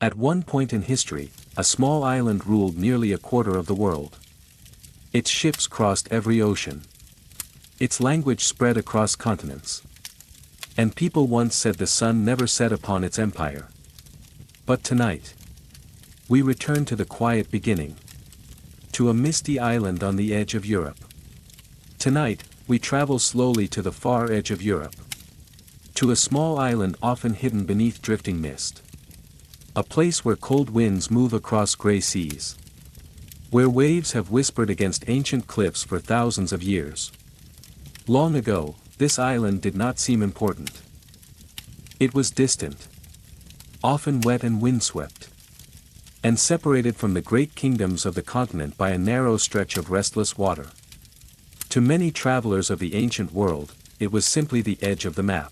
At one point in history, a small island ruled nearly a quarter of the world. Its ships crossed every ocean. Its language spread across continents. And people once said the sun never set upon its empire. But tonight, we return to the quiet beginning. To a misty island on the edge of Europe. Tonight, we travel slowly to the far edge of Europe. To a small island often hidden beneath drifting mist. A place where cold winds move across gray seas. Where waves have whispered against ancient cliffs for thousands of years. Long ago, this island did not seem important. It was distant. Often wet and windswept. And separated from the great kingdoms of the continent by a narrow stretch of restless water. To many travelers of the ancient world, it was simply the edge of the map.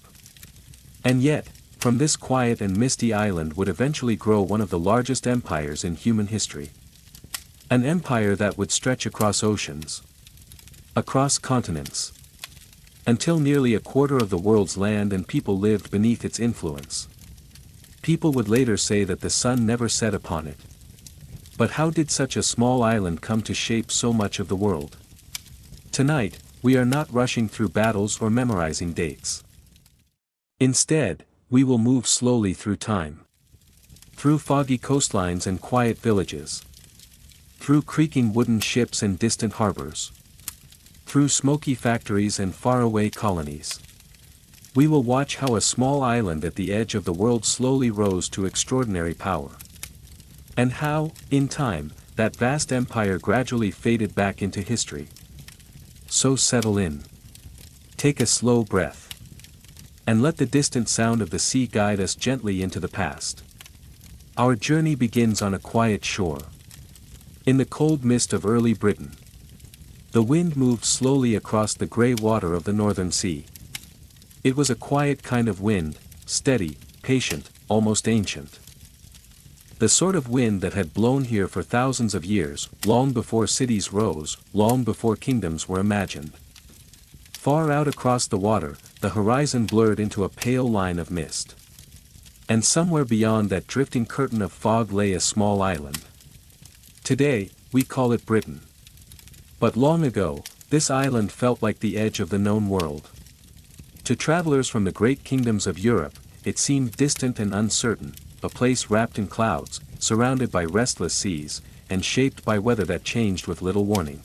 And yet, from this quiet and misty island would eventually grow one of the largest empires in human history. An empire that would stretch across oceans. Across continents. Until nearly a quarter of the world's land and people lived beneath its influence. People would later say that the sun never set upon it. But how did such a small island come to shape so much of the world? Tonight, we are not rushing through battles or memorizing dates. Instead, we will move slowly through time. Through foggy coastlines and quiet villages. Through creaking wooden ships and distant harbors. Through smoky factories and faraway colonies. We will watch how a small island at the edge of the world slowly rose to extraordinary power. And how, in time, that vast empire gradually faded back into history. So settle in. Take a slow breath. And let the distant sound of the sea guide us gently into the past. Our journey begins on a quiet shore. In the cold mist of early Britain. The wind moved slowly across the gray water of the northern sea. It was a quiet kind of wind, steady, patient, almost ancient. The sort of wind that had blown here for thousands of years, long before cities rose, long before kingdoms were imagined. Far out across the water, the horizon blurred into a pale line of mist. And somewhere beyond that drifting curtain of fog lay a small island. Today, we call it Britain. But long ago, this island felt like the edge of the known world. To travelers from the great kingdoms of Europe, it seemed distant and uncertain, a place wrapped in clouds, surrounded by restless seas, and shaped by weather that changed with little warning.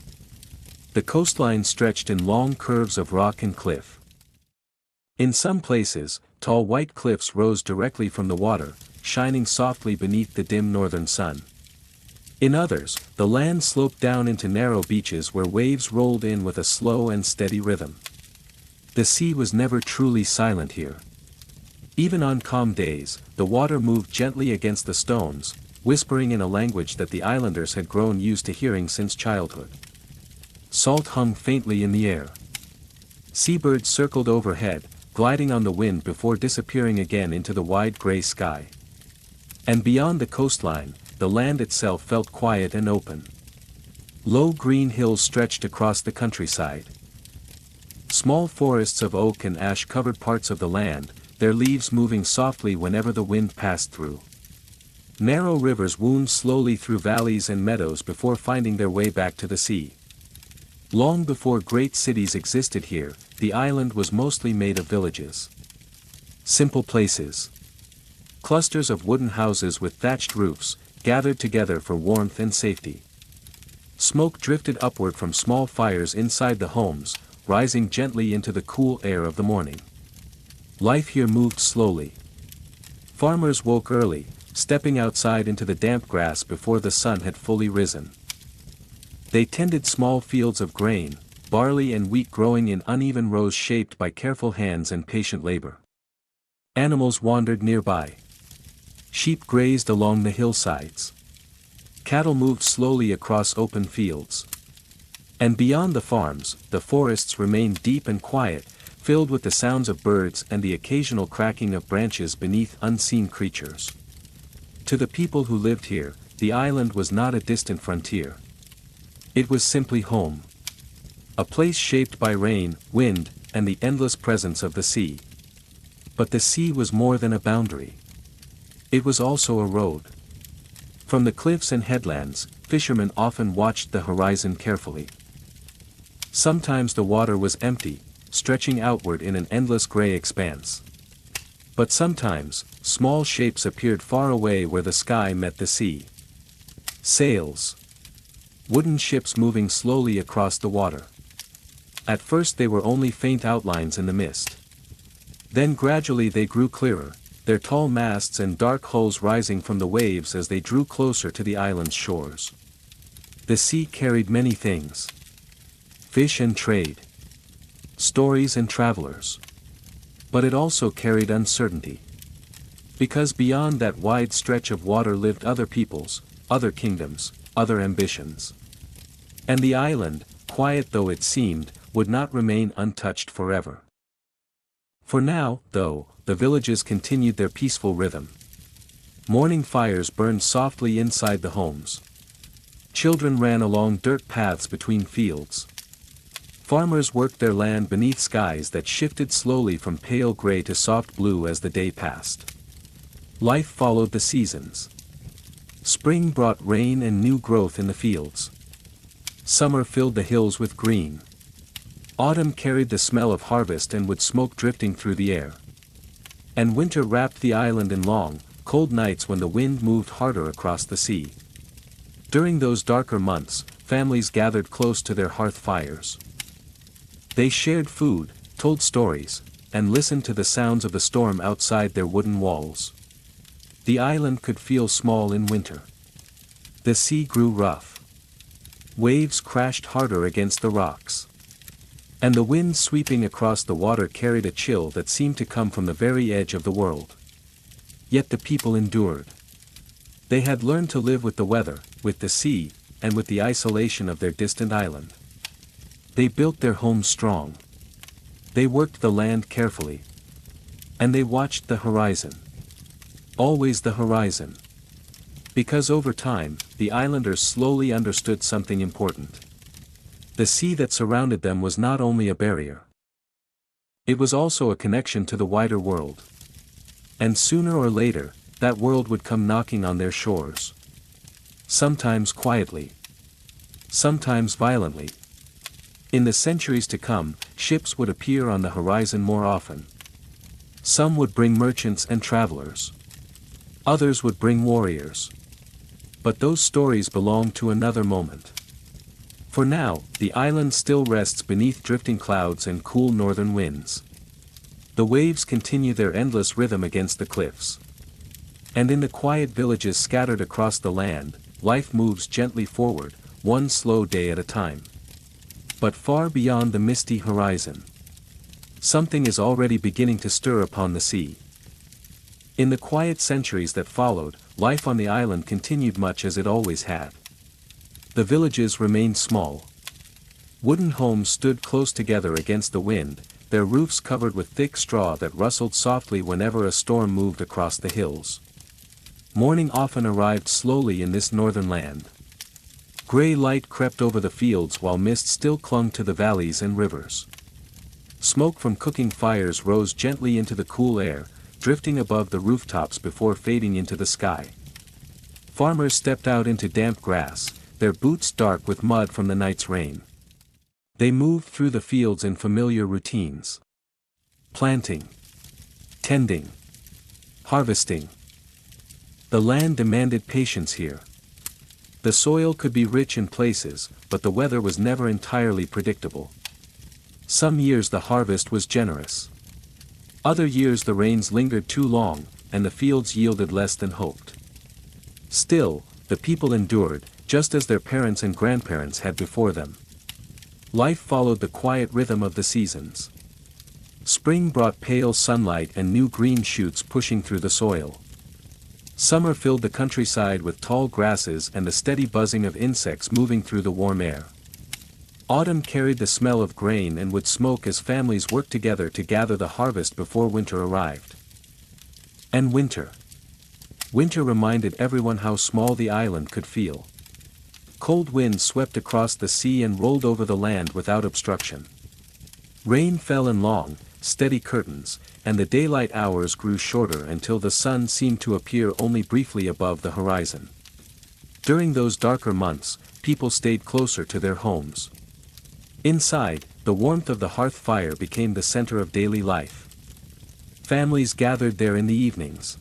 The coastline stretched in long curves of rock and cliff. In some places, tall white cliffs rose directly from the water, shining softly beneath the dim northern sun. In others, the land sloped down into narrow beaches where waves rolled in with a slow and steady rhythm. The sea was never truly silent here. Even on calm days, the water moved gently against the stones, whispering in a language that the islanders had grown used to hearing since childhood. Salt hung faintly in the air. Seabirds circled overhead, gliding on the wind before disappearing again into the wide gray sky. And beyond the coastline, the land itself felt quiet and open. Low green hills stretched across the countryside. Small forests of oak and ash covered parts of the land, their leaves moving softly whenever the wind passed through. Narrow rivers wound slowly through valleys and meadows before finding their way back to the sea. Long before great cities existed here, the island was mostly made of villages. Simple places. Clusters of wooden houses with thatched roofs, gathered together for warmth and safety. Smoke drifted upward from small fires inside the homes, rising gently into the cool air of the morning. Life here moved slowly. Farmers woke early, stepping outside into the damp grass before the sun had fully risen. They tended small fields of grain, barley and wheat growing in uneven rows shaped by careful hands and patient labor. Animals wandered nearby. Sheep grazed along the hillsides. Cattle moved slowly across open fields. And beyond the farms, the forests remained deep and quiet, filled with the sounds of birds and the occasional cracking of branches beneath unseen creatures. To the people who lived here, the island was not a distant frontier. It was simply home. A place shaped by rain, wind, and the endless presence of the sea. But the sea was more than a boundary. It was also a road. From the cliffs and headlands, fishermen often watched the horizon carefully. Sometimes the water was empty, stretching outward in an endless gray expanse. But sometimes, small shapes appeared far away where the sky met the sea. Sails. Wooden ships moving slowly across the water. At first they were only faint outlines in the mist. Then gradually they grew clearer, their tall masts and dark hulls rising from the waves as they drew closer to the island's shores. The sea carried many things. Fish and trade. Stories and travelers. But it also carried uncertainty. Because beyond that wide stretch of water lived other peoples, other kingdoms, other ambitions. And the island, quiet though it seemed, would not remain untouched forever. For now, though, the villages continued their peaceful rhythm. Morning fires burned softly inside the homes. Children ran along dirt paths between fields. Farmers worked their land beneath skies that shifted slowly from pale gray to soft blue as the day passed. Life followed the seasons. Spring brought rain and new growth in the fields. Summer filled the hills with green. Autumn carried the smell of harvest and wood smoke drifting through the air. And winter wrapped the island in long, cold nights when the wind moved harder across the sea. During those darker months, families gathered close to their hearth fires. They shared food, told stories, and listened to the sounds of the storm outside their wooden walls. The island could feel small in winter. The sea grew rough. Waves crashed harder against the rocks. And the wind sweeping across the water carried a chill that seemed to come from the very edge of the world. Yet the people endured. They had learned to live with the weather, with the sea, and with the isolation of their distant island. They built their homes strong. They worked the land carefully. And they watched the horizon. Always the horizon. Because over time, the islanders slowly understood something important. The sea that surrounded them was not only a barrier. It was also a connection to the wider world. And sooner or later, that world would come knocking on their shores. Sometimes quietly. Sometimes violently. In the centuries to come, ships would appear on the horizon more often. Some would bring merchants and travelers. Others would bring warriors. But those stories belong to another moment. For now, the island still rests beneath drifting clouds and cool northern winds. The waves continue their endless rhythm against the cliffs. And in the quiet villages scattered across the land, life moves gently forward, one slow day at a time. But far beyond the misty horizon, something is already beginning to stir upon the sea. In the quiet centuries that followed, life on the island continued much as it always had. The villages remained small. Wooden homes stood close together against the wind, their roofs covered with thick straw that rustled softly whenever a storm moved across the hills. Morning often arrived slowly in this northern land. Gray light crept over the fields while mist still clung to the valleys and rivers. Smoke from cooking fires rose gently into the cool air, drifting above the rooftops before fading into the sky. Farmers stepped out into damp grass, their boots dark with mud from the night's rain. They moved through the fields in familiar routines. Planting. Tending. Harvesting. The land demanded patience here. The soil could be rich in places, but the weather was never entirely predictable. Some years the harvest was generous. Other years the rains lingered too long, and the fields yielded less than hoped. Still, the people endured, just as their parents and grandparents had before them. Life followed the quiet rhythm of the seasons. Spring brought pale sunlight and new green shoots pushing through the soil. Summer filled the countryside with tall grasses and the steady buzzing of insects moving through the warm air. Autumn carried the smell of grain and wood smoke as families worked together to gather the harvest before winter arrived. And winter. Winter reminded everyone how small the island could feel. Cold winds swept across the sea and rolled over the land without obstruction. Rain fell in long, steady curtains, and the daylight hours grew shorter until the sun seemed to appear only briefly above the horizon. During those darker months, people stayed closer to their homes. Inside, the warmth of the hearth fire became the center of daily life. Families gathered there in the evenings.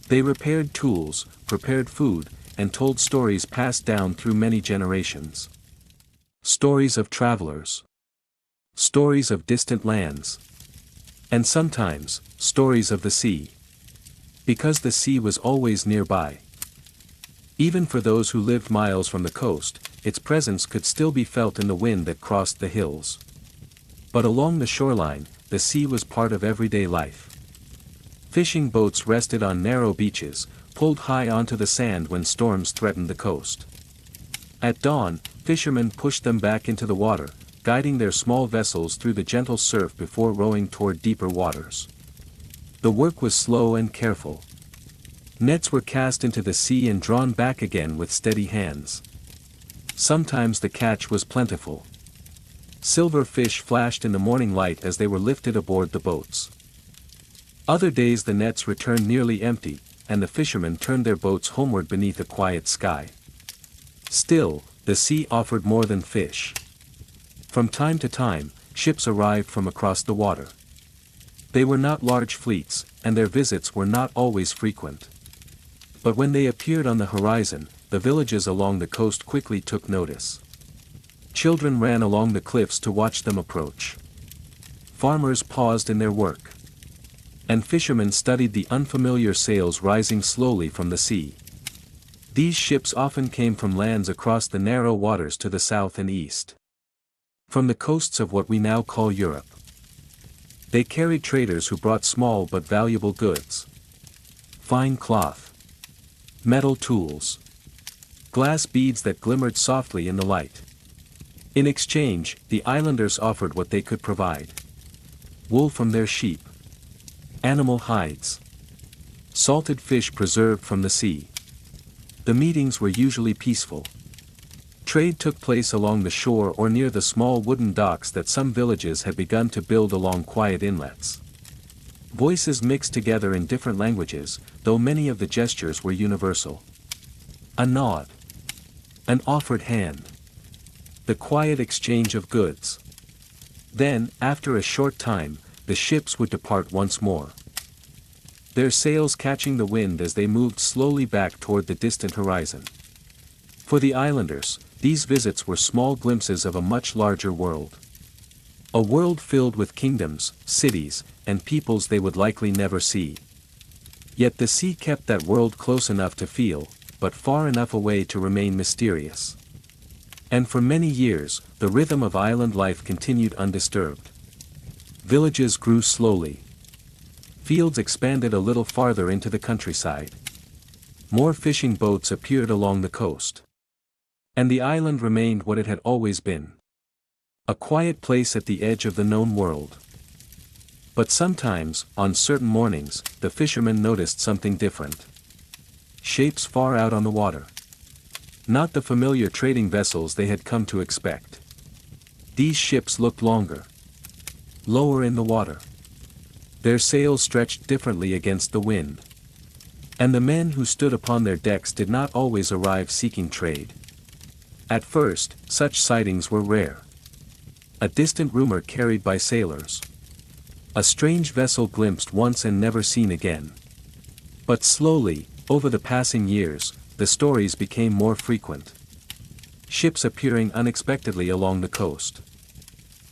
They repaired tools, prepared food, and told stories passed down through many generations. Stories of travelers. Stories of distant lands. And sometimes, stories of the sea. Because the sea was always nearby. Even for those who lived miles from the coast, its presence could still be felt in the wind that crossed the hills. But along the shoreline, the sea was part of everyday life. Fishing boats rested on narrow beaches, pulled high onto the sand when storms threatened the coast. At dawn, fishermen pushed them back into the water, guiding their small vessels through the gentle surf before rowing toward deeper waters. The work was slow and careful. Nets were cast into the sea and drawn back again with steady hands. Sometimes the catch was plentiful. Silver fish flashed in the morning light as they were lifted aboard the boats. Other days the nets returned nearly empty, and the fishermen turned their boats homeward beneath a quiet sky. Still, the sea offered more than fish. From time to time, ships arrived from across the water. They were not large fleets, and their visits were not always frequent. But when they appeared on the horizon, the villages along the coast quickly took notice. Children ran along the cliffs to watch them approach. Farmers paused in their work. And fishermen studied the unfamiliar sails rising slowly from the sea. These ships often came from lands across the narrow waters to the south and east. From the coasts of what we now call Europe. They carried traders who brought small but valuable goods. Fine cloth. Metal tools. Glass beads that glimmered softly in the light. In exchange, the islanders offered what they could provide. Wool from their sheep. Animal hides. Salted fish preserved from the sea. The meetings were usually peaceful. Trade took place along the shore or near the small wooden docks that some villages had begun to build along quiet inlets. Voices mixed together in different languages, though many of the gestures were universal. A nod. An offered hand. The quiet exchange of goods. Then, after a short time, the ships would depart once more. Their sails catching the wind as they moved slowly back toward the distant horizon. For the islanders, these visits were small glimpses of a much larger world. A world filled with kingdoms, cities, and peoples they would likely never see. Yet the sea kept that world close enough to feel, but far enough away to remain mysterious. And for many years, the rhythm of island life continued undisturbed. Villages grew slowly. Fields expanded a little farther into the countryside. More fishing boats appeared along the coast. And the island remained what it had always been. A quiet place at the edge of the known world. But sometimes, on certain mornings, the fishermen noticed something different. Shapes far out on the water. Not the familiar trading vessels they had come to expect. These ships looked longer. Lower in the water. Their sails stretched differently against the wind. And the men who stood upon their decks did not always arrive seeking trade. At first, such sightings were rare. A distant rumor carried by sailors. A strange vessel glimpsed once and never seen again. But slowly, over the passing years, the stories became more frequent. Ships appearing unexpectedly along the coast.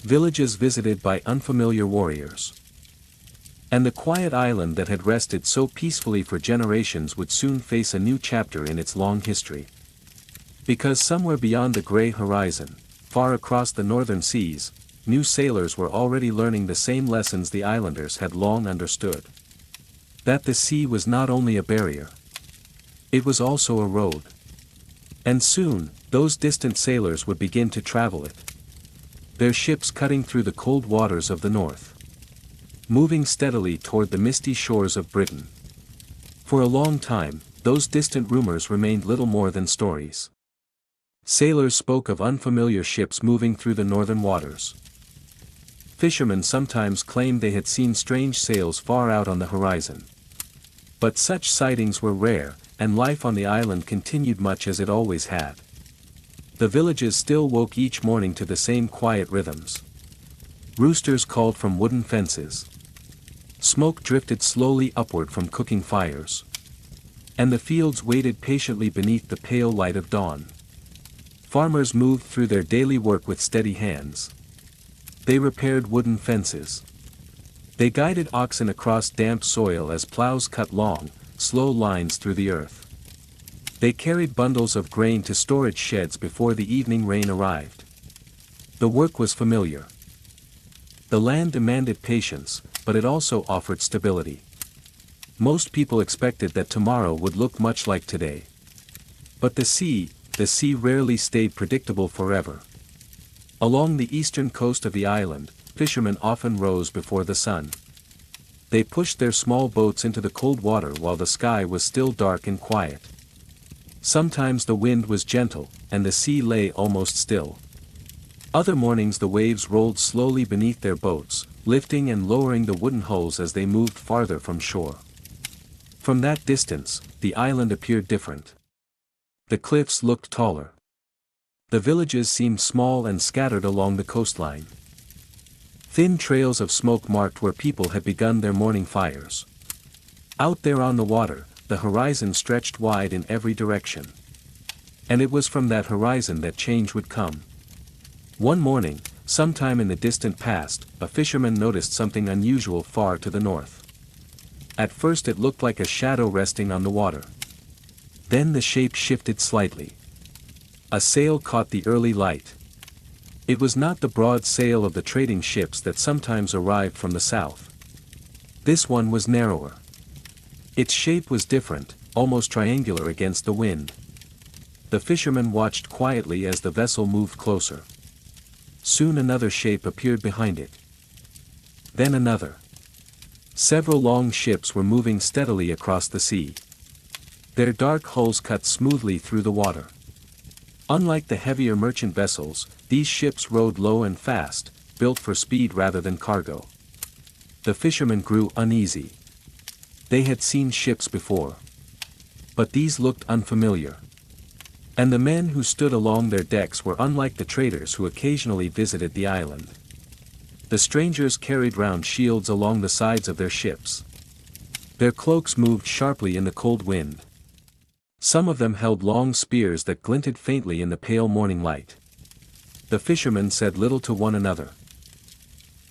Villages visited by unfamiliar warriors. And the quiet island that had rested so peacefully for generations would soon face a new chapter in its long history. Because somewhere beyond the gray horizon, far across the northern seas, new sailors were already learning the same lessons the islanders had long understood. That the sea was not only a barrier. It was also a road. And soon, those distant sailors would begin to travel it. Their ships cutting through the cold waters of the north. Moving steadily toward the misty shores of Britain. For a long time, those distant rumors remained little more than stories. Sailors spoke of unfamiliar ships moving through the northern waters. Fishermen sometimes claimed they had seen strange sails far out on the horizon. But such sightings were rare, and life on the island continued much as it always had. The villages still woke each morning to the same quiet rhythms. Roosters called from wooden fences. Smoke drifted slowly upward from cooking fires. And the fields waited patiently beneath the pale light of dawn. Farmers moved through their daily work with steady hands. They repaired wooden fences. They guided oxen across damp soil as plows cut long, slow lines through the earth. They carried bundles of grain to storage sheds before the evening rain arrived. The work was familiar. The land demanded patience, but it also offered stability. Most people expected that tomorrow would look much like today. But the sea rarely stayed predictable forever. Along the eastern coast of the island, fishermen often rose before the sun. They pushed their small boats into the cold water while the sky was still dark and quiet. Sometimes the wind was gentle, and the sea lay almost still. Other mornings the waves rolled slowly beneath their boats, lifting and lowering the wooden hulls as they moved farther from shore. From that distance, the island appeared different. The cliffs looked taller. The villages seemed small and scattered along the coastline. Thin trails of smoke marked where people had begun their morning fires. Out there on the water, the horizon stretched wide in every direction. And it was from that horizon that change would come. One morning, sometime in the distant past, a fisherman noticed something unusual far to the north. At first it looked like a shadow resting on the water. Then the shape shifted slightly. A sail caught the early light. It was not the broad sail of the trading ships that sometimes arrived from the south. This one was narrower. Its shape was different, almost triangular against the wind. The fisherman watched quietly as the vessel moved closer. Soon another shape appeared behind it. Then another. Several long ships were moving steadily across the sea. Their dark hulls cut smoothly through the water. Unlike the heavier merchant vessels, these ships rode low and fast, built for speed rather than cargo. The fishermen grew uneasy. They had seen ships before. But these looked unfamiliar. And the men who stood along their decks were unlike the traders who occasionally visited the island. The strangers carried round shields along the sides of their ships. Their cloaks moved sharply in the cold wind. Some of them held long spears that glinted faintly in the pale morning light. The fishermen said little to one another.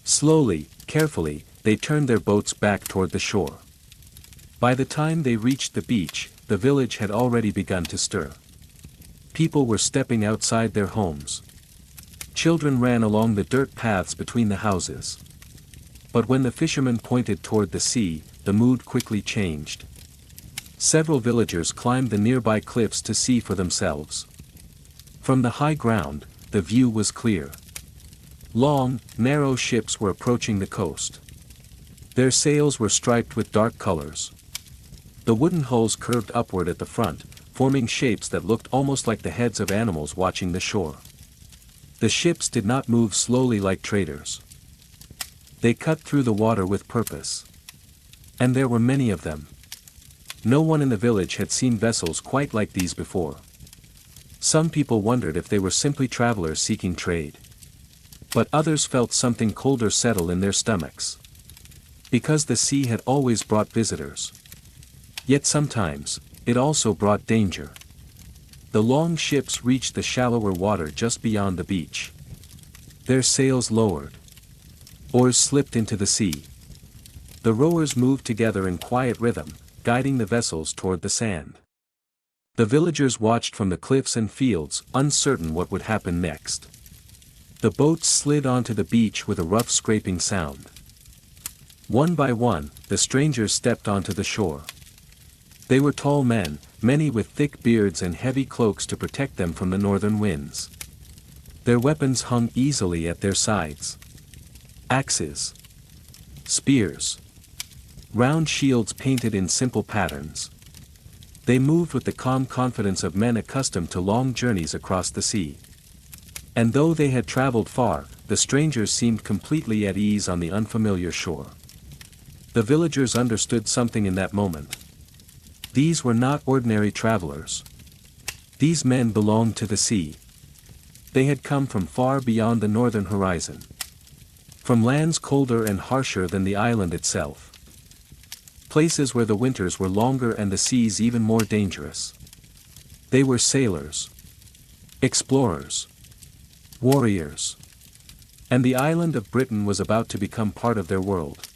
Slowly, carefully, they turned their boats back toward the shore. By the time they reached the beach, the village had already begun to stir. People were stepping outside their homes. Children ran along the dirt paths between the houses. But when the fisherman pointed toward the sea, the mood quickly changed. Several villagers climbed the nearby cliffs to see for themselves. From the high ground, the view was clear. Long, narrow ships were approaching the coast. Their sails were striped with dark colors. The wooden hulls curved upward at the front, forming shapes that looked almost like the heads of animals watching the shore. The ships did not move slowly like traders. They cut through the water with purpose. And there were many of them. No one in the village had seen vessels quite like these before. Some people wondered if they were simply travelers seeking trade. But others felt something colder settle in their stomachs. Because the sea had always brought visitors. Yet sometimes, it also brought danger. The long ships reached the shallower water just beyond the beach. Their sails lowered. Oars slipped into the sea. The rowers moved together in quiet rhythm, guiding the vessels toward the sand. The villagers watched from the cliffs and fields, uncertain what would happen next. The boats slid onto the beach with a rough scraping sound. One by one, the strangers stepped onto the shore. They were tall men, many with thick beards and heavy cloaks to protect them from the northern winds. Their weapons hung easily at their sides. Axes. Spears. Round shields painted in simple patterns. They moved with the calm confidence of men accustomed to long journeys across the sea. And though they had traveled far, the strangers seemed completely at ease on the unfamiliar shore. The villagers understood something in that moment. These were not ordinary travelers. These men belonged to the sea. They had come from far beyond the northern horizon. From lands colder and harsher than the island itself. Places where the winters were longer and the seas even more dangerous. They were sailors. Explorers. Warriors. And the island of Britain was about to become part of their world.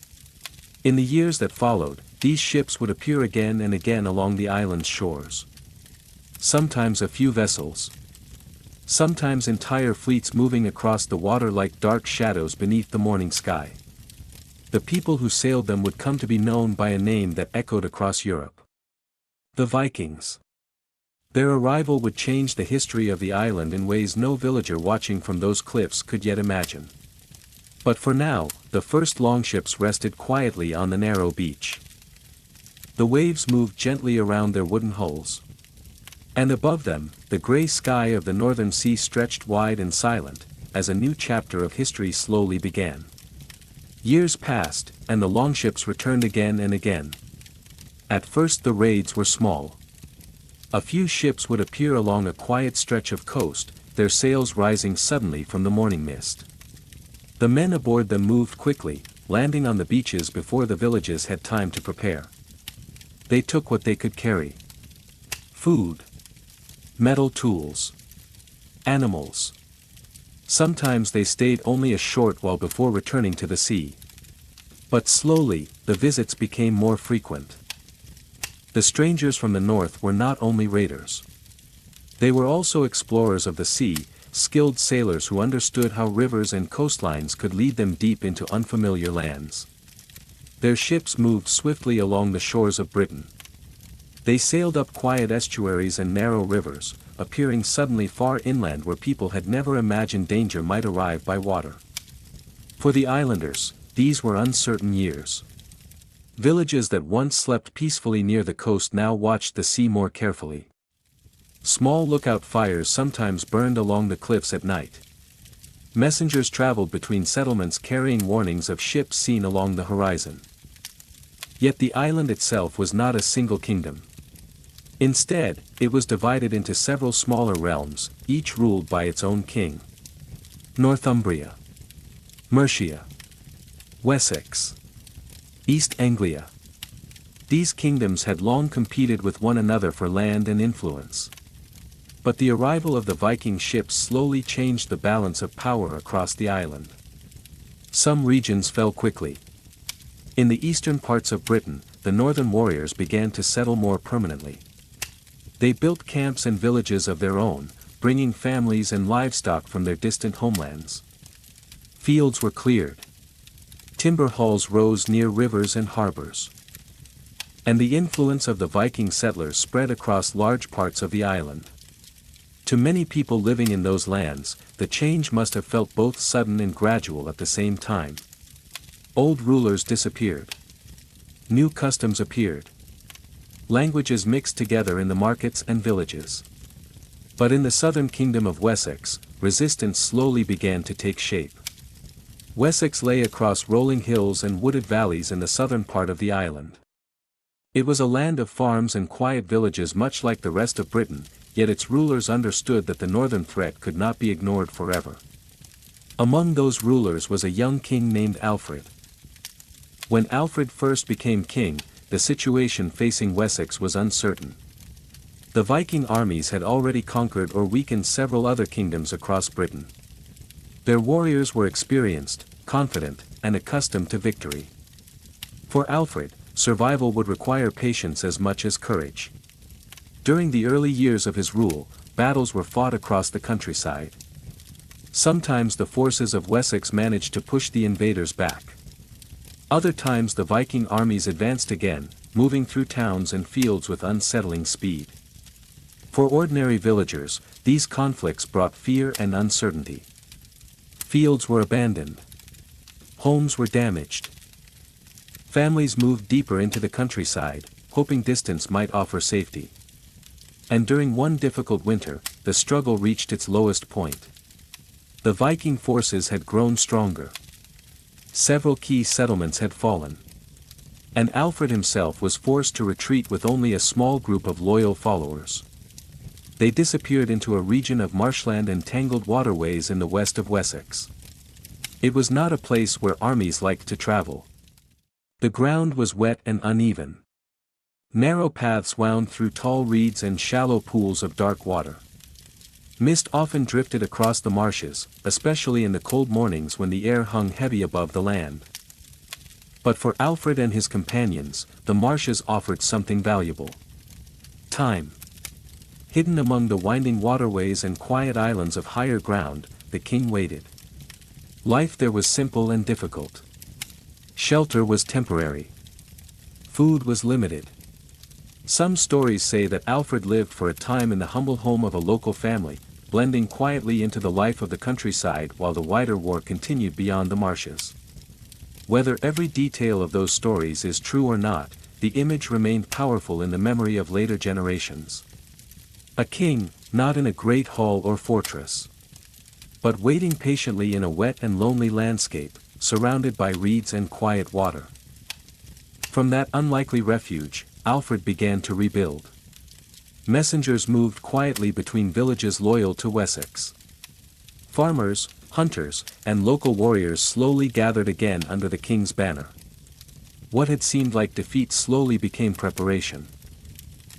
In the years that followed, these ships would appear again and again along the island's shores. Sometimes a few vessels. Sometimes entire fleets moving across the water like dark shadows beneath the morning sky. The people who sailed them would come to be known by a name that echoed across Europe. The Vikings. Their arrival would change the history of the island in ways no villager watching from those cliffs could yet imagine. But for now, the first longships rested quietly on the narrow beach. The waves moved gently around their wooden hulls. And above them, the gray sky of the northern sea stretched wide and silent, as a new chapter of history slowly began. Years passed, and the longships returned again and again. At first the raids were small. A few ships would appear along a quiet stretch of coast, their sails rising suddenly from the morning mist. The men aboard them moved quickly, landing on the beaches before the villages had time to prepare. They took what they could carry. Food. Metal tools. Animals. Sometimes they stayed only a short while before returning to the sea. But slowly, the visits became more frequent. The strangers from the north were not only raiders. They were also explorers of the sea, skilled sailors who understood how rivers and coastlines could lead them deep into unfamiliar lands. Their ships moved swiftly along the shores of Britain. They sailed up quiet estuaries and narrow rivers, appearing suddenly far inland where people had never imagined danger might arrive by water. For the islanders, these were uncertain years. Villages that once slept peacefully near the coast now watched the sea more carefully. Small lookout fires sometimes burned along the cliffs at night. Messengers traveled between settlements carrying warnings of ships seen along the horizon. Yet the island itself was not a single kingdom. Instead, it was divided into several smaller realms, each ruled by its own king. Northumbria. Mercia. Wessex. East Anglia. These kingdoms had long competed with one another for land and influence. But the arrival of the Viking ships slowly changed the balance of power across the island. Some regions fell quickly. In the eastern parts of Britain, the northern warriors began to settle more permanently. They built camps and villages of their own, bringing families and livestock from their distant homelands. Fields were cleared. Timber halls rose near rivers and harbors. And the influence of the Viking settlers spread across large parts of the island. To many people living in those lands, the change must have felt both sudden and gradual at the same time. Old rulers disappeared. New customs appeared. Languages mixed together in the markets and villages. But in the southern kingdom of Wessex, resistance slowly began to take shape. Wessex lay across rolling hills and wooded valleys in the southern part of the island. It was a land of farms and quiet villages much like the rest of Britain, yet its rulers understood that the northern threat could not be ignored forever. Among those rulers was a young king named Alfred. When Alfred first became king, the situation facing Wessex was uncertain. The Viking armies had already conquered or weakened several other kingdoms across Britain. Their warriors were experienced, confident, and accustomed to victory. For Alfred, survival would require patience as much as courage. During the early years of his rule, battles were fought across the countryside. Sometimes the forces of Wessex managed to push the invaders back. Other times the Viking armies advanced again, moving through towns and fields with unsettling speed. For ordinary villagers, these conflicts brought fear and uncertainty. Fields were abandoned. Homes were damaged. Families moved deeper into the countryside, hoping distance might offer safety. And during one difficult winter, the struggle reached its lowest point. The Viking forces had grown stronger. Several key settlements had fallen. And Alfred himself was forced to retreat with only a small group of loyal followers. They disappeared into a region of marshland and tangled waterways in the west of Wessex. It was not a place where armies liked to travel. The ground was wet and uneven. Narrow paths wound through tall reeds and shallow pools of dark water. Mist often drifted across the marshes, especially in the cold mornings when the air hung heavy above the land. But for Alfred and his companions, the marshes offered something valuable. Time. Hidden among the winding waterways and quiet islands of higher ground, the king waited. Life there was simple and difficult. Shelter was temporary. Food was limited. Some stories say that Alfred lived for a time in the humble home of a local family, blending quietly into the life of the countryside while the wider war continued beyond the marshes. Whether every detail of those stories is true or not, the image remained powerful in the memory of later generations. A king, not in a great hall or fortress, but waiting patiently in a wet and lonely landscape, surrounded by reeds and quiet water. From that unlikely refuge, Alfred began to rebuild. Messengers moved quietly between villages loyal to Wessex. Farmers, hunters, and local warriors slowly gathered again under the king's banner. What had seemed like defeat slowly became preparation.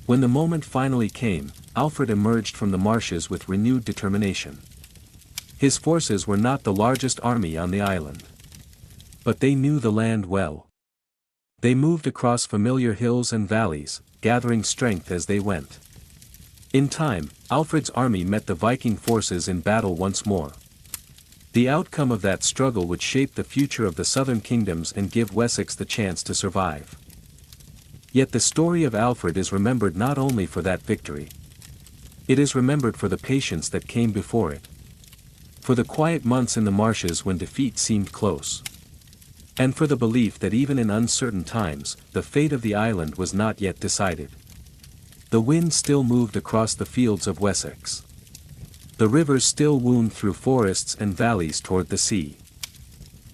When the moment finally came, Alfred emerged from the marshes with renewed determination. His forces were not the largest army on the island. But they knew the land well. They moved across familiar hills and valleys, gathering strength as they went. In time, Alfred's army met the Viking forces in battle once more. The outcome of that struggle would shape the future of the southern kingdoms and give Wessex the chance to survive. Yet the story of Alfred is remembered not only for that victory. It is remembered for the patience that came before it. For the quiet months in the marshes when defeat seemed close. And for the belief that even in uncertain times, the fate of the island was not yet decided. The wind still moved across the fields of Wessex. The rivers still wound through forests and valleys toward the sea.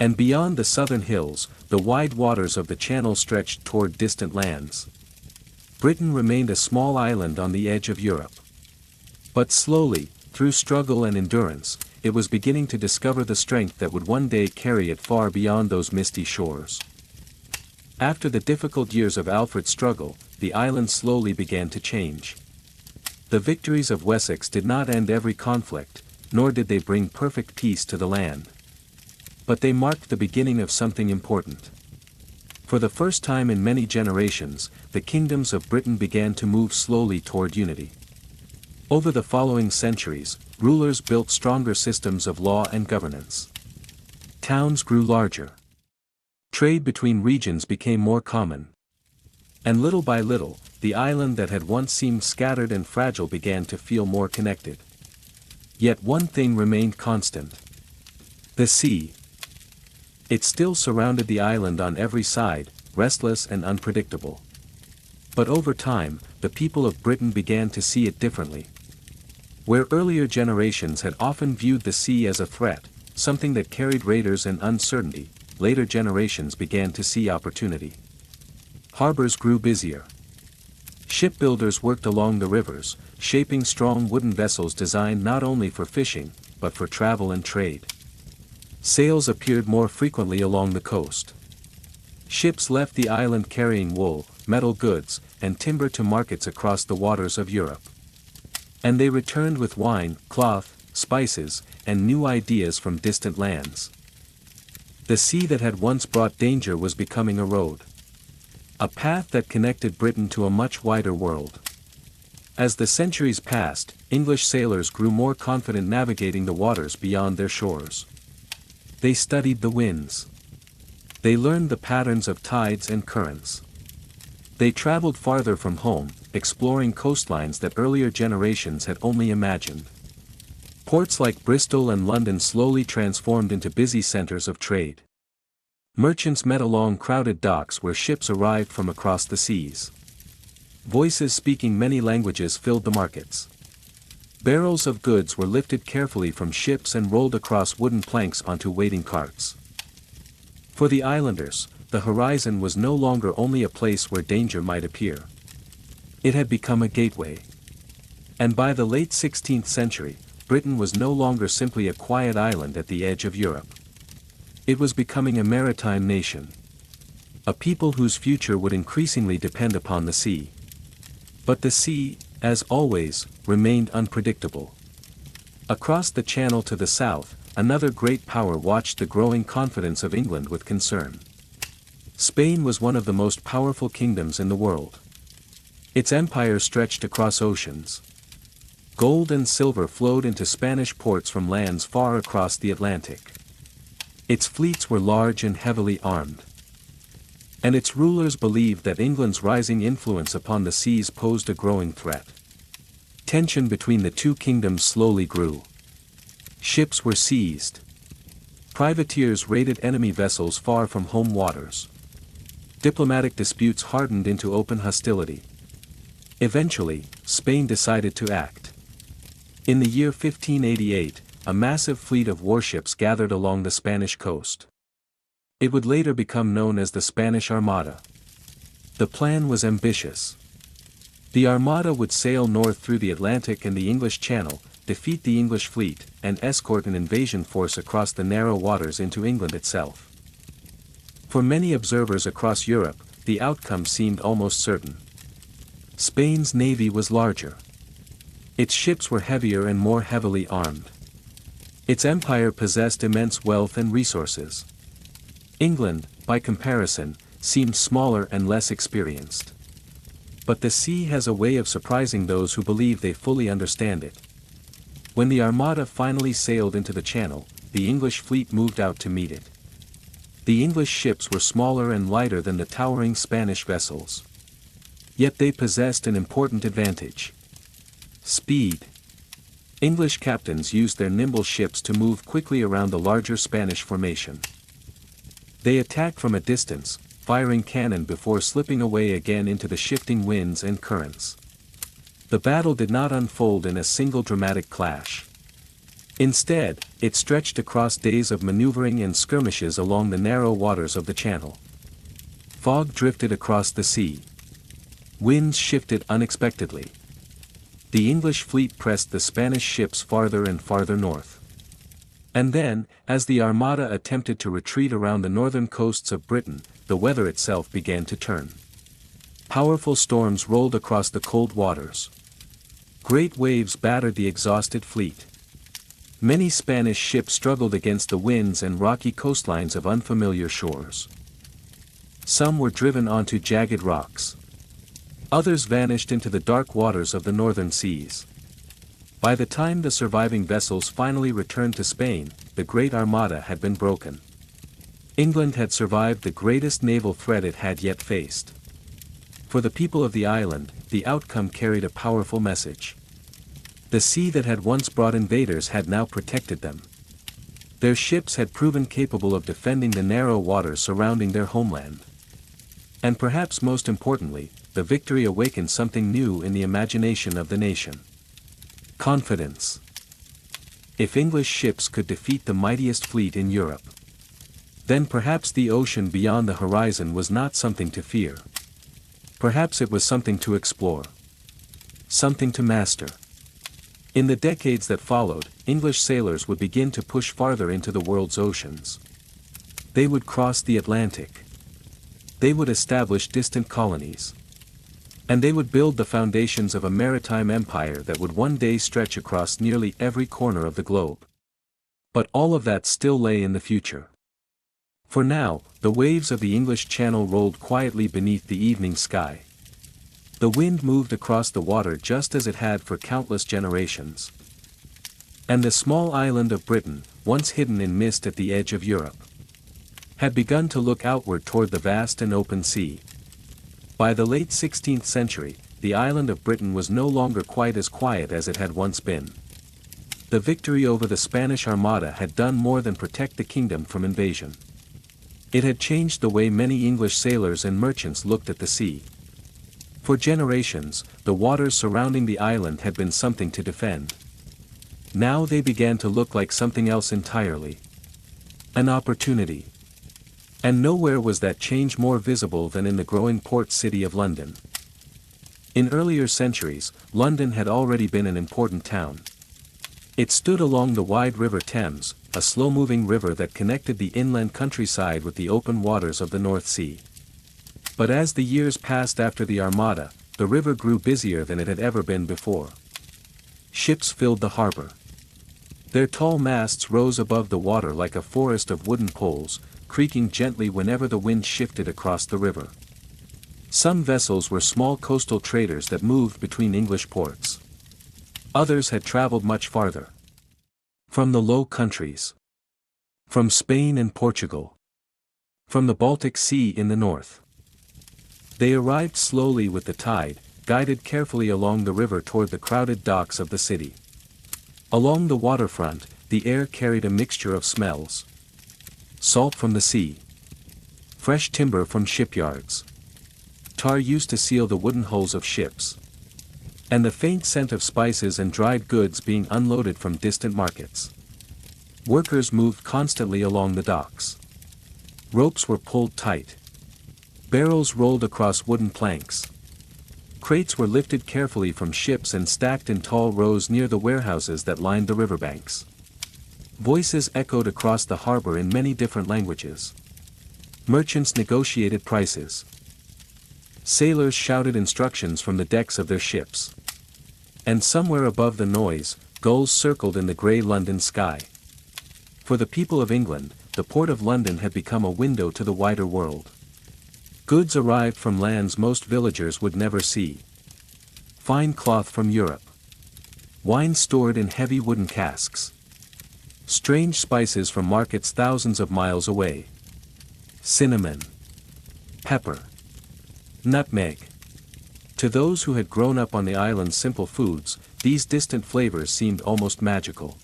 And beyond the southern hills, the wide waters of the Channel stretched toward distant lands. Britain remained a small island on the edge of Europe. But slowly, through struggle and endurance, it was beginning to discover the strength that would one day carry it far beyond those misty shores. After the difficult years of Alfred's struggle, the island slowly began to change. The victories of Wessex did not end every conflict, nor did they bring perfect peace to the land. But they marked the beginning of something important. For the first time in many generations, the kingdoms of Britain began to move slowly toward unity. Over the following centuries, rulers built stronger systems of law and governance. Towns grew larger. Trade between regions became more common. And little by little, the island that had once seemed scattered and fragile began to feel more connected. Yet one thing remained constant. The sea. It still surrounded the island on every side, restless and unpredictable. But over time, the people of Britain began to see it differently. Where earlier generations had often viewed the sea as a threat, something that carried raiders and uncertainty, later generations began to see opportunity. Harbors grew busier. Shipbuilders worked along the rivers, shaping strong wooden vessels designed not only for fishing, but for travel and trade. Sails appeared more frequently along the coast. Ships left the island carrying wool, metal goods, and timber to markets across the waters of Europe. And they returned with wine, cloth, spices, and new ideas from distant lands. The sea that had once brought danger was becoming a road. A path that connected Britain to a much wider world. As the centuries passed, English sailors grew more confident navigating the waters beyond their shores. They studied the winds. They learned the patterns of tides and currents. They traveled farther from home, exploring coastlines that earlier generations had only imagined. Ports like Bristol and London slowly transformed into busy centers of trade. Merchants met along crowded docks where ships arrived from across the seas. Voices speaking many languages filled the markets. Barrels of goods were lifted carefully from ships and rolled across wooden planks onto waiting carts. For the islanders, the horizon was no longer only a place where danger might appear. It had become a gateway. And by the late 16th century, Britain was no longer simply a quiet island at the edge of Europe. It was becoming a maritime nation. A people whose future would increasingly depend upon the sea. But the sea, as always, remained unpredictable. Across the Channel to the south, another great power watched the growing confidence of England with concern. Spain was one of the most powerful kingdoms in the world. Its empire stretched across oceans. Gold and silver flowed into Spanish ports from lands far across the Atlantic. Its fleets were large and heavily armed. And its rulers believed that England's rising influence upon the seas posed a growing threat. Tension between the two kingdoms slowly grew. Ships were seized. Privateers raided enemy vessels far from home waters. Diplomatic disputes hardened into open hostility. Eventually, Spain decided to act. In the year 1588, a massive fleet of warships gathered along the Spanish coast. It would later become known as the Spanish Armada. The plan was ambitious. The Armada would sail north through the Atlantic and the English Channel, defeat the English fleet, and escort an invasion force across the narrow waters into England itself. For many observers across Europe, the outcome seemed almost certain. Spain's navy was larger. Its ships were heavier and more heavily armed. Its empire possessed immense wealth and resources. England, by comparison, seemed smaller and less experienced. But the sea has a way of surprising those who believe they fully understand it. When the Armada finally sailed into the Channel, the English fleet moved out to meet it. The English ships were smaller and lighter than the towering Spanish vessels. Yet they possessed an important advantage. Speed. English captains used their nimble ships to move quickly around the larger Spanish formation. They attacked from a distance, firing cannon before slipping away again into the shifting winds and currents. The battle did not unfold in a single dramatic clash. Instead, it stretched across days of maneuvering and skirmishes along the narrow waters of the Channel. Fog drifted across the sea. Winds shifted unexpectedly. The English fleet pressed the Spanish ships farther and farther north. And then, as the Armada attempted to retreat around the northern coasts of Britain, the weather itself began to turn. Powerful storms rolled across the cold waters. Great waves battered the exhausted fleet. Many Spanish ships struggled against the winds and rocky coastlines of unfamiliar shores. Some were driven onto jagged rocks. Others vanished into the dark waters of the northern seas. By the time the surviving vessels finally returned to Spain, the Great Armada had been broken. England had survived the greatest naval threat it had yet faced. For the people of the island, the outcome carried a powerful message. The sea that had once brought invaders had now protected them. Their ships had proven capable of defending the narrow waters surrounding their homeland. And perhaps most importantly, the victory awakened something new in the imagination of the nation. Confidence. If English ships could defeat the mightiest fleet in Europe, then perhaps the ocean beyond the horizon was not something to fear. Perhaps it was something to explore. Something to master. In the decades that followed, English sailors would begin to push farther into the world's oceans. They would cross the Atlantic. They would establish distant colonies. And they would build the foundations of a maritime empire that would one day stretch across nearly every corner of the globe. But all of that still lay in the future. For now, the waves of the English Channel rolled quietly beneath the evening sky. The wind moved across the water just as it had for countless generations. And the small island of Britain, once hidden in mist at the edge of Europe, had begun to look outward toward the vast and open sea. By the late 16th century, the island of Britain was no longer quite as quiet as it had once been. The victory over the Spanish Armada had done more than protect the kingdom from invasion. It had changed the way many English sailors and merchants looked at the sea. For generations, the waters surrounding the island had been something to defend. Now they began to look like something else entirely. An opportunity. And nowhere was that change more visible than in the growing port city of London. In earlier centuries, London had already been an important town. It stood along the wide River Thames, a slow-moving river that connected the inland countryside with the open waters of the North Sea. But as the years passed after the Armada, the river grew busier than it had ever been before. Ships filled the harbor. Their tall masts rose above the water like a forest of wooden poles, creaking gently whenever the wind shifted across the river. Some vessels were small coastal traders that moved between English ports. Others had traveled much farther. From the Low Countries. From Spain and Portugal. From the Baltic Sea in the north. They arrived slowly with the tide, guided carefully along the river toward the crowded docks of the city. Along the waterfront, the air carried a mixture of smells. Salt from the sea. Fresh timber from shipyards. Tar used to seal the wooden hulls of ships. And the faint scent of spices and dried goods being unloaded from distant markets. Workers moved constantly along the docks. Ropes were pulled tight. Barrels rolled across wooden planks. Crates were lifted carefully from ships and stacked in tall rows near the warehouses that lined the riverbanks. Voices echoed across the harbor in many different languages. Merchants negotiated prices. Sailors shouted instructions from the decks of their ships. And somewhere above the noise, gulls circled in the grey London sky. For the people of England, the port of London had become a window to the wider world. Goods arrived from lands most villagers would never see. Fine cloth from Europe. Wine stored in heavy wooden casks. Strange spices from markets thousands of miles away. Cinnamon. Pepper. Nutmeg. To those who had grown up on the island's simple foods, these distant flavors seemed almost magical.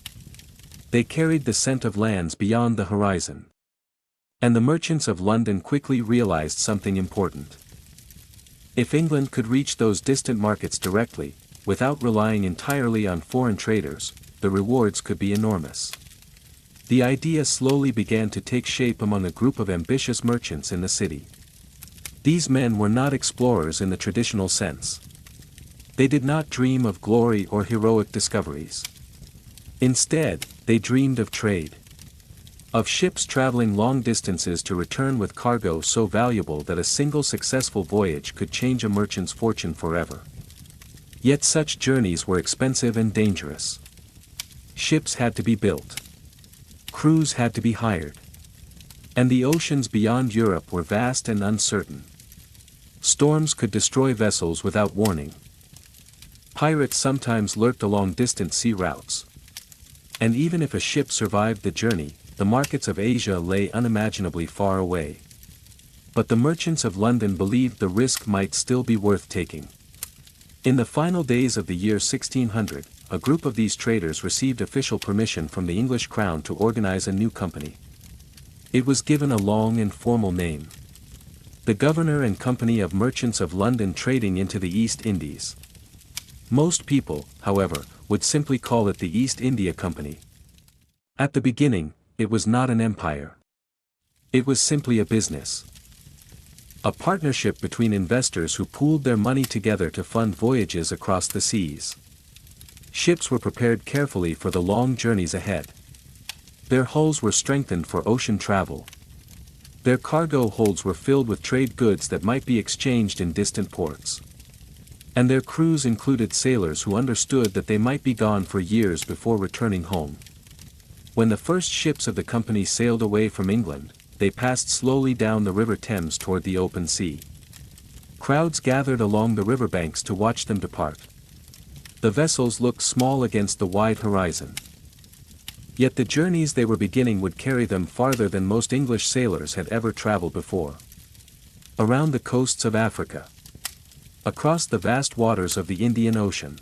They carried the scent of lands beyond the horizon. And the merchants of London quickly realized something important. If England could reach those distant markets directly, without relying entirely on foreign traders, the rewards could be enormous. The idea slowly began to take shape among a group of ambitious merchants in the city. These men were not explorers in the traditional sense. They did not dream of glory or heroic discoveries. Instead, they dreamed of trade. Of ships traveling long distances to return with cargo so valuable that a single successful voyage could change a merchant's fortune forever. Yet such journeys were expensive and dangerous. Ships had to be built. Crews had to be hired. And the oceans beyond Europe were vast and uncertain. Storms could destroy vessels without warning. Pirates sometimes lurked along distant sea routes. And even if a ship survived the journey, the markets of Asia lay unimaginably far away. But the merchants of London believed the risk might still be worth taking. In the final days of the year 1600, a group of these traders received official permission from the English crown to organize a new company. It was given a long and formal name. The Governor and Company of Merchants of London Trading into the East Indies. Most people, however, would simply call it the East India Company. At the beginning, it was not an empire. It was simply a business. A partnership between investors who pooled their money together to fund voyages across the seas. Ships were prepared carefully for the long journeys ahead. Their hulls were strengthened for ocean travel. Their cargo holds were filled with trade goods that might be exchanged in distant ports. And their crews included sailors who understood that they might be gone for years before returning home. When the first ships of the company sailed away from England, they passed slowly down the River Thames toward the open sea. Crowds gathered along the riverbanks to watch them depart. The vessels looked small against the wide horizon. Yet the journeys they were beginning would carry them farther than most English sailors had ever traveled before. Around the coasts of Africa. Across the vast waters of the Indian Ocean.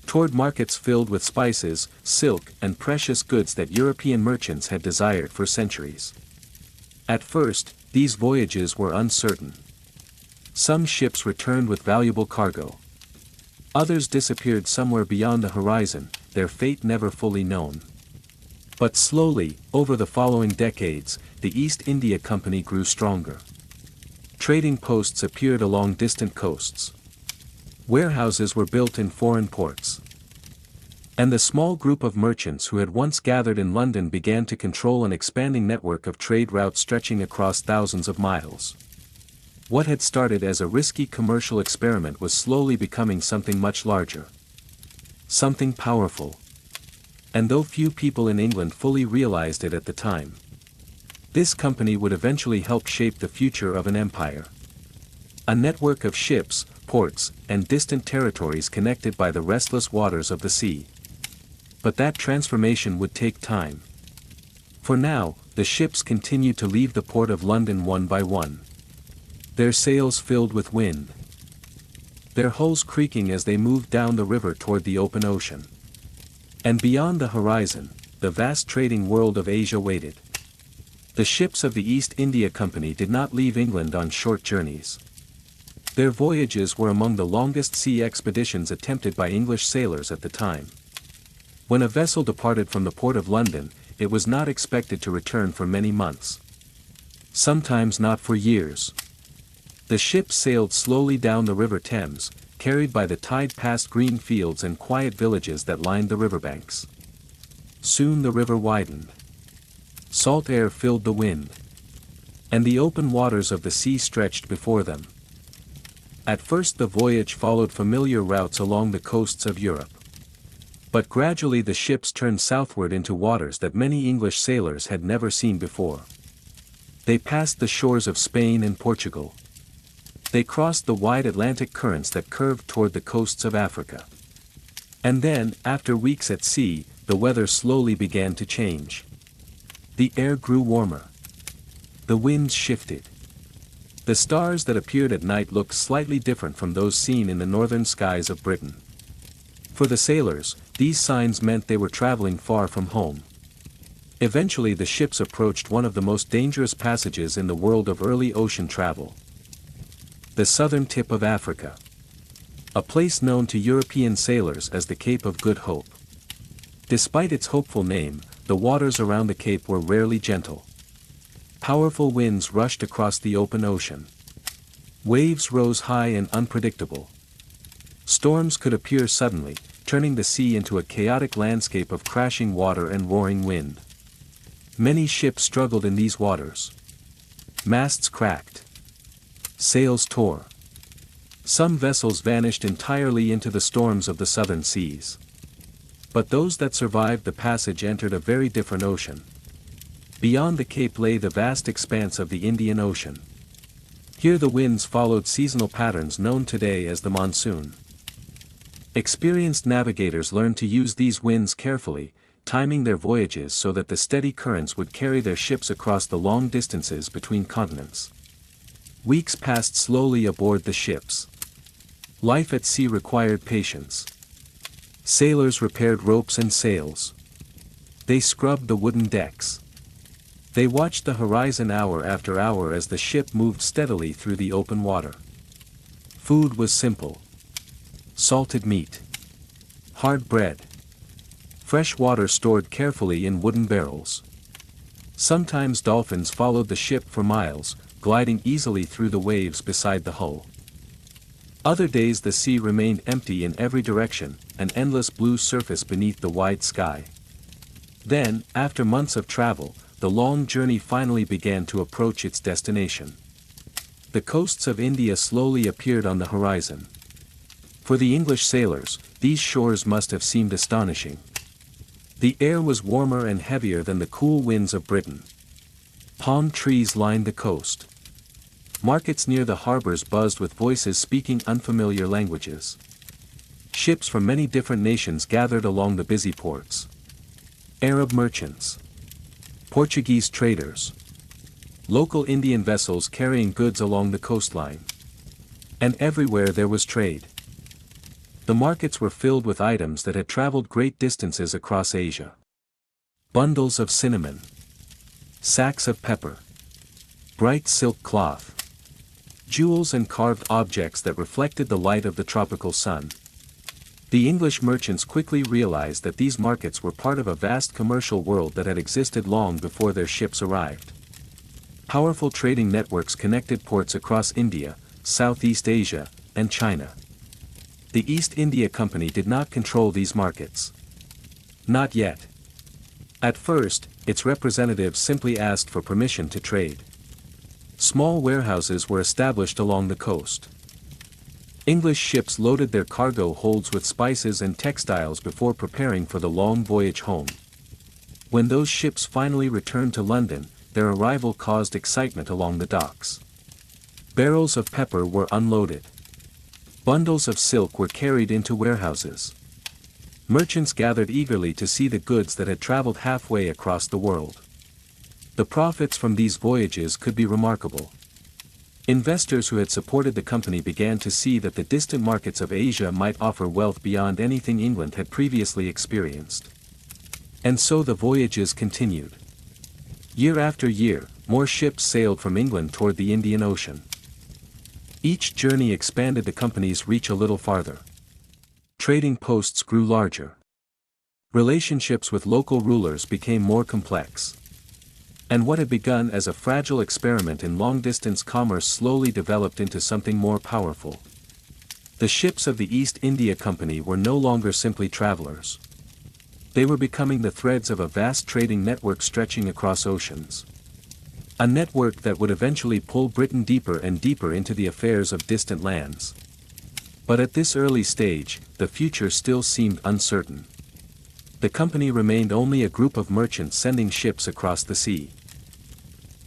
Toward markets filled with spices, silk, and precious goods that European merchants had desired for centuries. At first, these voyages were uncertain. Some ships returned with valuable cargo. Others disappeared somewhere beyond the horizon, their fate never fully known. But slowly, over the following decades, the East India Company grew stronger. Trading posts appeared along distant coasts. Warehouses were built in foreign ports. And the small group of merchants who had once gathered in London began to control an expanding network of trade routes stretching across thousands of miles. What had started as a risky commercial experiment was slowly becoming something much larger. Something powerful. And though few people in England fully realized it at the time, this company would eventually help shape the future of an empire. A network of ships, ports, and distant territories connected by the restless waters of the sea. But that transformation would take time. For now, the ships continued to leave the port of London one by one. Their sails filled with wind. Their hulls creaking as they moved down the river toward the open ocean. And beyond the horizon, the vast trading world of Asia waited. The ships of the East India Company did not leave England on short journeys. Their voyages were among the longest sea expeditions attempted by English sailors at the time. When a vessel departed from the port of London, it was not expected to return for many months. Sometimes not for years. The ships sailed slowly down the River Thames, carried by the tide past green fields and quiet villages that lined the riverbanks. Soon the river widened. Salt air filled the wind. And the open waters of the sea stretched before them. At first the voyage followed familiar routes along the coasts of Europe. But gradually the ships turned southward into waters that many English sailors had never seen before. They passed the shores of Spain and Portugal. They crossed the wide Atlantic currents that curved toward the coasts of Africa. And then, after weeks at sea, the weather slowly began to change. The air grew warmer. The winds shifted. The stars that appeared at night looked slightly different from those seen in the northern skies of Britain. For the sailors, these signs meant they were traveling far from home. Eventually the ships approached one of the most dangerous passages in the world of early ocean travel. The southern tip of Africa. A place known to European sailors as the Cape of Good Hope. Despite its hopeful name, the waters around the cape were rarely gentle. Powerful winds rushed across the open ocean. Waves rose high and unpredictable. Storms could appear suddenly, turning the sea into a chaotic landscape of crashing water and roaring wind. Many ships struggled in these waters. Masts cracked. Sails tore. Some vessels vanished entirely into the storms of the southern seas. But those that survived the passage entered a very different ocean. Beyond the cape lay the vast expanse of the Indian Ocean. Here the winds followed seasonal patterns known today as the monsoon. Experienced navigators learned to use these winds carefully, timing their voyages so that the steady currents would carry their ships across the long distances between continents. Weeks passed slowly aboard the ships. Life at sea required patience. Sailors repaired ropes and sails. They scrubbed the wooden decks. They watched the horizon hour after hour as the ship moved steadily through the open water. Food was simple. Salted meat. Hard bread. Fresh water stored carefully in wooden barrels. Sometimes dolphins followed the ship for miles, gliding easily through the waves beside the hull. Other days the sea remained empty in every direction, an endless blue surface beneath the wide sky. Then, after months of travel, the long journey finally began to approach its destination. The coasts of India slowly appeared on the horizon. For the English sailors, these shores must have seemed astonishing. The air was warmer and heavier than the cool winds of Britain. Palm trees lined the coast. Markets near the harbors buzzed with voices speaking unfamiliar languages. Ships from many different nations gathered along the busy ports. Arab merchants. Portuguese traders. Local Indian vessels carrying goods along the coastline. And everywhere there was trade. The markets were filled with items that had traveled great distances across Asia. Bundles of cinnamon. Sacks of pepper. Bright silk cloth. Jewels and carved objects that reflected the light of the tropical sun. The English merchants quickly realized that these markets were part of a vast commercial world that had existed long before their ships arrived. Powerful trading networks connected ports across India, Southeast Asia, and China. The East India Company did not control these markets. Not yet. At first, its representatives simply asked for permission to trade. Small warehouses were established along the coast. English ships loaded their cargo holds with spices and textiles before preparing for the long voyage home. When those ships finally returned to London, their arrival caused excitement along the docks. Barrels of pepper were unloaded. Bundles of silk were carried into warehouses. Merchants gathered eagerly to see the goods that had traveled halfway across the world. The profits from these voyages could be remarkable. Investors who had supported the company began to see that the distant markets of Asia might offer wealth beyond anything England had previously experienced. And so the voyages continued. Year after year, more ships sailed from England toward the Indian Ocean. Each journey expanded the company's reach a little farther. Trading posts grew larger. Relationships with local rulers became more complex. And what had begun as a fragile experiment in long-distance commerce slowly developed into something more powerful. The ships of the East India Company were no longer simply travelers. They were becoming the threads of a vast trading network stretching across oceans. A network that would eventually pull Britain deeper and deeper into the affairs of distant lands. But at this early stage, the future still seemed uncertain. The company remained only a group of merchants sending ships across the sea.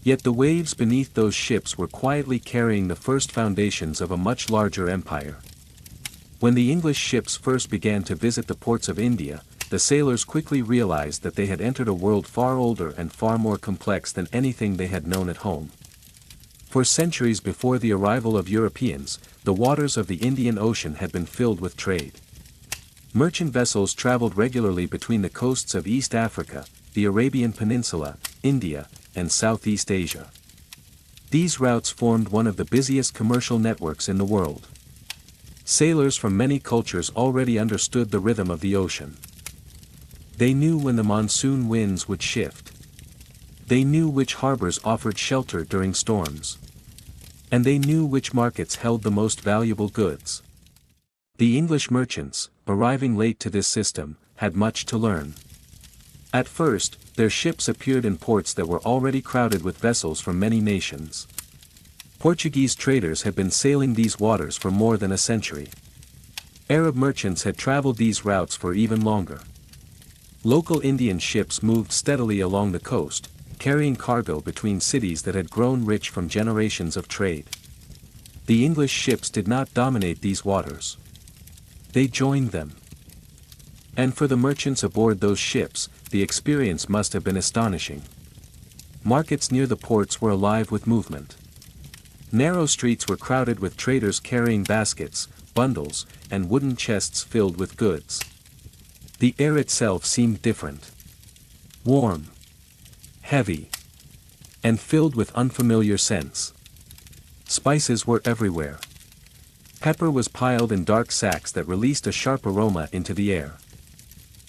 Yet the waves beneath those ships were quietly carrying the first foundations of a much larger empire. When the English ships first began to visit the ports of India, the sailors quickly realized that they had entered a world far older and far more complex than anything they had known at home. For centuries before the arrival of Europeans, the waters of the Indian Ocean had been filled with trade. Merchant vessels traveled regularly between the coasts of East Africa, the Arabian Peninsula, India, and Southeast Asia. These routes formed one of the busiest commercial networks in the world. Sailors from many cultures already understood the rhythm of the ocean. They knew when the monsoon winds would shift. They knew which harbors offered shelter during storms. And they knew which markets held the most valuable goods. The English merchants, arriving late to this system, had much to learn. At first, their ships appeared in ports that were already crowded with vessels from many nations. Portuguese traders had been sailing these waters for more than a century. Arab merchants had traveled these routes for even longer. Local Indian ships moved steadily along the coast, carrying cargo between cities that had grown rich from generations of trade. The English ships did not dominate these waters. They joined them. And for the merchants aboard those ships, the experience must have been astonishing. Markets near the ports were alive with movement. Narrow streets were crowded with traders carrying baskets, bundles, and wooden chests filled with goods. The air itself seemed different. Warm. Heavy. And filled with unfamiliar scents. Spices were everywhere. Pepper was piled in dark sacks that released a sharp aroma into the air.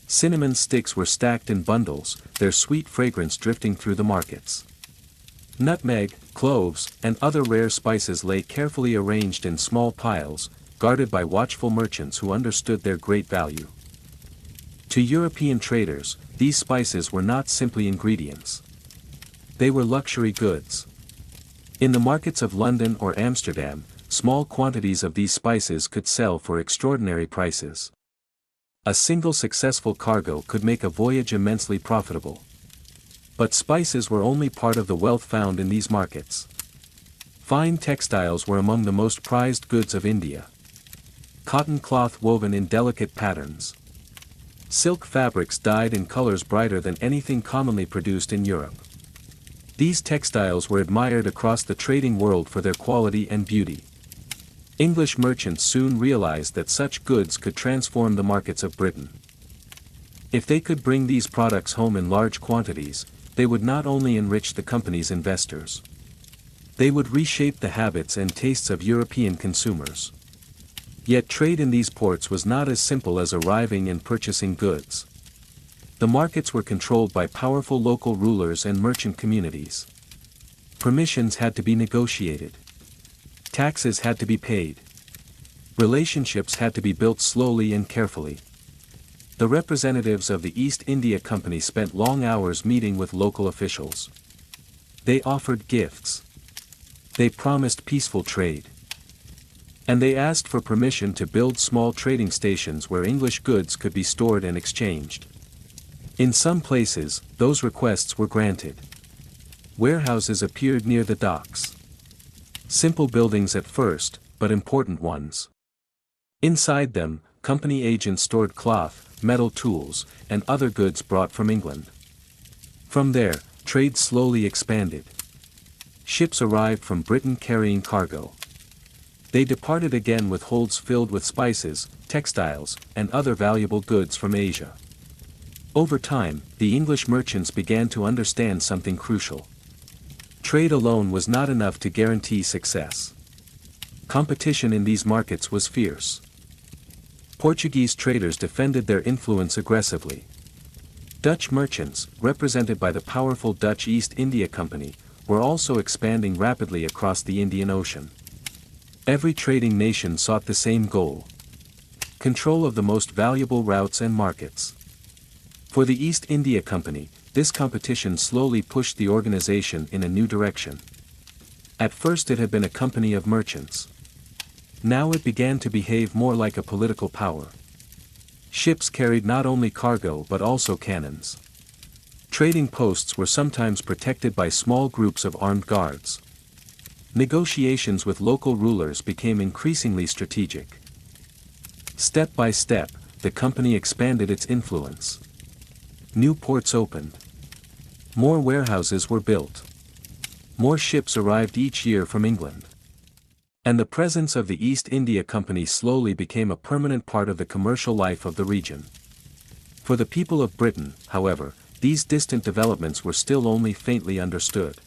Cinnamon sticks were stacked in bundles, their sweet fragrance drifting through the markets. Nutmeg, cloves, and other rare spices lay carefully arranged in small piles, guarded by watchful merchants who understood their great value. To European traders, these spices were not simply ingredients. They were luxury goods. In the markets of London or Amsterdam, small quantities of these spices could sell for extraordinary prices. A single successful cargo could make a voyage immensely profitable. But spices were only part of the wealth found in these markets. Fine textiles were among the most prized goods of India. Cotton cloth woven in delicate patterns. Silk fabrics dyed in colors brighter than anything commonly produced in Europe. These textiles were admired across the trading world for their quality and beauty. English merchants soon realized that such goods could transform the markets of Britain. If they could bring these products home in large quantities, they would not only enrich the company's investors. They would reshape the habits and tastes of European consumers. Yet trade in these ports was not as simple as arriving and purchasing goods. The markets were controlled by powerful local rulers and merchant communities. Permissions had to be negotiated. Taxes had to be paid. Relationships had to be built slowly and carefully. The representatives of the East India Company spent long hours meeting with local officials. They offered gifts. They promised peaceful trade. And they asked for permission to build small trading stations where English goods could be stored and exchanged. In some places, those requests were granted. Warehouses appeared near the docks. Simple buildings at first, but important ones. Inside them, company agents stored cloth, metal tools, and other goods brought from England. From there, trade slowly expanded. Ships arrived from Britain carrying cargo. They departed again with holds filled with spices, textiles, and other valuable goods from Asia. Over time, the English merchants began to understand something crucial. Trade alone was not enough to guarantee success. Competition in these markets was fierce. Portuguese traders defended their influence aggressively. Dutch merchants, represented by the powerful Dutch East India Company, were also expanding rapidly across the Indian Ocean. Every trading nation sought the same goal: control of the most valuable routes and markets. For the East India Company, this competition slowly pushed the organization in a new direction. At first it had been a company of merchants. Now it began to behave more like a political power. Ships carried not only cargo but also cannons. Trading posts were sometimes protected by small groups of armed guards. Negotiations with local rulers became increasingly strategic. Step by step, the company expanded its influence. New ports opened. More warehouses were built. More ships arrived each year from England. And the presence of the East India Company slowly became a permanent part of the commercial life of the region. For the people of Britain, however, these distant developments were still only faintly understood.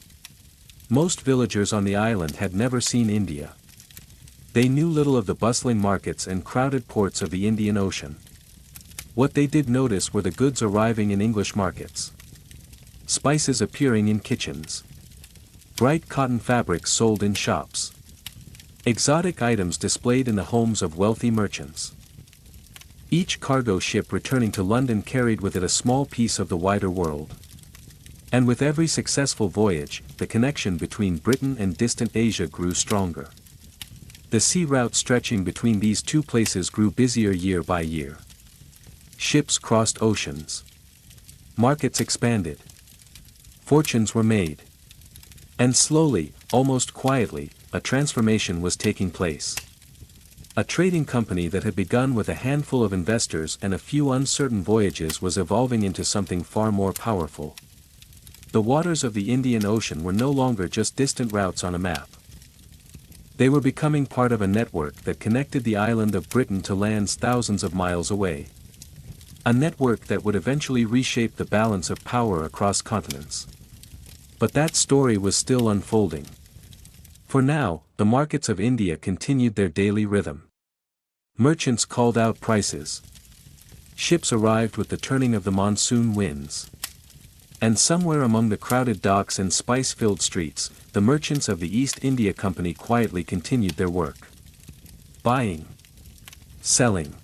Most villagers on the island had never seen India. They knew little of the bustling markets and crowded ports of the Indian Ocean. What they did notice were the goods arriving in English markets. Spices appearing in kitchens. Bright cotton fabrics sold in shops. Exotic items displayed in the homes of wealthy merchants. Each cargo ship returning to London carried with it a small piece of the wider world. And with every successful voyage, the connection between Britain and distant Asia grew stronger. The sea route stretching between these two places grew busier year by year. Ships crossed oceans. Markets expanded. Fortunes were made. And slowly, almost quietly, a transformation was taking place. A trading company that had begun with a handful of investors and a few uncertain voyages was evolving into something far more powerful. The waters of the Indian Ocean were no longer just distant routes on a map. They were becoming part of a network that connected the island of Britain to lands thousands of miles away. A network that would eventually reshape the balance of power across continents. But that story was still unfolding. For now, the markets of India continued their daily rhythm. Merchants called out prices. Ships arrived with the turning of the monsoon winds. And somewhere among the crowded docks and spice-filled streets, the merchants of the East India Company quietly continued their work. Buying. Selling.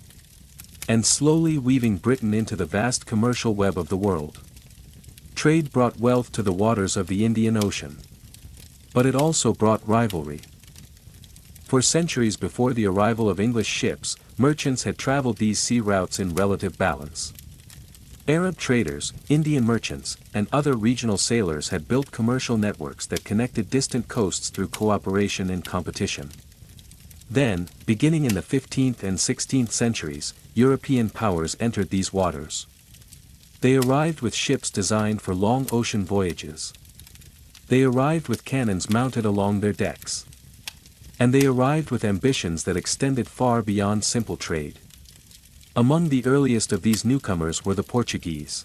And slowly weaving Britain into the vast commercial web of the world. Trade brought wealth to the waters of the Indian Ocean. But it also brought rivalry. For centuries before the arrival of English ships, merchants had traveled these sea routes in relative balance. Arab traders, Indian merchants, and other regional sailors had built commercial networks that connected distant coasts through cooperation and competition. Then, beginning in the 15th and 16th centuries, European powers entered these waters. They arrived with ships designed for long ocean voyages. They arrived with cannons mounted along their decks. And they arrived with ambitions that extended far beyond simple trade. Among the earliest of these newcomers were the Portuguese.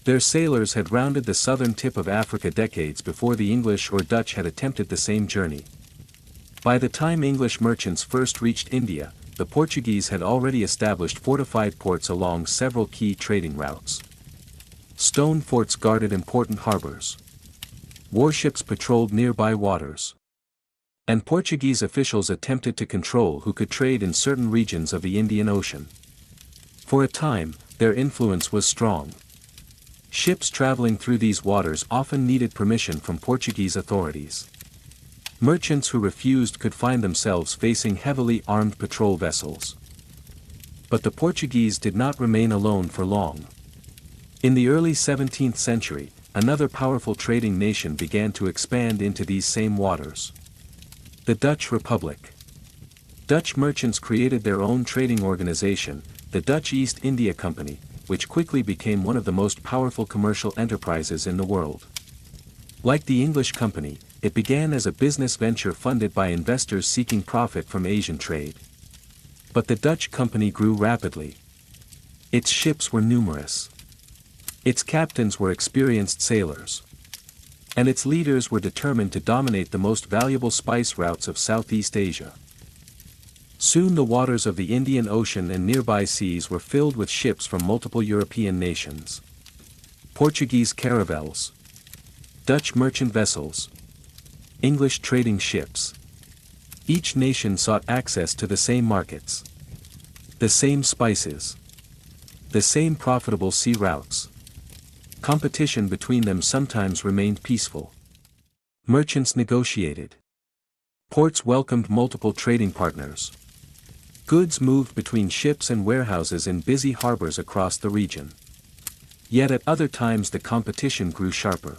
Their sailors had rounded the southern tip of Africa decades before the English or Dutch had attempted the same journey. By the time English merchants first reached India, the Portuguese had already established fortified ports along several key trading routes. Stone forts guarded important harbors. Warships patrolled nearby waters. And Portuguese officials attempted to control who could trade in certain regions of the Indian Ocean. For a time, their influence was strong. Ships traveling through these waters often needed permission from Portuguese authorities. Merchants who refused could find themselves facing heavily armed patrol vessels. But the Portuguese did not remain alone for long. In the early 17th century, another powerful trading nation began to expand into these same waters. The Dutch Republic. Dutch merchants created their own trading organization, the Dutch East India Company, which quickly became one of the most powerful commercial enterprises in the world. Like the English company, it began as a business venture funded by investors seeking profit from Asian trade. But the Dutch company grew rapidly. Its ships were numerous. Its captains were experienced sailors. And its leaders were determined to dominate the most valuable spice routes of Southeast Asia. Soon the waters of the Indian Ocean and nearby seas were filled with ships from multiple European nations. Portuguese caravels. Dutch merchant vessels. English trading ships. Each nation sought access to the same markets. The same spices. The same profitable sea routes. Competition between them sometimes remained peaceful. Merchants negotiated. Ports welcomed multiple trading partners. Goods moved between ships and warehouses in busy harbors across the region. Yet at other times the competition grew sharper.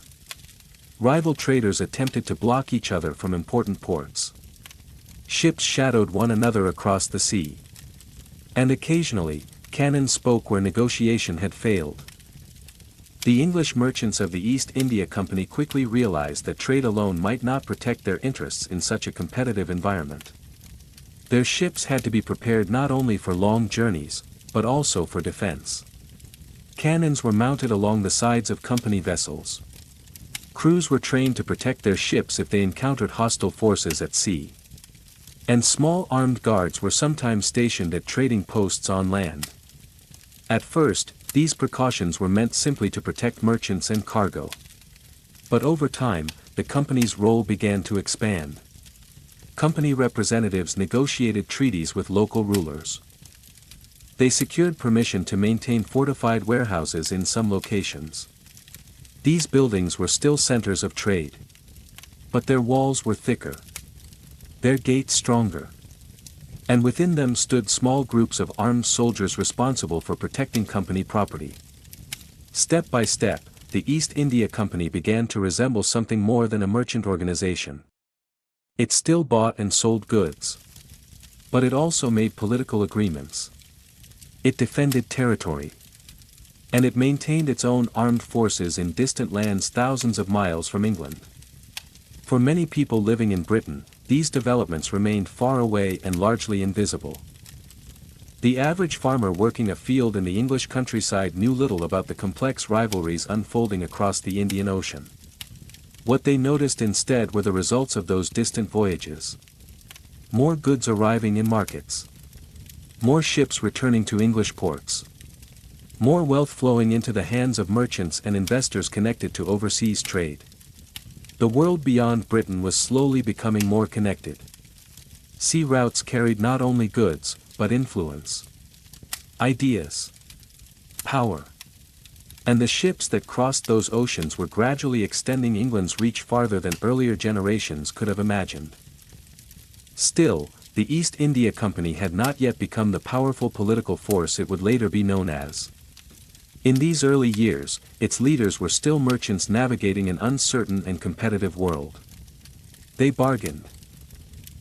Rival traders attempted to block each other from important ports. Ships shadowed one another across the sea. And occasionally, cannon spoke where negotiation had failed. The English merchants of the East India Company quickly realized that trade alone might not protect their interests in such a competitive environment. Their ships had to be prepared not only for long journeys, but also for defense. Cannons were mounted along the sides of company vessels. Crews were trained to protect their ships if they encountered hostile forces at sea. And small armed guards were sometimes stationed at trading posts on land. At first, these precautions were meant simply to protect merchants and cargo. But over time, the company's role began to expand. Company representatives negotiated treaties with local rulers. They secured permission to maintain fortified warehouses in some locations. These buildings were still centers of trade. But their walls were thicker. Their gates stronger. And within them stood small groups of armed soldiers responsible for protecting company property. Step by step, the East India Company began to resemble something more than a merchant organization. It still bought and sold goods. But it also made political agreements. It defended territory. And it maintained its own armed forces in distant lands thousands of miles from England. For many people living in Britain, these developments remained far away and largely invisible. The average farmer working a field in the English countryside knew little about the complex rivalries unfolding across the Indian Ocean. What they noticed instead were the results of those distant voyages. More goods arriving in markets. More ships returning to English ports. More wealth flowing into the hands of merchants and investors connected to overseas trade. The world beyond Britain was slowly becoming more connected. Sea routes carried not only goods, but influence. Ideas. Power. And the ships that crossed those oceans were gradually extending England's reach farther than earlier generations could have imagined. Still, the East India Company had not yet become the powerful political force it would later be known as. In these early years, its leaders were still merchants navigating an uncertain and competitive world. They bargained.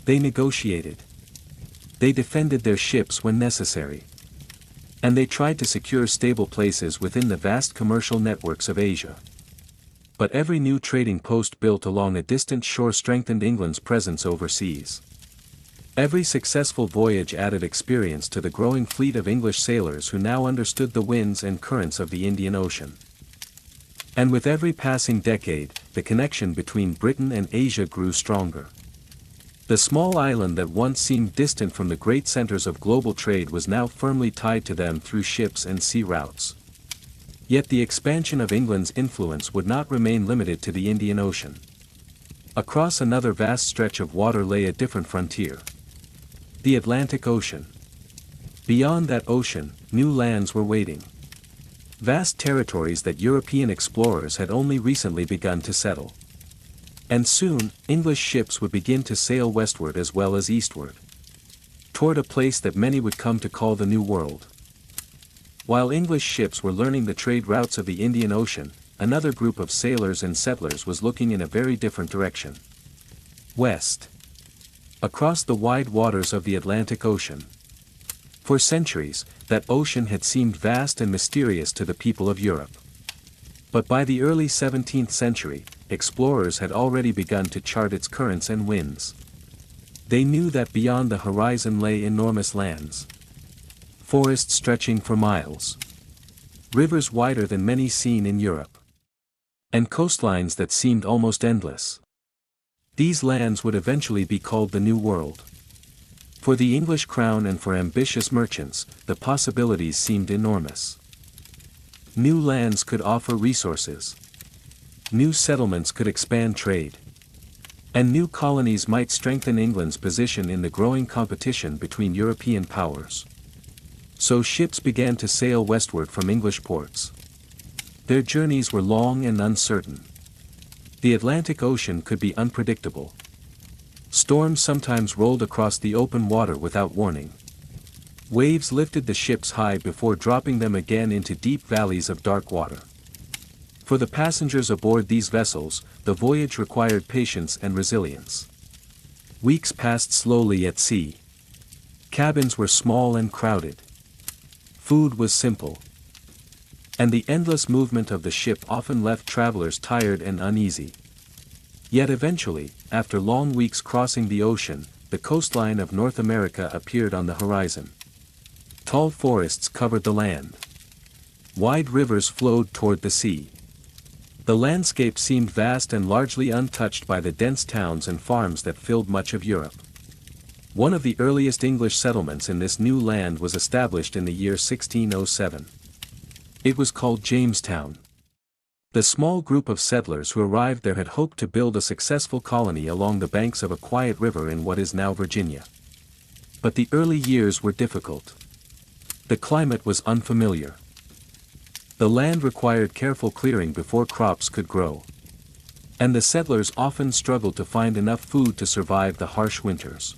They negotiated. They defended their ships when necessary. And they tried to secure stable places within the vast commercial networks of Asia. But every new trading post built along a distant shore strengthened England's presence overseas. Every successful voyage added experience to the growing fleet of English sailors who now understood the winds and currents of the Indian Ocean. And with every passing decade, the connection between Britain and Asia grew stronger. The small island that once seemed distant from the great centers of global trade was now firmly tied to them through ships and sea routes. Yet the expansion of England's influence would not remain limited to the Indian Ocean. Across another vast stretch of water lay a different frontier. The Atlantic Ocean. Beyond that ocean, new lands were waiting. Vast territories that European explorers had only recently begun to settle. And soon, English ships would begin to sail westward as well as eastward. Toward a place that many would come to call the New World. While English ships were learning the trade routes of the Indian Ocean, another group of sailors and settlers was looking in a very different direction. West. Across the wide waters of the Atlantic Ocean. For centuries, that ocean had seemed vast and mysterious to the people of Europe. But by the early 17th century, explorers had already begun to chart its currents and winds. They knew that beyond the horizon lay enormous lands. Forests stretching for miles. Rivers wider than many seen in Europe. And coastlines that seemed almost endless. These lands would eventually be called the New World. For the English crown and for ambitious merchants, the possibilities seemed enormous. New lands could offer resources. New settlements could expand trade. And new colonies might strengthen England's position in the growing competition between European powers. So ships began to sail westward from English ports. Their journeys were long and uncertain. The Atlantic Ocean could be unpredictable. Storms sometimes rolled across the open water without warning. Waves lifted the ships high before dropping them again into deep valleys of dark water. For the passengers aboard these vessels, the voyage required patience and resilience. Weeks passed slowly at sea. Cabins were small and crowded. Food was simple. And the endless movement of the ship often left travelers tired and uneasy. Yet eventually, after long weeks crossing the ocean, the coastline of North America appeared on the horizon. Tall forests covered the land. Wide rivers flowed toward the sea. The landscape seemed vast and largely untouched by the dense towns and farms that filled much of Europe. One of the earliest English settlements in this new land was established in the year 1607. It was called Jamestown. The small group of settlers who arrived there had hoped to build a successful colony along the banks of a quiet river in what is now Virginia. But the early years were difficult. The climate was unfamiliar. The land required careful clearing before crops could grow. And the settlers often struggled to find enough food to survive the harsh winters.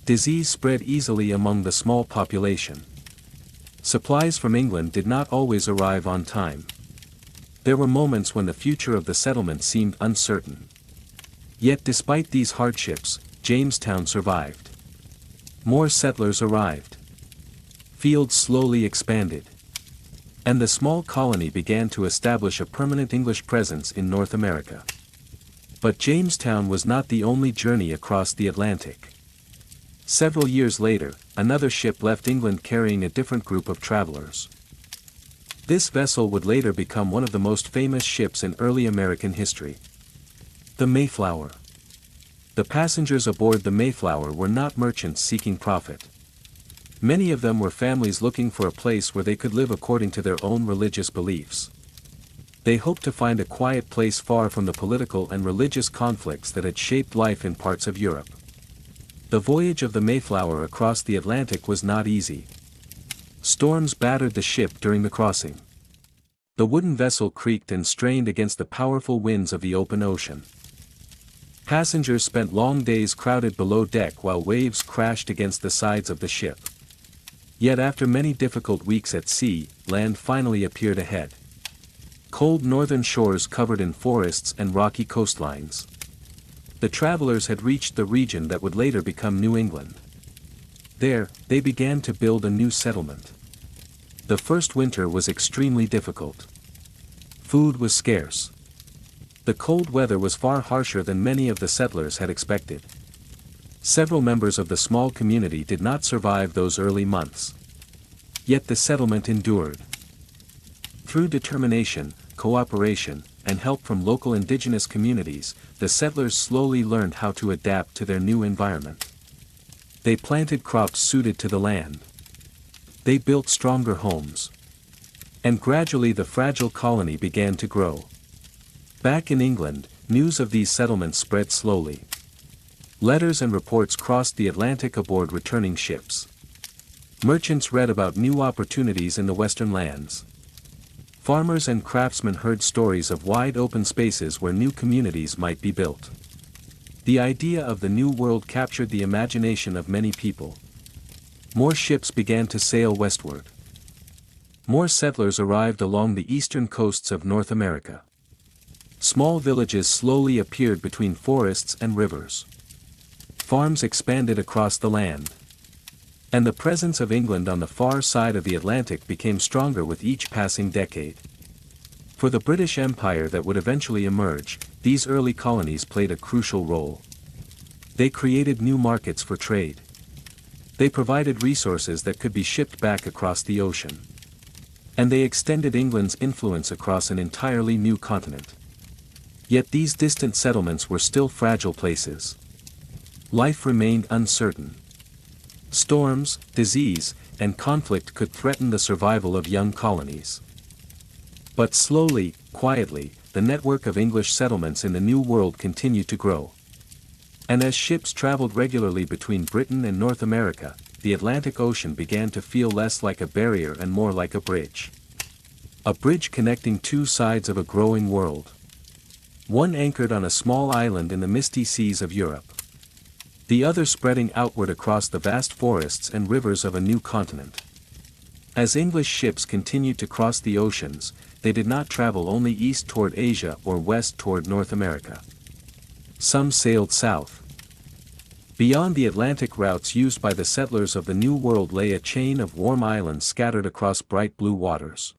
Disease spread easily among the small population. Supplies from England did not always arrive on time. There were moments when the future of the settlement seemed uncertain. Yet despite these hardships, Jamestown survived. More settlers arrived. Fields slowly expanded. And the small colony began to establish a permanent English presence in North America. But Jamestown was not the only journey across the Atlantic. Several years later, another ship left England carrying a different group of travelers. This vessel would later become one of the most famous ships in early American history. The Mayflower. The passengers aboard the Mayflower were not merchants seeking profit. Many of them were families looking for a place where they could live according to their own religious beliefs. They hoped to find a quiet place far from the political and religious conflicts that had shaped life in parts of Europe. The voyage of the Mayflower across the Atlantic was not easy. Storms battered the ship during the crossing. The wooden vessel creaked and strained against the powerful winds of the open ocean. Passengers spent long days crowded below deck while waves crashed against the sides of the ship. Yet after many difficult weeks at sea, land finally appeared ahead. Cold northern shores covered in forests and rocky coastlines. The travelers had reached the region that would later become New England. There, they began to build a new settlement. The first winter was extremely difficult. Food was scarce. The cold weather was far harsher than many of the settlers had expected. Several members of the small community did not survive those early months. Yet the settlement endured. Through determination, cooperation, and help from local indigenous communities, the settlers slowly learned how to adapt to their new environment. They planted crops suited to the land. They built stronger homes. And gradually the fragile colony began to grow. Back in England, news of these settlements spread slowly. Letters and reports crossed the Atlantic aboard returning ships. Merchants read about new opportunities in the western lands. Farmers and craftsmen heard stories of wide open spaces where new communities might be built. The idea of the New World captured the imagination of many people. More ships began to sail westward. More settlers arrived along the eastern coasts of North America. Small villages slowly appeared between forests and rivers. Farms expanded across the land. And the presence of England on the far side of the Atlantic became stronger with each passing decade. For the British Empire that would eventually emerge, these early colonies played a crucial role. They created new markets for trade. They provided resources that could be shipped back across the ocean. And they extended England's influence across an entirely new continent. Yet these distant settlements were still fragile places. Life remained uncertain. Storms, disease, and conflict could threaten the survival of young colonies. But slowly, quietly, the network of English settlements in the New World continued to grow. And as ships traveled regularly between Britain and North America, the Atlantic Ocean began to feel less like a barrier and more like a bridge. A bridge connecting two sides of a growing world. One anchored on a small island in the misty seas of Europe. The other spreading outward across the vast forests and rivers of a new continent. As English ships continued to cross the oceans, they did not travel only east toward Asia or west toward North America. Some sailed south. Beyond the Atlantic routes used by the settlers of the New World lay a chain of warm islands scattered across bright blue waters.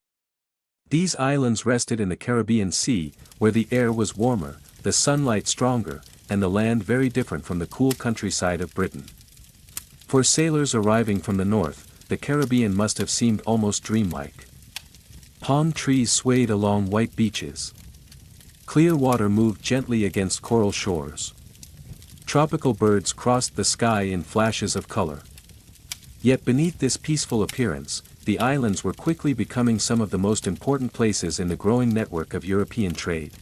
These islands rested in the Caribbean Sea, where the air was warmer, the sunlight stronger, and the land very different from the cool countryside of Britain. For sailors arriving from the north, the Caribbean must have seemed almost dreamlike. Palm trees swayed along white beaches. Clear water moved gently against coral shores. Tropical birds crossed the sky in flashes of color. Yet beneath this peaceful appearance, the islands were quickly becoming some of the most important places in the growing network of European trade.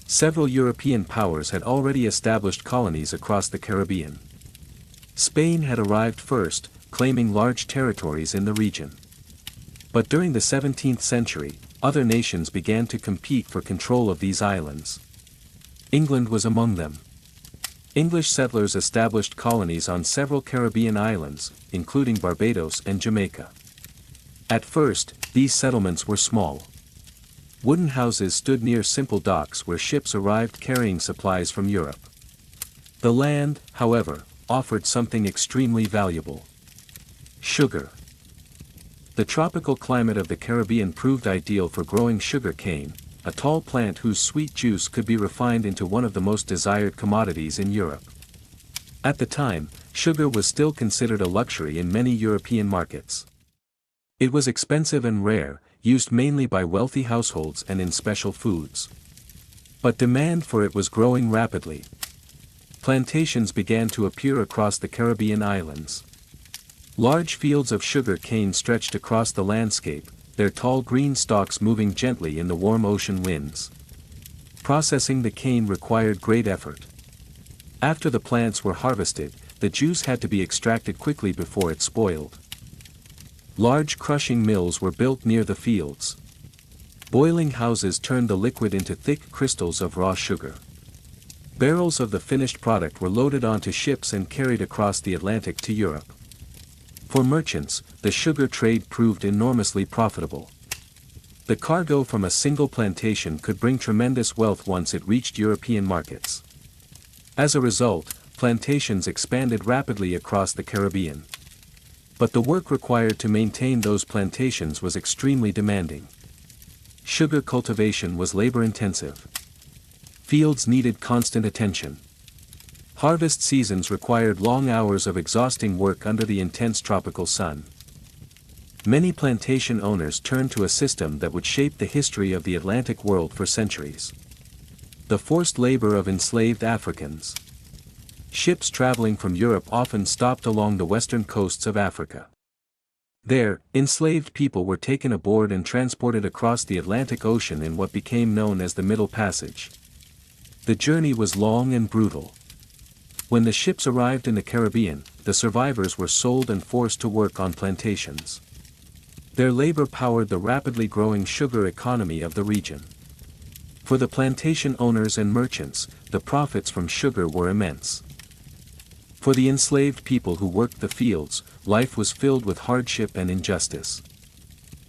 Several European powers had already established colonies across the Caribbean. Spain had arrived first, claiming large territories in the region. But during the 17th century, other nations began to compete for control of these islands. England was among them. English settlers established colonies on several Caribbean islands, including Barbados and Jamaica. At first, these settlements were small. Wooden houses stood near simple docks where ships arrived carrying supplies from Europe. The land, however, offered something extremely valuable. Sugar. The tropical climate of the Caribbean proved ideal for growing sugar cane, a tall plant whose sweet juice could be refined into one of the most desired commodities in Europe. At the time, sugar was still considered a luxury in many European markets. It was expensive and rare, used mainly by wealthy households and in special foods. But demand for it was growing rapidly. Plantations began to appear across the Caribbean islands. Large fields of sugar cane stretched across the landscape, their tall green stalks moving gently in the warm ocean winds. Processing the cane required great effort. After the plants were harvested, the juice had to be extracted quickly before it spoiled. Large crushing mills were built near the fields. Boiling houses turned the liquid into thick crystals of raw sugar. Barrels of the finished product were loaded onto ships and carried across the Atlantic to Europe. For merchants, the sugar trade proved enormously profitable. The cargo from a single plantation could bring tremendous wealth once it reached European markets. As a result, plantations expanded rapidly across the Caribbean. But the work required to maintain those plantations was extremely demanding. Sugar cultivation was labor-intensive. Fields needed constant attention. Harvest seasons required long hours of exhausting work under the intense tropical sun. Many plantation owners turned to a system that would shape the history of the Atlantic world for centuries. The forced labor of enslaved Africans. Ships traveling from Europe often stopped along the western coasts of Africa. There, enslaved people were taken aboard and transported across the Atlantic Ocean in what became known as the Middle Passage. The journey was long and brutal. When the ships arrived in the Caribbean, the survivors were sold and forced to work on plantations. Their labor powered the rapidly growing sugar economy of the region. For the plantation owners and merchants, the profits from sugar were immense. For the enslaved people who worked the fields, life was filled with hardship and injustice.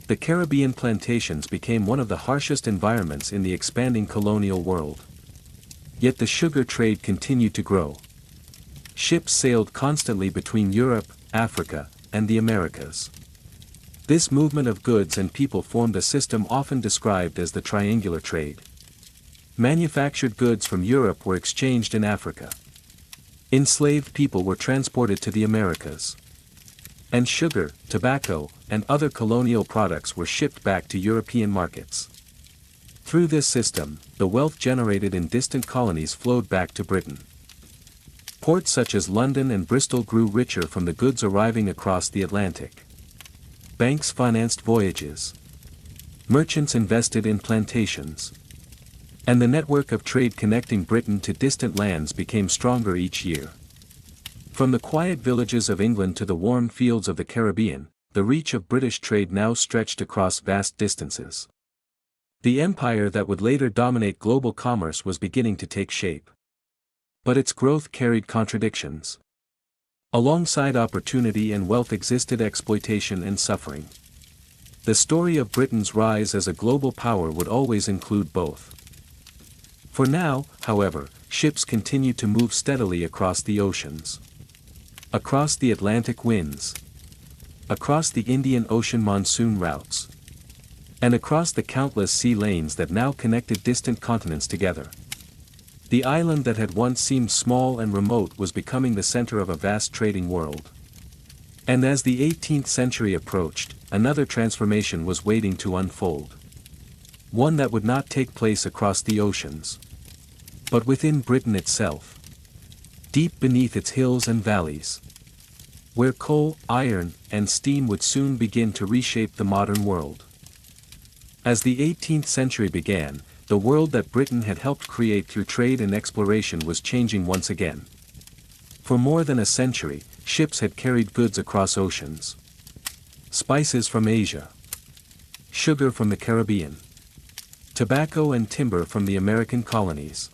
The Caribbean plantations became one of the harshest environments in the expanding colonial world. Yet the sugar trade continued to grow. Ships sailed constantly between Europe, Africa, and the Americas. This movement of goods and people formed a system often described as the triangular trade. Manufactured goods from Europe were exchanged in Africa. Enslaved people were transported to the Americas. And sugar, tobacco, and other colonial products were shipped back to European markets. Through this system, the wealth generated in distant colonies flowed back to Britain. Ports such as London and Bristol grew richer from the goods arriving across the Atlantic. Banks financed voyages. Merchants invested in plantations. And the network of trade connecting Britain to distant lands became stronger each year. From the quiet villages of England to the warm fields of the Caribbean, the reach of British trade now stretched across vast distances. The empire that would later dominate global commerce was beginning to take shape. But its growth carried contradictions. Alongside opportunity and wealth existed exploitation and suffering. The story of Britain's rise as a global power would always include both. For now, however, ships continued to move steadily across the oceans. Across the Atlantic winds. Across the Indian Ocean monsoon routes. And across the countless sea lanes that now connected distant continents together. The island that had once seemed small and remote was becoming the center of a vast trading world. And as the 18th century approached, another transformation was waiting to unfold. One that would not take place across the oceans, but within Britain itself. Deep beneath its hills and valleys. Where coal, iron, and steam would soon begin to reshape the modern world. As the 18th century began, the world that Britain had helped create through trade and exploration was changing once again. For more than a century, ships had carried goods across oceans. Spices from Asia. Sugar from the Caribbean. Tobacco and timber from the American colonies.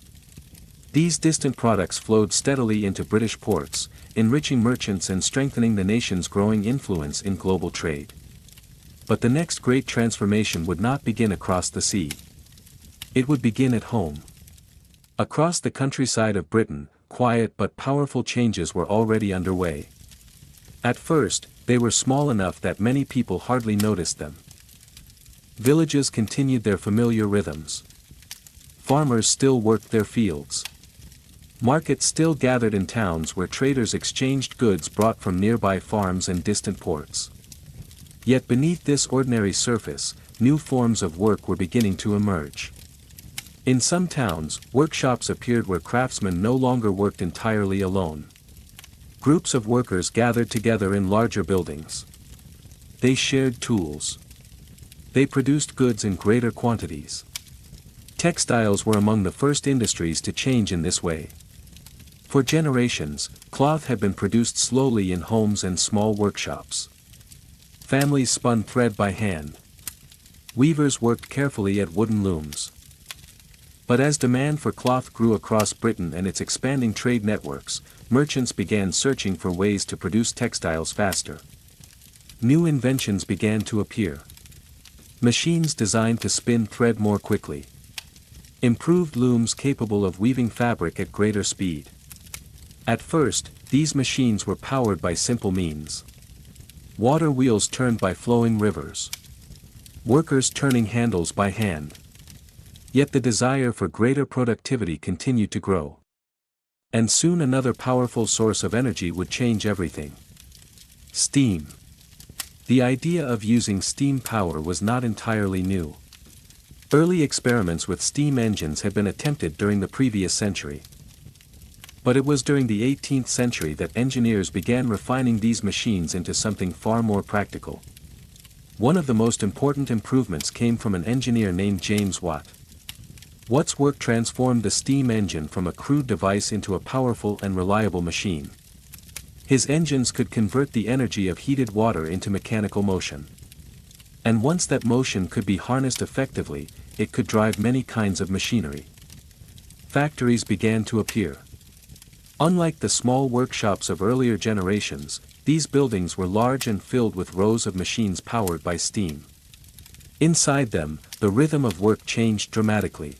These distant products flowed steadily into British ports, enriching merchants and strengthening the nation's growing influence in global trade. But the next great transformation would not begin across the sea. It would begin at home. Across the countryside of Britain, quiet but powerful changes were already underway. At first, they were small enough that many people hardly noticed them. Villages continued their familiar rhythms. Farmers still worked their fields. Markets still gathered in towns where traders exchanged goods brought from nearby farms and distant ports. Yet beneath this ordinary surface, new forms of work were beginning to emerge. In some towns, workshops appeared where craftsmen no longer worked entirely alone. Groups of workers gathered together in larger buildings. They shared tools. They produced goods in greater quantities. Textiles were among the first industries to change in this way. For generations, cloth had been produced slowly in homes and small workshops. Families spun thread by hand. Weavers worked carefully at wooden looms. But as demand for cloth grew across Britain and its expanding trade networks, merchants began searching for ways to produce textiles faster. New inventions began to appear. Machines designed to spin thread more quickly. Improved looms capable of weaving fabric at greater speed. At first, these machines were powered by simple means. Water wheels turned by flowing rivers. Workers turning handles by hand. Yet the desire for greater productivity continued to grow. And soon another powerful source of energy would change everything. Steam. The idea of using steam power was not entirely new. Early experiments with steam engines had been attempted during the previous century. But it was during the 18th century that engineers began refining these machines into something far more practical. One of the most important improvements came from an engineer named James Watt. Watt's work transformed the steam engine from a crude device into a powerful and reliable machine. His engines could convert the energy of heated water into mechanical motion. And once that motion could be harnessed effectively, it could drive many kinds of machinery. Factories began to appear. Unlike the small workshops of earlier generations, these buildings were large and filled with rows of machines powered by steam. Inside them, the rhythm of work changed dramatically.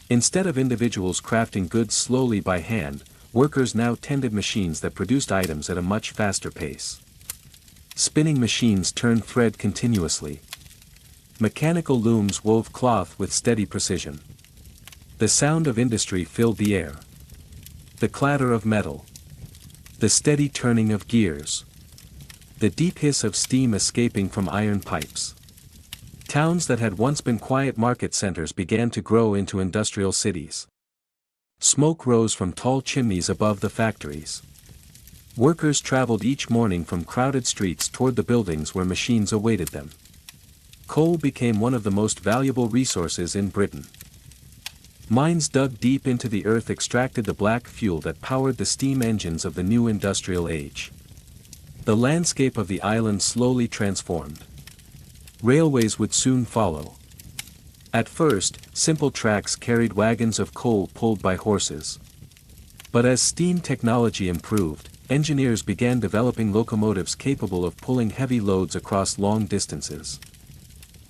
Instead of individuals crafting goods slowly by hand, workers now tended machines that produced items at a much faster pace. Spinning machines turned thread continuously. Mechanical looms wove cloth with steady precision. The sound of industry filled the air. The clatter of metal. The steady turning of gears. The deep hiss of steam escaping from iron pipes. Towns that had once been quiet market centers began to grow into industrial cities. Smoke rose from tall chimneys above the factories. Workers traveled each morning from crowded streets toward the buildings where machines awaited them. Coal became one of the most valuable resources in Britain. Mines dug deep into the earth extracted the black fuel that powered the steam engines of the new industrial age. The landscape of the island slowly transformed. Railways would soon follow. At first, simple tracks carried wagons of coal pulled by horses. But as steam technology improved, engineers began developing locomotives capable of pulling heavy loads across long distances.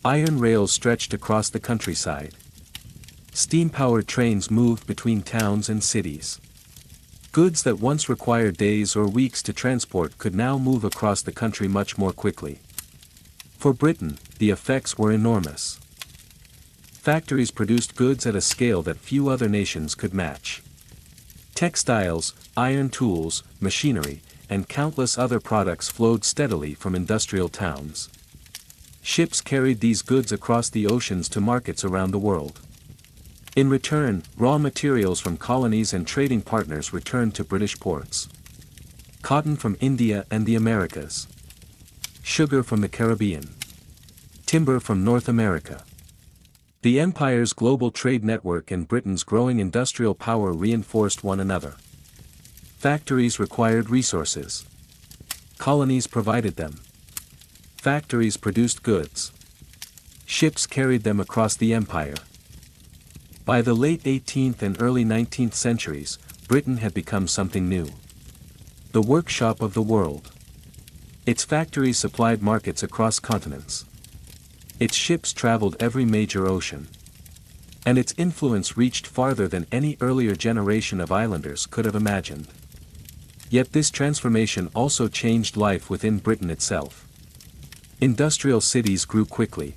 Iron rails stretched across the countryside. Steam-powered trains moved between towns and cities. Goods that once required days or weeks to transport could now move across the country much more quickly. For Britain, the effects were enormous. Factories produced goods at a scale that few other nations could match. Textiles, iron tools, machinery, and countless other products flowed steadily from industrial towns. Ships carried these goods across the oceans to markets around the world. In return, raw materials from colonies and trading partners returned to British ports. Cotton from India and the Americas. Sugar from the Caribbean. Timber from North America. The empire's global trade network and Britain's growing industrial power reinforced one another. Factories required resources. Colonies provided them. Factories produced goods. Ships carried them across the empire. By the late 18th and early 19th centuries, Britain had become something new. The workshop of the world. Its factories supplied markets across continents. Its ships traveled every major ocean. And its influence reached farther than any earlier generation of islanders could have imagined. Yet this transformation also changed life within Britain itself. Industrial cities grew quickly.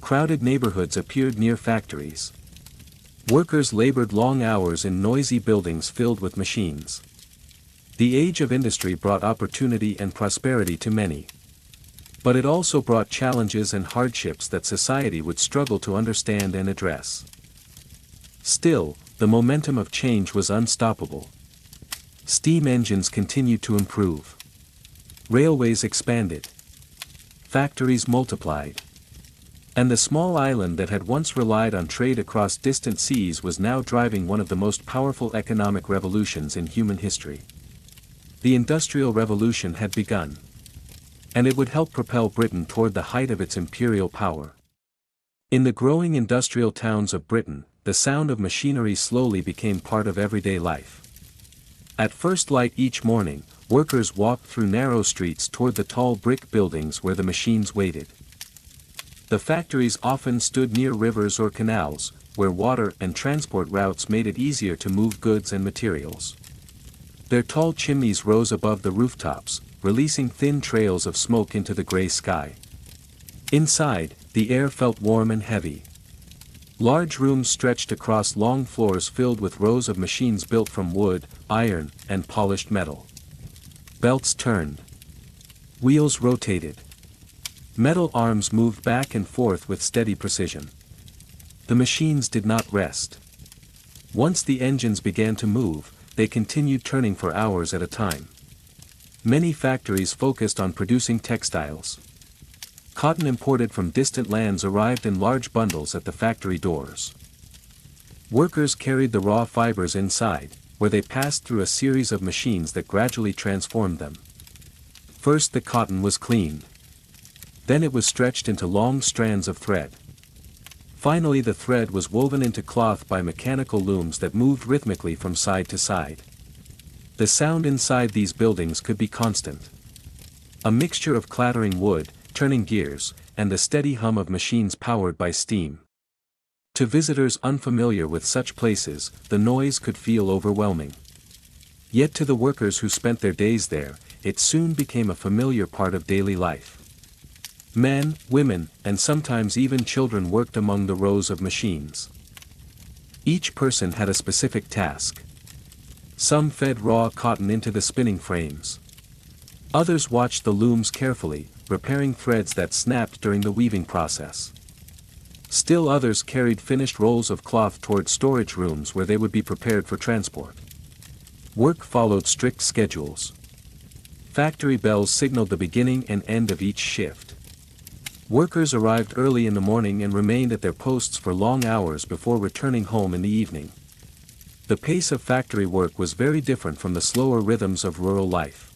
Crowded neighborhoods appeared near factories. Workers labored long hours in noisy buildings filled with machines. The age of industry brought opportunity and prosperity to many. But it also brought challenges and hardships that society would struggle to understand and address. Still, the momentum of change was unstoppable. Steam engines continued to improve. Railways expanded. Factories multiplied. And the small island that had once relied on trade across distant seas was now driving one of the most powerful economic revolutions in human history. The Industrial Revolution had begun. And it would help propel Britain toward the height of its imperial power. In the growing industrial towns of Britain, the sound of machinery slowly became part of everyday life. At first light each morning, workers walked through narrow streets toward the tall brick buildings where the machines waited. The factories often stood near rivers or canals, where water and transport routes made it easier to move goods and materials. Their tall chimneys rose above the rooftops, releasing thin trails of smoke into the gray sky. Inside, the air felt warm and heavy. Large rooms stretched across long floors filled with rows of machines built from wood, iron, and polished metal. Belts turned. Wheels rotated. Metal arms moved back and forth with steady precision. The machines did not rest. Once the engines began to move, they continued turning for hours at a time. Many factories focused on producing textiles. Cotton imported from distant lands arrived in large bundles at the factory doors. Workers carried the raw fibers inside, where they passed through a series of machines that gradually transformed them. First the cotton was cleaned. Then it was stretched into long strands of thread. Finally the thread was woven into cloth by mechanical looms that moved rhythmically from side to side. The sound inside these buildings could be constant. A mixture of clattering wood, turning gears, and the steady hum of machines powered by steam. To visitors unfamiliar with such places, the noise could feel overwhelming. Yet to the workers who spent their days there, it soon became a familiar part of daily life. Men, women, and sometimes even children worked among the rows of machines. Each person had a specific task. Some fed raw cotton into the spinning frames. Others watched the looms carefully, repairing threads that snapped during the weaving process. Still others carried finished rolls of cloth toward storage rooms where they would be prepared for transport. Work followed strict schedules. Factory bells signaled the beginning and end of each shift. Workers arrived early in the morning and remained at their posts for long hours before returning home in the evening. The pace of factory work was very different from the slower rhythms of rural life.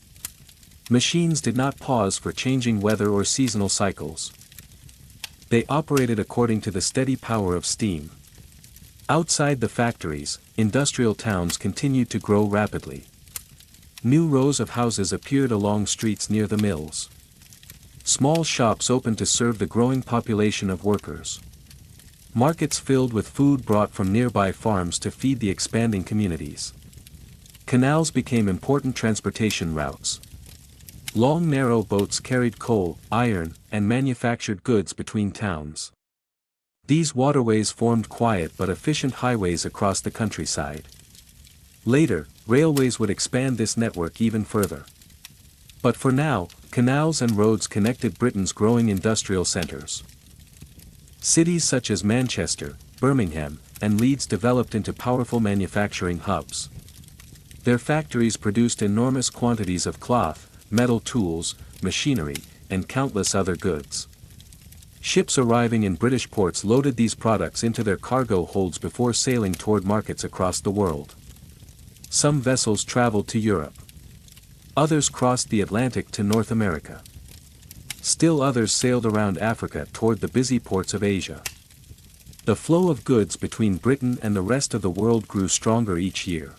Machines did not pause for changing weather or seasonal cycles. They operated according to the steady power of steam. Outside the factories, industrial towns continued to grow rapidly. New rows of houses appeared along streets near the mills. Small shops opened to serve the growing population of workers. Markets filled with food brought from nearby farms to feed the expanding communities. Canals became important transportation routes. Long narrow boats carried coal, iron, and manufactured goods between towns. These waterways formed quiet but efficient highways across the countryside. Later, railways would expand this network even further. But for now, canals and roads connected Britain's growing industrial centers. Cities such as Manchester, Birmingham, and Leeds developed into powerful manufacturing hubs. Their factories produced enormous quantities of cloth, metal tools, machinery, and countless other goods. Ships arriving in British ports loaded these products into their cargo holds before sailing toward markets across the world. Some vessels traveled to Europe. Others crossed the Atlantic to North America. Still others sailed around Africa toward the busy ports of Asia. The flow of goods between Britain and the rest of the world grew stronger each year.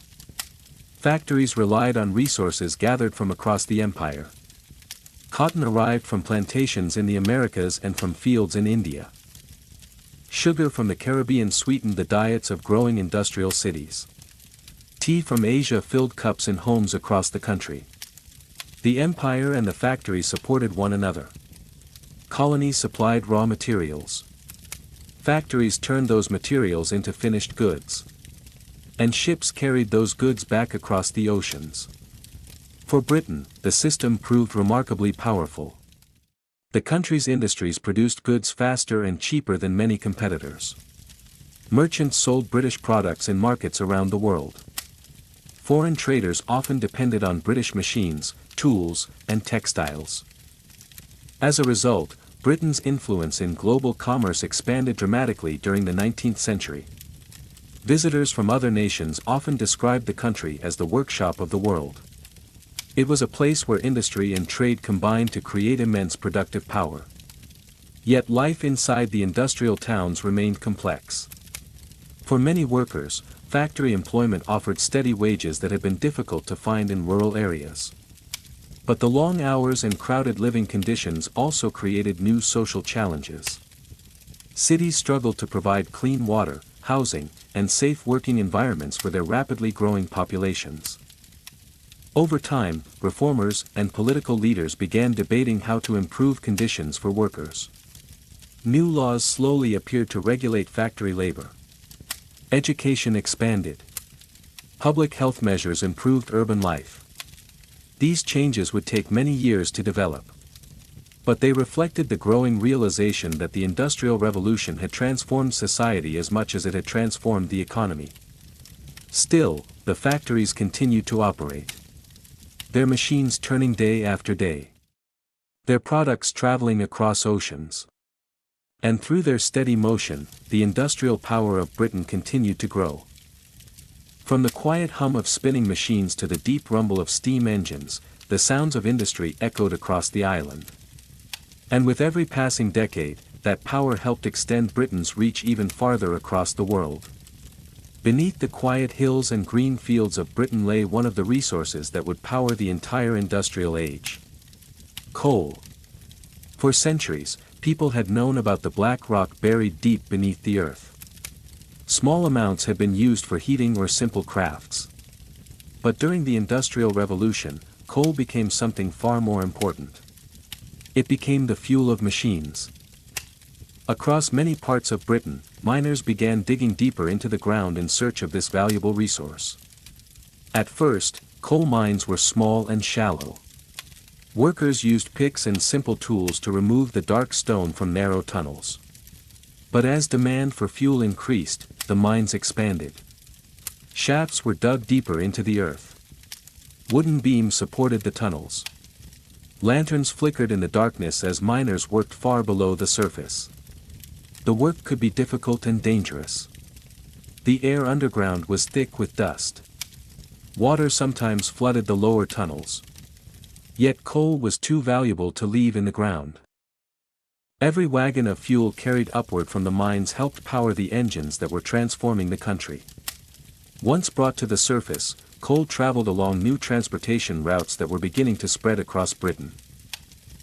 Factories relied on resources gathered from across the empire. Cotton arrived from plantations in the Americas and from fields in India. Sugar from the Caribbean sweetened the diets of growing industrial cities. Tea from Asia filled cups in homes across the country. The empire and the factories supported one another. Colonies supplied raw materials. Factories turned those materials into finished goods. And ships carried those goods back across the oceans. For Britain, the system proved remarkably powerful. The country's industries produced goods faster and cheaper than many competitors. Merchants sold British products in markets around the world. Foreign traders often depended on British machines, tools, and textiles. As a result, Britain's influence in global commerce expanded dramatically during the 19th century. Visitors from other nations often described the country as the workshop of the world. It was a place where industry and trade combined to create immense productive power. Yet life inside the industrial towns remained complex. For many workers, factory employment offered steady wages that had been difficult to find in rural areas. But the long hours and crowded living conditions also created new social challenges. Cities struggled to provide clean water, housing, and safe working environments for their rapidly growing populations. Over time, reformers and political leaders began debating how to improve conditions for workers. New laws slowly appeared to regulate factory labor. Education expanded. Public health measures improved urban life. These changes would take many years to develop. But they reflected the growing realization that the Industrial Revolution had transformed society as much as it had transformed the economy. Still, the factories continued to operate. Their machines turning day after day. Their products traveling across oceans. And through their steady motion, the industrial power of Britain continued to grow. From the quiet hum of spinning machines to the deep rumble of steam engines, the sounds of industry echoed across the island. And with every passing decade, that power helped extend Britain's reach even farther across the world. Beneath the quiet hills and green fields of Britain lay one of the resources that would power the entire industrial age. Coal. For centuries, people had known about the black rock buried deep beneath the earth. Small amounts had been used for heating or simple crafts. But during the Industrial Revolution, coal became something far more important. It became the fuel of machines. Across many parts of Britain, miners began digging deeper into the ground in search of this valuable resource. At first, coal mines were small and shallow. Workers used picks and simple tools to remove the dark stone from narrow tunnels. But as demand for fuel increased, the mines expanded. Shafts were dug deeper into the earth. Wooden beams supported the tunnels. Lanterns flickered in the darkness as miners worked far below the surface. The work could be difficult and dangerous. The air underground was thick with dust. Water sometimes flooded the lower tunnels. Yet coal was too valuable to leave in the ground. Every wagon of fuel carried upward from the mines helped power the engines that were transforming the country. Once brought to the surface, coal traveled along new transportation routes that were beginning to spread across Britain.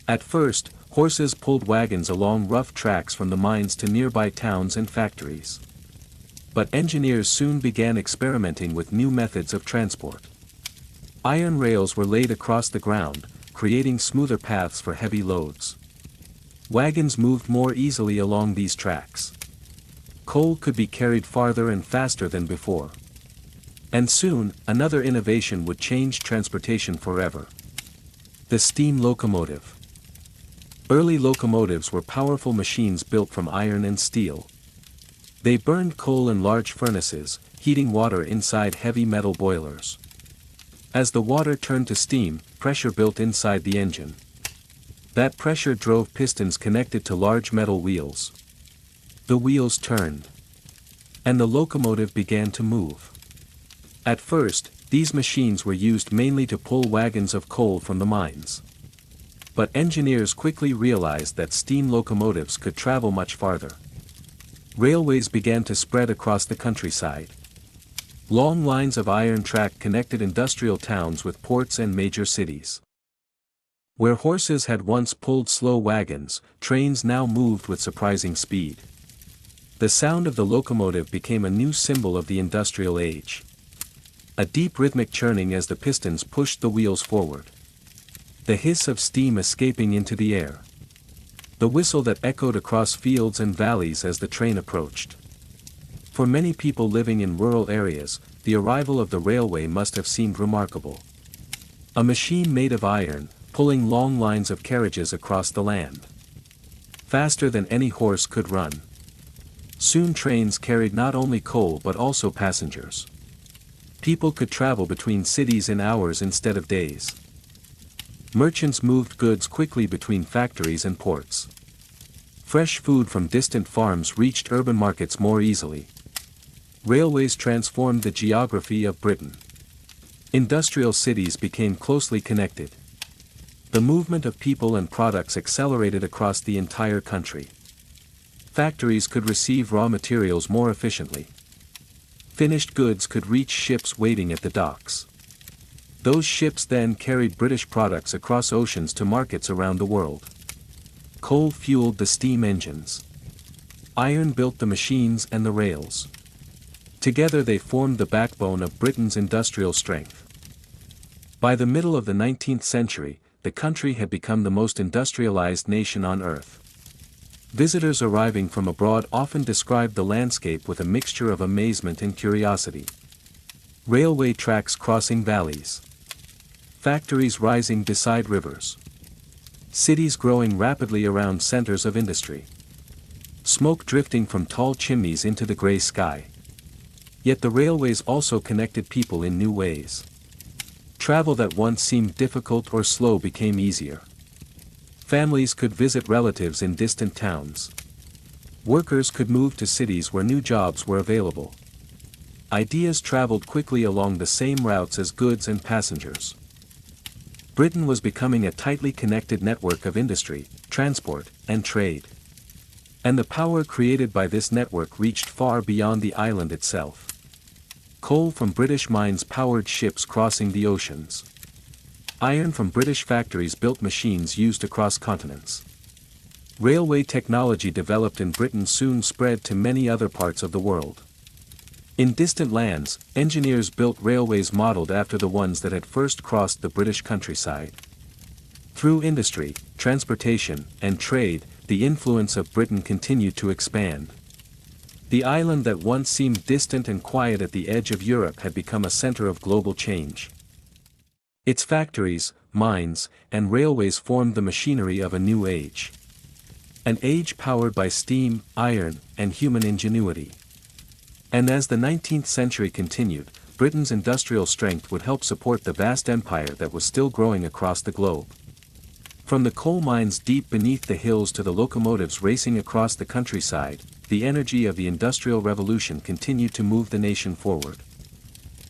At first, horses pulled wagons along rough tracks from the mines to nearby towns and factories. But engineers soon began experimenting with new methods of transport. Iron rails were laid across the ground, creating smoother paths for heavy loads. Wagons moved more easily along these tracks. Coal could be carried farther and faster than before. And soon, another innovation would change transportation forever. The steam locomotive. Early locomotives were powerful machines built from iron and steel. They burned coal in large furnaces, heating water inside heavy metal boilers. As the water turned to steam, pressure built inside the engine. That pressure drove pistons connected to large metal wheels. The wheels turned. And the locomotive began to move. At first, these machines were used mainly to pull wagons of coal from the mines. But engineers quickly realized that steam locomotives could travel much farther. Railways began to spread across the countryside. Long lines of iron track connected industrial towns with ports and major cities. Where horses had once pulled slow wagons, trains now moved with surprising speed. The sound of the locomotive became a new symbol of the industrial age. A deep rhythmic churning as the pistons pushed the wheels forward. The hiss of steam escaping into the air. The whistle that echoed across fields and valleys as the train approached. For many people living in rural areas, the arrival of the railway must have seemed remarkable. A machine made of iron, pulling long lines of carriages across the land. Faster than any horse could run. Soon trains carried not only coal but also passengers. People could travel between cities in hours instead of days. Merchants moved goods quickly between factories and ports. Fresh food from distant farms reached urban markets more easily. Railways transformed the geography of Britain. Industrial cities became closely connected. The movement of people and products accelerated across the entire country. Factories could receive raw materials more efficiently. Finished goods could reach ships waiting at the docks. Those ships then carried British products across oceans to markets around the world. Coal fueled the steam engines. Iron built the machines and the rails. Together they formed the backbone of Britain's industrial strength. By the middle of the 19th century, the country had become the most industrialized nation on earth. Visitors arriving from abroad often described the landscape with a mixture of amazement and curiosity. Railway tracks crossing valleys. Factories rising beside rivers. Cities growing rapidly around centers of industry. Smoke drifting from tall chimneys into the gray sky. Yet the railways also connected people in new ways. Travel that once seemed difficult or slow became easier. Families could visit relatives in distant towns. Workers could move to cities where new jobs were available. Ideas traveled quickly along the same routes as goods and passengers. Britain was becoming a tightly connected network of industry, transport, and trade. And the power created by this network reached far beyond the island itself. Coal from British mines powered ships crossing the oceans. Iron from British factories built machines used across continents. Railway technology developed in Britain soon spread to many other parts of the world. In distant lands, engineers built railways modeled after the ones that had first crossed the British countryside. Through industry, transportation, and trade, the influence of Britain continued to expand. The island that once seemed distant and quiet at the edge of Europe had become a center of global change. Its factories, mines, and railways formed the machinery of a new age. An age powered by steam, iron, and human ingenuity. And as the 19th century continued, Britain's industrial strength would help support the vast empire that was still growing across the globe. From the coal mines deep beneath the hills to the locomotives racing across the countryside, the energy of the Industrial Revolution continued to move the nation forward.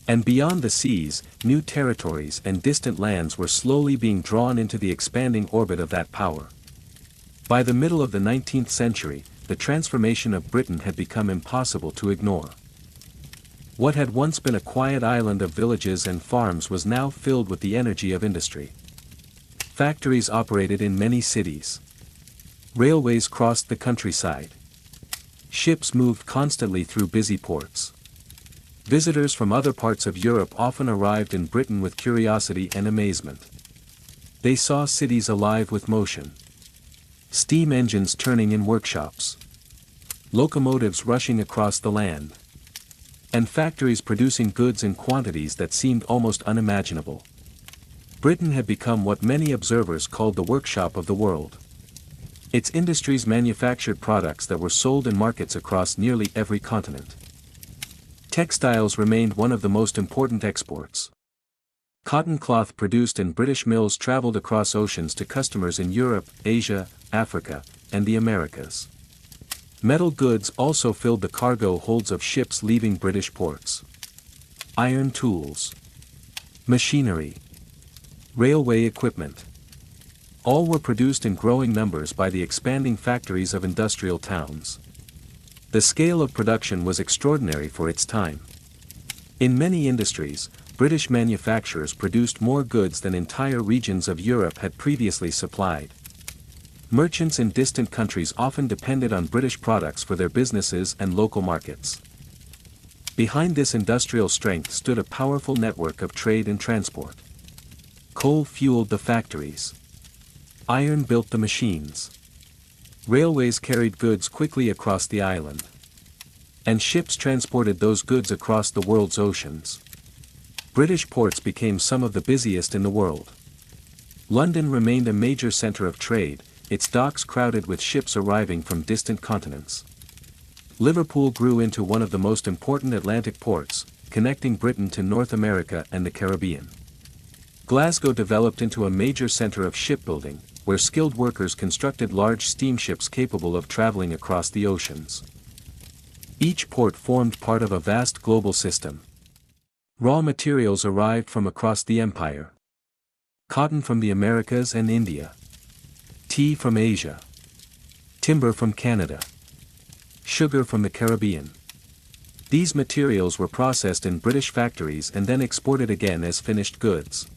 And beyond the seas, new territories and distant lands were slowly being drawn into the expanding orbit of that power. By the middle of the 19th century, the transformation of Britain had become impossible to ignore. What had once been a quiet island of villages and farms was now filled with the energy of industry. Factories operated in many cities. Railways crossed the countryside. Ships moved constantly through busy ports. Visitors from other parts of Europe often arrived in Britain with curiosity and amazement. They saw cities alive with motion. Steam engines turning in workshops. Locomotives rushing across the land. And factories producing goods in quantities that seemed almost unimaginable. Britain had become what many observers called the workshop of the world. Its industries manufactured products that were sold in markets across nearly every continent. Textiles remained one of the most important exports. Cotton cloth produced in British mills traveled across oceans to customers in Europe, Asia, Africa, and the Americas. Metal goods also filled the cargo holds of ships leaving British ports. Iron tools. Machinery. Railway equipment. All were produced in growing numbers by the expanding factories of industrial towns. The scale of production was extraordinary for its time. In many industries, British manufacturers produced more goods than entire regions of Europe had previously supplied. Merchants in distant countries often depended on British products for their businesses and local markets. Behind this industrial strength stood a powerful network of trade and transport. Coal fueled the factories. Iron built the machines. Railways carried goods quickly across the island. And ships transported those goods across the world's oceans. British ports became some of the busiest in the world. London remained a major center of trade, its docks crowded with ships arriving from distant continents. Liverpool grew into one of the most important Atlantic ports, connecting Britain to North America and the Caribbean. Glasgow developed into a major center of shipbuilding, where skilled workers constructed large steamships capable of traveling across the oceans. Each port formed part of a vast global system. Raw materials arrived from across the empire. Cotton from the Americas and India. Tea from Asia. Timber from Canada. Sugar from the Caribbean. These materials were processed in British factories and then exported again as finished goods.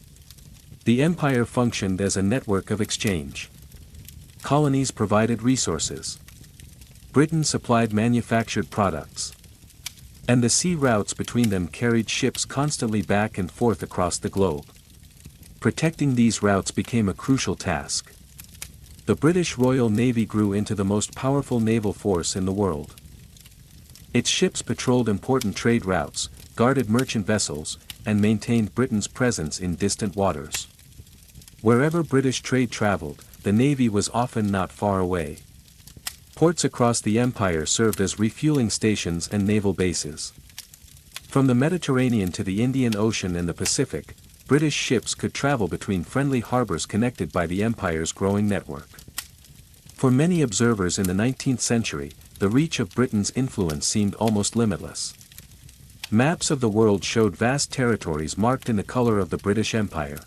The empire functioned as a network of exchange. Colonies provided resources. Britain supplied manufactured products. And the sea routes between them carried ships constantly back and forth across the globe. Protecting these routes became a crucial task. The British Royal Navy grew into the most powerful naval force in the world. Its ships patrolled important trade routes, guarded merchant vessels, and maintained Britain's presence in distant waters. Wherever British trade traveled, the navy was often not far away. Ports across the empire served as refueling stations and naval bases. From the Mediterranean to the Indian Ocean and the Pacific, British ships could travel between friendly harbors connected by the empire's growing network. For many observers in the 19th century, the reach of Britain's influence seemed almost limitless. Maps of the world showed vast territories marked in the color of the British Empire.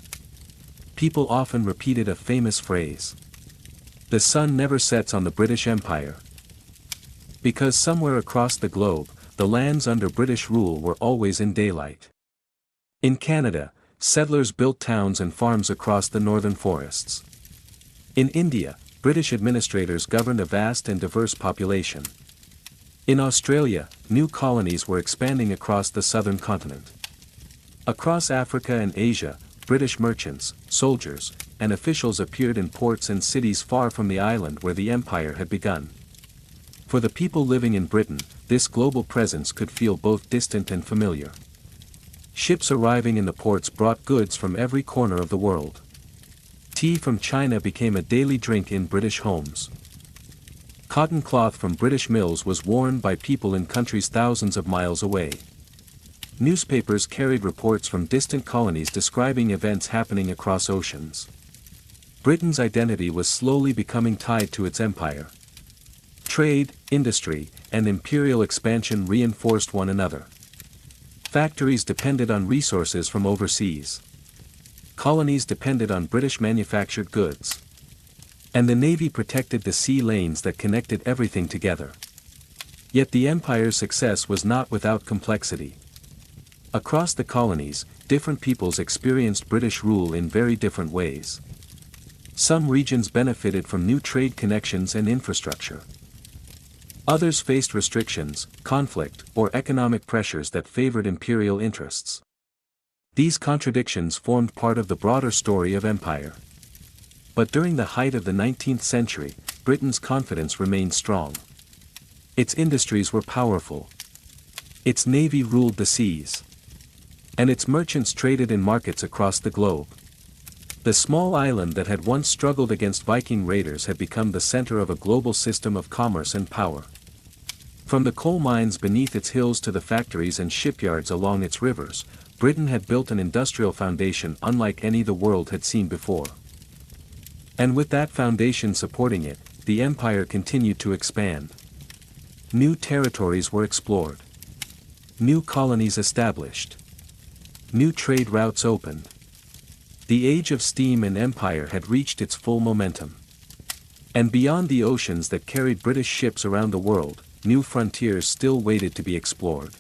People often repeated a famous phrase: "The sun never sets on the British Empire." Because somewhere across the globe, the lands under British rule were always in daylight. In Canada, settlers built towns and farms across the northern forests. In India, British administrators governed a vast and diverse population. In Australia, new colonies were expanding across the southern continent. Across Africa and Asia, British merchants, soldiers, and officials appeared in ports and cities far from the island where the empire had begun. For the people living in Britain, this global presence could feel both distant and familiar. Ships arriving in the ports brought goods from every corner of the world. Tea from China became a daily drink in British homes. Cotton cloth from British mills was worn by people in countries thousands of miles away. Newspapers carried reports from distant colonies describing events happening across oceans. Britain's identity was slowly becoming tied to its empire. Trade, industry, and imperial expansion reinforced one another. Factories depended on resources from overseas. Colonies depended on British manufactured goods. And the navy protected the sea lanes that connected everything together. Yet the empire's success was not without complexity. Across the colonies, different peoples experienced British rule in very different ways. Some regions benefited from new trade connections and infrastructure. Others faced restrictions, conflict, or economic pressures that favored imperial interests. These contradictions formed part of the broader story of empire. But during the height of the 19th century, Britain's confidence remained strong. Its industries were powerful. Its navy ruled the seas. And its merchants traded in markets across the globe. The small island that had once struggled against Viking raiders had become the center of a global system of commerce and power. From the coal mines beneath its hills to the factories and shipyards along its rivers, Britain had built an industrial foundation unlike any the world had seen before. And with that foundation supporting it, the empire continued to expand. New territories were explored. New colonies established. New trade routes opened. The age of steam and empire had reached its full momentum. And beyond the oceans that carried British ships around the world, new frontiers still waited to be explored.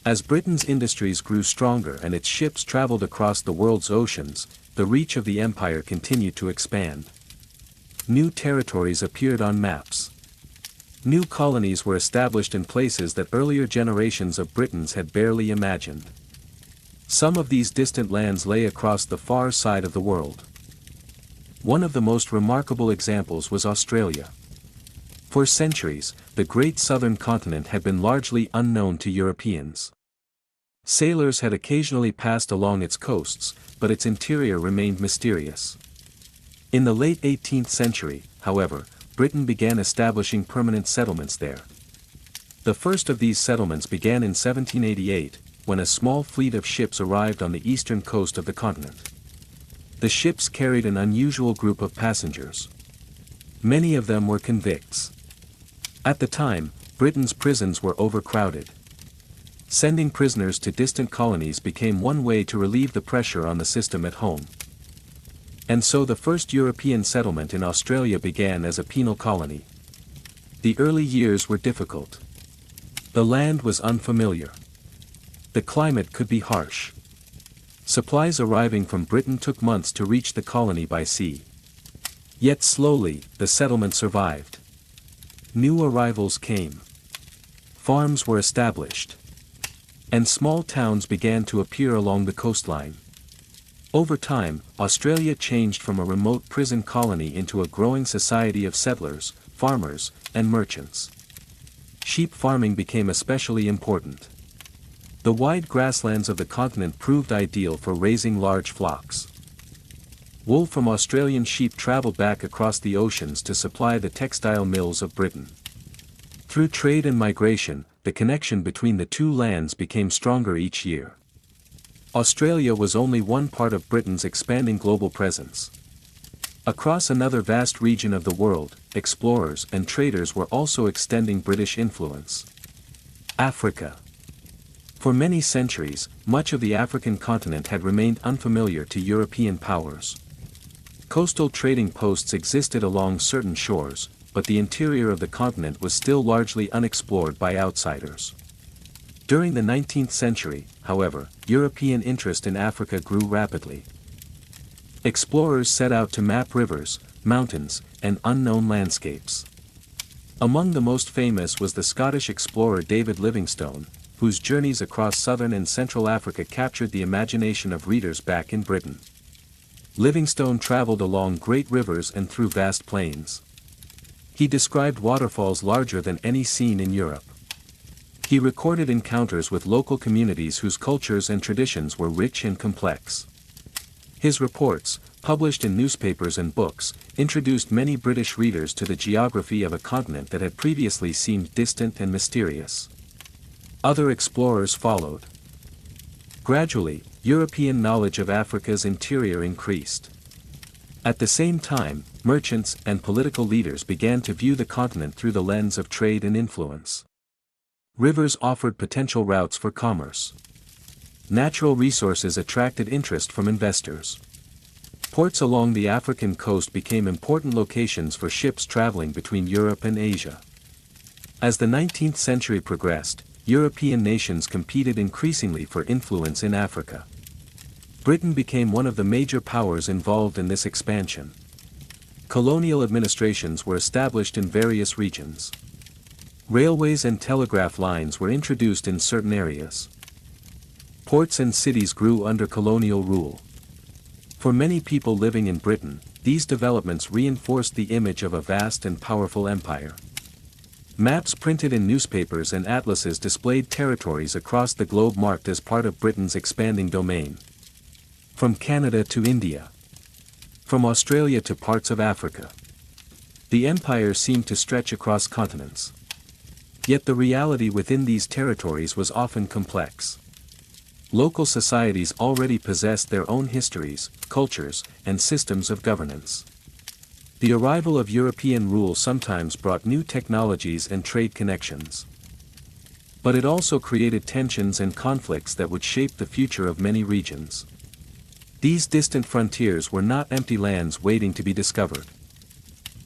As Britain's industries grew stronger and its ships traveled across the world's oceans, the reach of the empire continued to expand. New territories appeared on maps. New colonies were established in places that earlier generations of Britons had barely imagined. Some of these distant lands lay across the far side of the world. One of the most remarkable examples was Australia. For centuries, the great southern continent had been largely unknown to Europeans. Sailors had occasionally passed along its coasts, but its interior remained mysterious. In the late 18th century, however, Britain began establishing permanent settlements there. The first of these settlements began in 1788, when a small fleet of ships arrived on the eastern coast of the continent. The ships carried an unusual group of passengers. Many of them were convicts. At the time, Britain's prisons were overcrowded. Sending prisoners to distant colonies became one way to relieve the pressure on the system at home. And so the first European settlement in Australia began as a penal colony. The early years were difficult. The land was unfamiliar. The climate could be harsh. Supplies arriving from Britain took months to reach the colony by sea. Yet slowly, the settlement survived. New arrivals came. Farms were established. And small towns began to appear along the coastline. Over time, Australia changed from a remote prison colony into a growing society of settlers, farmers, and merchants. Sheep farming became especially important. The wide grasslands of the continent proved ideal for raising large flocks. Wool from Australian sheep travelled back across the oceans to supply the textile mills of Britain. Through trade and migration, the connection between the two lands became stronger each year. Australia was only one part of Britain's expanding global presence. Across another vast region of the world, explorers and traders were also extending British influence. Africa. For many centuries, much of the African continent had remained unfamiliar to European powers. Coastal trading posts existed along certain shores, but the interior of the continent was still largely unexplored by outsiders. During the 19th century, however, European interest in Africa grew rapidly. Explorers set out to map rivers, mountains, and unknown landscapes. Among the most famous was the Scottish explorer David Livingstone, whose journeys across southern and central Africa captured the imagination of readers back in Britain. Livingstone traveled along great rivers and through vast plains. He described waterfalls larger than any seen in Europe. He recorded encounters with local communities whose cultures and traditions were rich and complex. His reports, published in newspapers and books, introduced many British readers to the geography of a continent that had previously seemed distant and mysterious. Other explorers followed. Gradually, European knowledge of Africa's interior increased. At the same time, merchants and political leaders began to view the continent through the lens of trade and influence. Rivers offered potential routes for commerce. Natural resources attracted interest from investors. Ports along the African coast became important locations for ships traveling between Europe and Asia. As the 19th century progressed, European nations competed increasingly for influence in Africa. Britain became one of the major powers involved in this expansion. Colonial administrations were established in various regions. Railways and telegraph lines were introduced in certain areas. Ports and cities grew under colonial rule. For many people living in Britain, these developments reinforced the image of a vast and powerful empire. Maps printed in newspapers and atlases displayed territories across the globe marked as part of Britain's expanding domain. From Canada to India. From Australia to parts of Africa. The empire seemed to stretch across continents. Yet the reality within these territories was often complex. Local societies already possessed their own histories, cultures, and systems of governance. The arrival of European rule sometimes brought new technologies and trade connections. But it also created tensions and conflicts that would shape the future of many regions. These distant frontiers were not empty lands waiting to be discovered.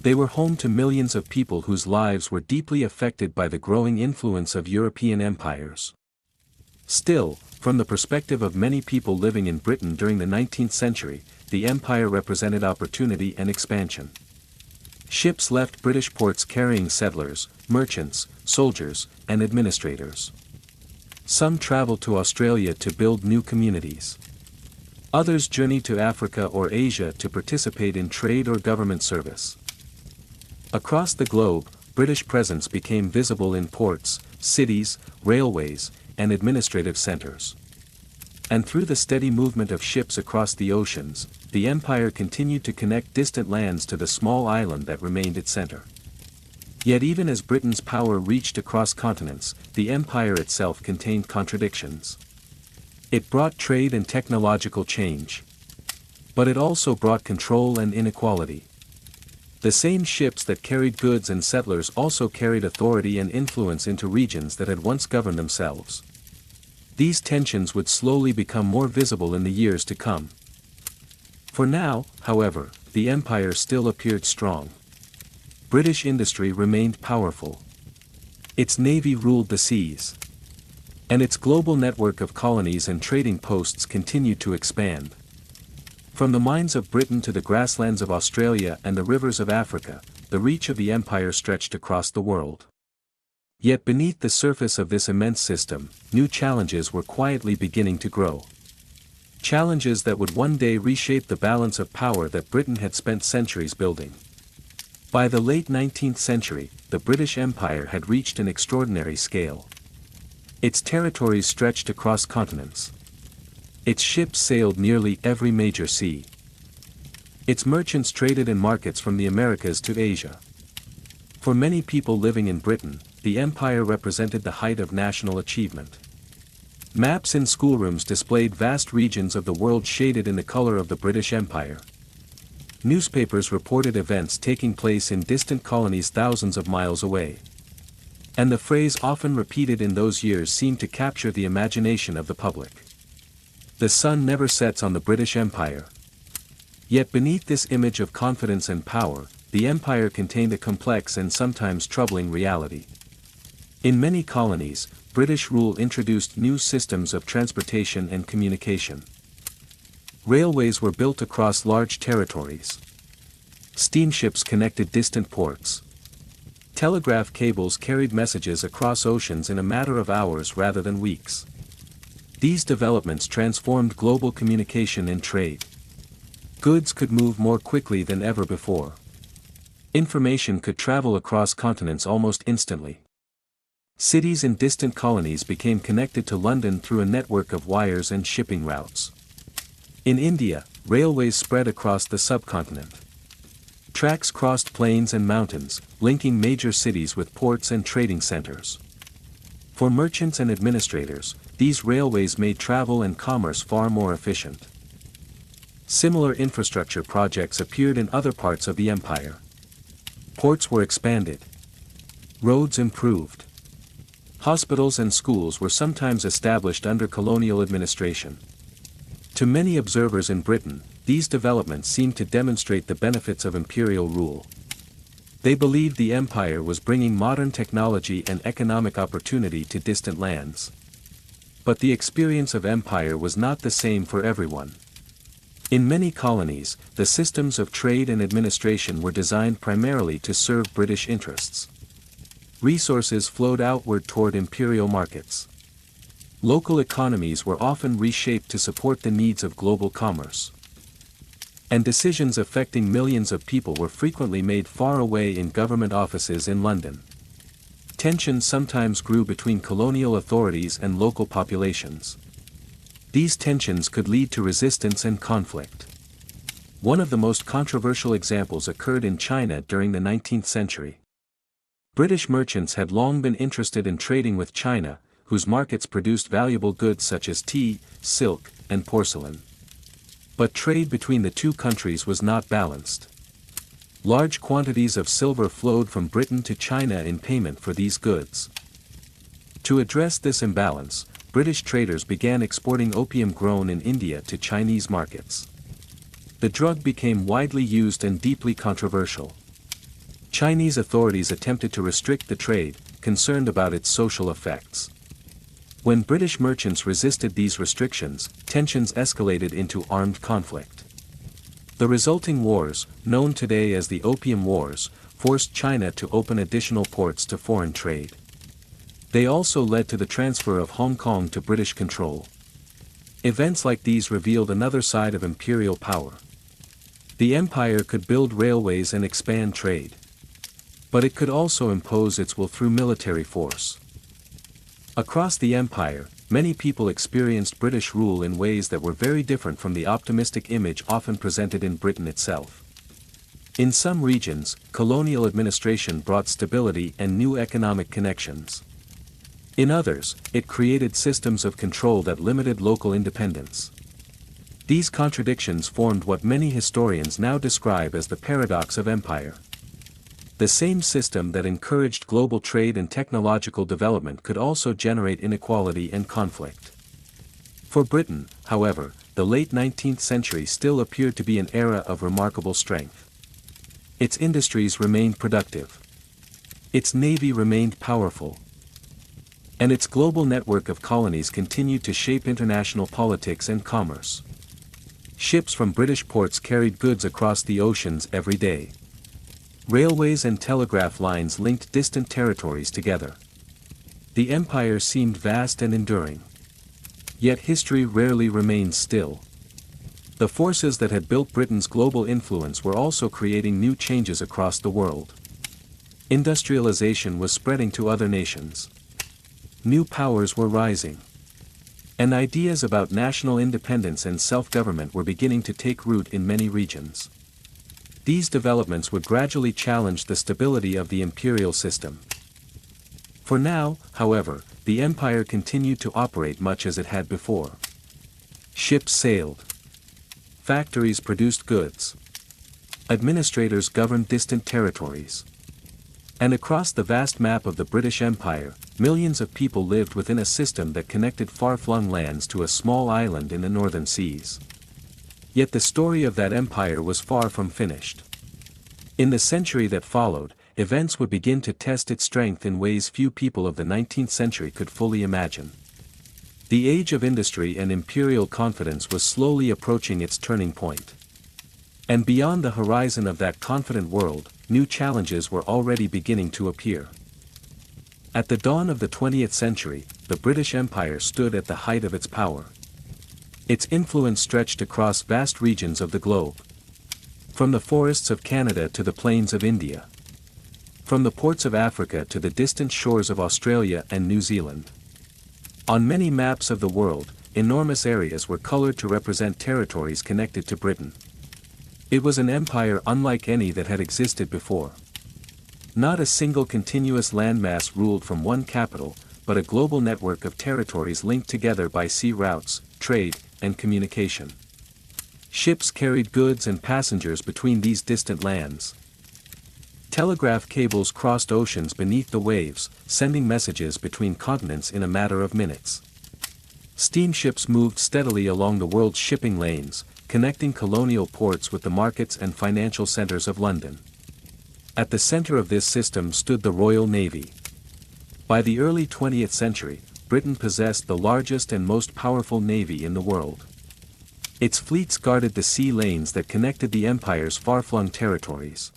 They were home to millions of people whose lives were deeply affected by the growing influence of European empires. Still, from the perspective of many people living in Britain during the 19th century, the empire represented opportunity and expansion. Ships left British ports carrying settlers, merchants, soldiers, and administrators. Some traveled to Australia to build new communities. Others journeyed to Africa or Asia to participate in trade or government service. Across the globe, British presence became visible in ports, cities, railways, and administrative centers. And through the steady movement of ships across the oceans, the empire continued to connect distant lands to the small island that remained its center. Yet even as Britain's power reached across continents, the empire itself contained contradictions. It brought trade and technological change. But it also brought control and inequality. The same ships that carried goods and settlers also carried authority and influence into regions that had once governed themselves. These tensions would slowly become more visible in the years to come. For now, however, the empire still appeared strong. British industry remained powerful. Its navy ruled the seas. And its global network of colonies and trading posts continued to expand. From the mines of Britain to the grasslands of Australia and the rivers of Africa, the reach of the empire stretched across the world. Yet beneath the surface of this immense system, new challenges were quietly beginning to grow. Challenges that would one day reshape the balance of power that Britain had spent centuries building. By the late 19th century, the British Empire had reached an extraordinary scale. Its territories stretched across continents. Its ships sailed nearly every major sea. Its merchants traded in markets from the Americas to Asia. For many people living in Britain, the empire represented the height of national achievement. Maps in schoolrooms displayed vast regions of the world shaded in the color of the British Empire. Newspapers reported events taking place in distant colonies thousands of miles away. And the phrase often repeated in those years seemed to capture the imagination of the public. The sun never sets on the British Empire. Yet beneath this image of confidence and power, the empire contained a complex and sometimes troubling reality. In many colonies, British rule introduced new systems of transportation and communication. Railways were built across large territories. Steamships connected distant ports. Telegraph cables carried messages across oceans in a matter of hours rather than weeks. These developments transformed global communication and trade. Goods could move more quickly than ever before. Information could travel across continents almost instantly. Cities in distant colonies became connected to London through a network of wires and shipping routes. In India, railways spread across the subcontinent. Tracks crossed plains and mountains, linking major cities with ports and trading centers. For merchants and administrators, these railways made travel and commerce far more efficient. Similar infrastructure projects appeared in other parts of the empire. Ports were expanded. Roads improved. Hospitals and schools were sometimes established under colonial administration. To many observers in Britain, these developments seemed to demonstrate the benefits of imperial rule. They believed the empire was bringing modern technology and economic opportunity to distant lands. But the experience of empire was not the same for everyone. In many colonies, the systems of trade and administration were designed primarily to serve British interests. Resources flowed outward toward imperial markets. Local economies were often reshaped to support the needs of global commerce. And decisions affecting millions of people were frequently made far away in government offices in London. Tensions sometimes grew between colonial authorities and local populations. These tensions could lead to resistance and conflict. One of the most controversial examples occurred in China during the 19th century. British merchants had long been interested in trading with China, whose markets produced valuable goods such as tea, silk, and porcelain. But trade between the two countries was not balanced. Large quantities of silver flowed from Britain to China in payment for these goods. To address this imbalance, British traders began exporting opium grown in India to Chinese markets. The drug became widely used and deeply controversial. Chinese authorities attempted to restrict the trade, concerned about its social effects. When British merchants resisted these restrictions, tensions escalated into armed conflict. The resulting wars, known today as the Opium Wars, forced China to open additional ports to foreign trade. They also led to the transfer of Hong Kong to British control. Events like these revealed another side of imperial power. The empire could build railways and expand trade. But it could also impose its will through military force. Across the empire, many people experienced British rule in ways that were very different from the optimistic image often presented in Britain itself. In some regions, colonial administration brought stability and new economic connections. In others, it created systems of control that limited local independence. These contradictions formed what many historians now describe as the paradox of empire. The same system that encouraged global trade and technological development could also generate inequality and conflict. For Britain, however, the late 19th century still appeared to be an era of remarkable strength. Its industries remained productive. Its navy remained powerful. And its global network of colonies continued to shape international politics and commerce. Ships from British ports carried goods across the oceans every day. Railways and telegraph lines linked distant territories together. The empire seemed vast and enduring. Yet history rarely remains still. The forces that had built Britain's global influence were also creating new changes across the world. Industrialization was spreading to other nations. New powers were rising. And ideas about national independence and self-government were beginning to take root in many regions. these developments would gradually challenge the stability of the imperial system. For now, however, the empire continued to operate much as it had before. Ships sailed. Factories produced goods. Administrators governed distant territories. And across the vast map of the British Empire, millions of people lived within a system that connected far-flung lands to a small island in the northern seas. Yet the story of that empire was far from finished. In the century that followed, events would begin to test its strength in ways few people of the 19th century could fully imagine. The age of industry and imperial confidence was slowly approaching its turning point. And beyond the horizon of that confident world, new challenges were already beginning to appear. At the dawn of the 20th century, the British Empire stood at the height of its power. Its influence stretched across vast regions of the globe. From the forests of Canada to the plains of India. From the ports of Africa to the distant shores of Australia and New Zealand. On many maps of the world, enormous areas were colored to represent territories connected to Britain. It was an empire unlike any that had existed before. Not a single continuous landmass ruled from one capital, but a global network of territories linked together by sea routes, trade, and communication. Ships carried goods and passengers between these distant lands. Telegraph cables crossed oceans beneath the waves, sending messages between continents in a matter of minutes. Steamships moved steadily along the world's shipping lanes, connecting colonial ports with the markets and financial centers of London. At the center of this system stood the Royal Navy. By the early 20th century, Britain possessed the largest and most powerful navy in the world. Its fleets guarded the sea lanes that connected the empire's far-flung territories.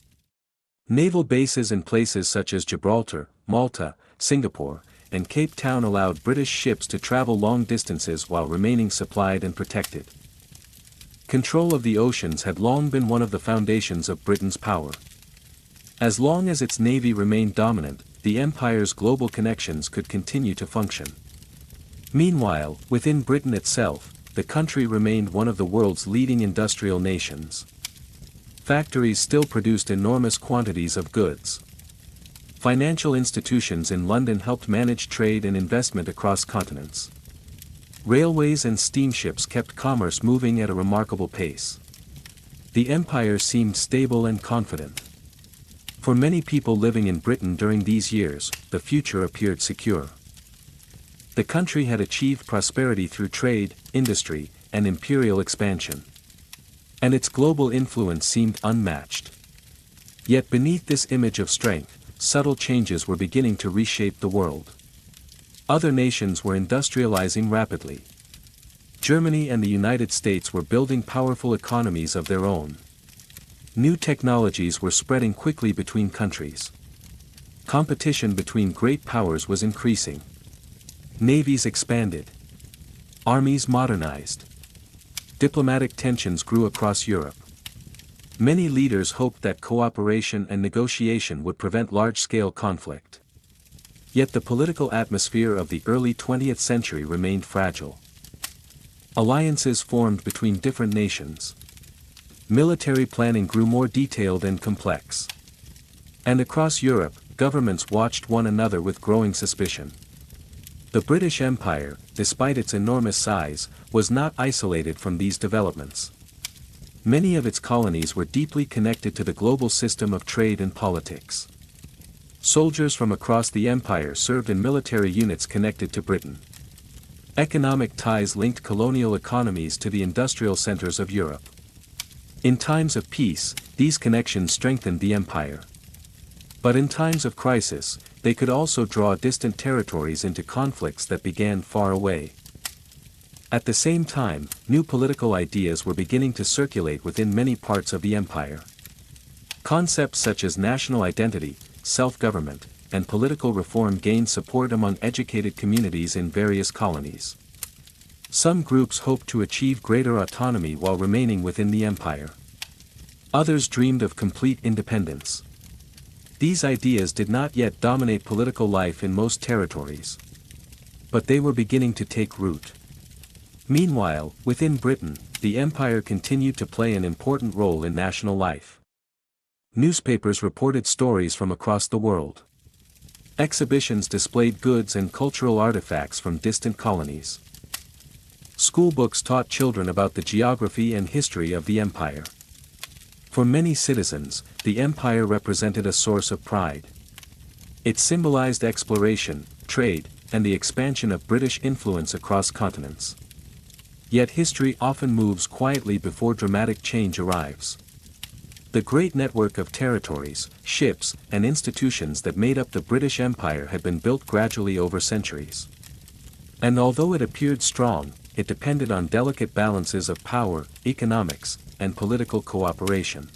Naval bases in places such as Gibraltar, Malta, Singapore, and Cape Town allowed British ships to travel long distances while remaining supplied and protected. Control of the oceans had long been one of the foundations of Britain's power. As long as its navy remained dominant, the empire's global connections could continue to function. Meanwhile, within Britain itself, the country remained one of the world's leading industrial nations. Factories still produced enormous quantities of goods. Financial institutions in London helped manage trade and investment across continents. Railways and steamships kept commerce moving at a remarkable pace. The empire seemed stable and confident. For many people living in Britain during these years, the future appeared secure. The country had achieved prosperity through trade, industry, and imperial expansion. And its global influence seemed unmatched. Yet beneath this image of strength, subtle changes were beginning to reshape the world. Other nations were industrializing rapidly. Germany and the United States were building powerful economies of their own. New technologies were spreading quickly between countries. Competition between great powers was increasing. Navies expanded. Armies modernized. Diplomatic tensions grew across Europe. Many leaders hoped that cooperation and negotiation would prevent large-scale conflict. Yet the political atmosphere of the early 20th century remained fragile. Alliances formed between different nations. Military planning grew more detailed and complex. And across Europe, governments watched one another with growing suspicion. The British Empire, despite its enormous size, was not isolated from these developments. Many of its colonies were deeply connected to the global system of trade and politics. Soldiers from across the empire served in military units connected to Britain. Economic ties linked colonial economies to the industrial centers of Europe. In times of peace, these connections strengthened the empire. But in times of crisis, they could also draw distant territories into conflicts that began far away. At the same time, new political ideas were beginning to circulate within many parts of the empire. Concepts such as national identity, self-government, and political reform gained support among educated communities in various colonies. Some groups hoped to achieve greater autonomy while remaining within the empire. Others dreamed of complete independence. These ideas did not yet dominate political life in most territories. But they were beginning to take root. Meanwhile, within Britain, the empire continued to play an important role in national life. Newspapers reported stories from across the world. Exhibitions displayed goods and cultural artifacts from distant colonies. Schoolbooks taught children about the geography and history of the empire. For many citizens, the empire represented a source of pride. It symbolized exploration, trade, and the expansion of British influence across continents. Yet history often moves quietly before dramatic change arrives. The great network of territories, ships, and institutions that made up the British Empire had been built gradually over centuries. And although it appeared strong, it depended on delicate balances of power, economics, and political cooperation.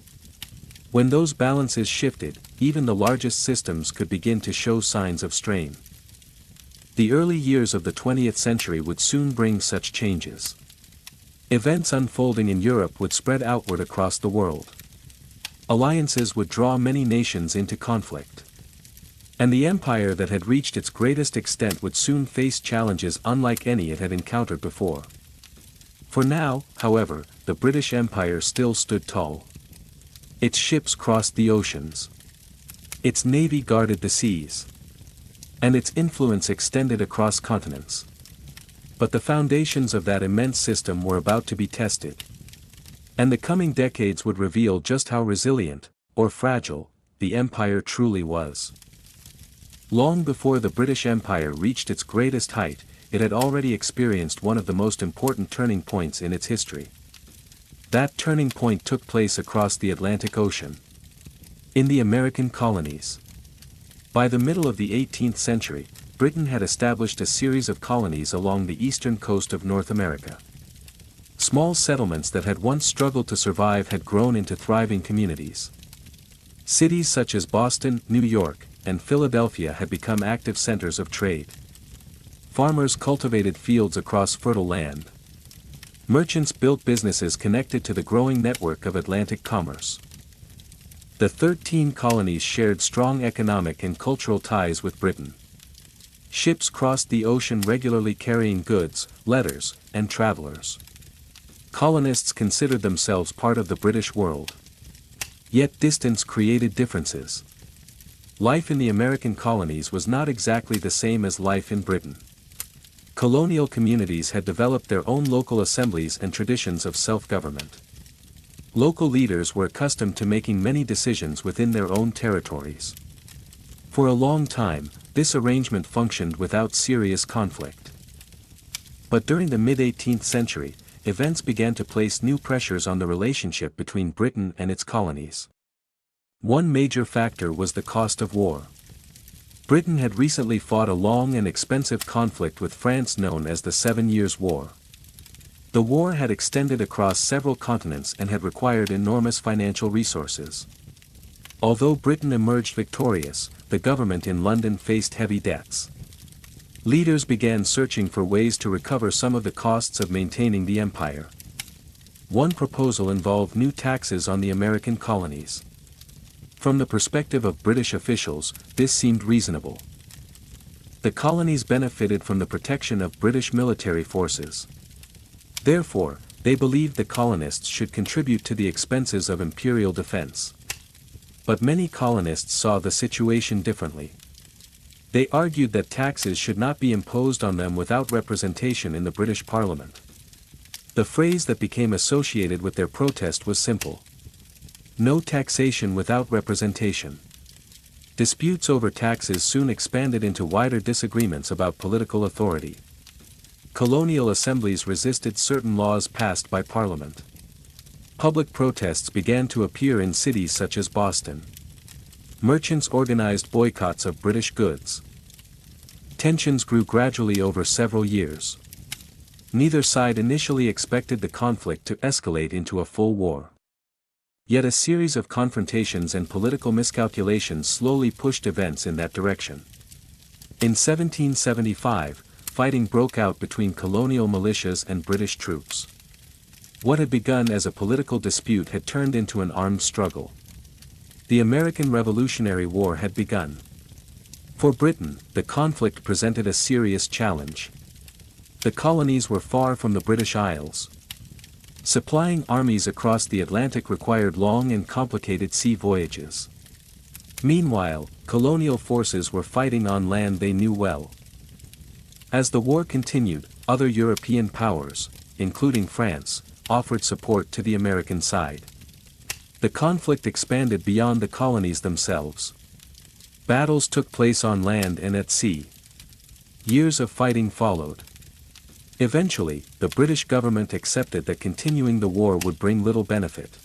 When those balances shifted, even the largest systems could begin to show signs of strain. The early years of the 20th century would soon bring such changes. Events unfolding in Europe would spread outward across the world. Alliances would draw many nations into conflict. And the empire that had reached its greatest extent would soon face challenges unlike any it had encountered before. For now, however, the British Empire still stood tall. Its ships crossed the oceans. Its navy guarded the seas. And its influence extended across continents. But the foundations of that immense system were about to be tested. And the coming decades would reveal just how resilient, or fragile, the empire truly was. Long before the British Empire reached its greatest height, it had already experienced one of the most important turning points in its history. That turning point took place across the Atlantic Ocean. In the American colonies. By the middle of the 18th century, Britain had established a series of colonies along the eastern coast of North America. Small settlements that had once struggled to survive had grown into thriving communities. Cities such as Boston, New York, and Philadelphia had become active centers of trade. Farmers cultivated fields across fertile land. Merchants built businesses connected to the growing network of Atlantic commerce. The 13 colonies shared strong economic and cultural ties with Britain. Ships crossed the ocean regularly carrying goods, letters, and travelers. Colonists considered themselves part of the British world. Yet distance created differences. Life in the American colonies was not exactly the same as life in Britain. Colonial communities had developed their own local assemblies and traditions of self-government. Local leaders were accustomed to making many decisions within their own territories. For a long time, this arrangement functioned without serious conflict. But during the mid-18th century, events began to place new pressures on the relationship between Britain and its colonies. One major factor was the cost of war. Britain had recently fought a long and expensive conflict with France known as the 7 Years' War. The war had extended across several continents and had required enormous financial resources. Although Britain emerged victorious, the government in London faced heavy debts. Leaders began searching for ways to recover some of the costs of maintaining the empire. One proposal involved new taxes on the American colonies. From the perspective of British officials, this seemed reasonable. The colonies benefited from the protection of British military forces. Therefore, they believed the colonists should contribute to the expenses of imperial defense. But many colonists saw the situation differently. They argued that taxes should not be imposed on them without representation in the British Parliament. The phrase that became associated with their protest was simple: no taxation without representation. Disputes over taxes soon expanded into wider disagreements about political authority. Colonial assemblies resisted certain laws passed by Parliament. Public protests began to appear in cities such as Boston. Merchants organized boycotts of British goods. Tensions grew gradually over several years. Neither side initially expected the conflict to escalate into a full war. Yet a series of confrontations and political miscalculations slowly pushed events in that direction. In 1775, fighting broke out between colonial militias and British troops. What had begun as a political dispute had turned into an armed struggle. The American Revolutionary War had begun. For Britain, the conflict presented a serious challenge. The colonies were far from the British Isles. Supplying armies across the Atlantic required long and complicated sea voyages. Meanwhile, colonial forces were fighting on land they knew well. As the war continued, other European powers, including France, offered support to the American side. The conflict expanded beyond the colonies themselves. Battles took place on land and at sea. Years of fighting followed. Eventually, the British government accepted that continuing the war would bring little benefit.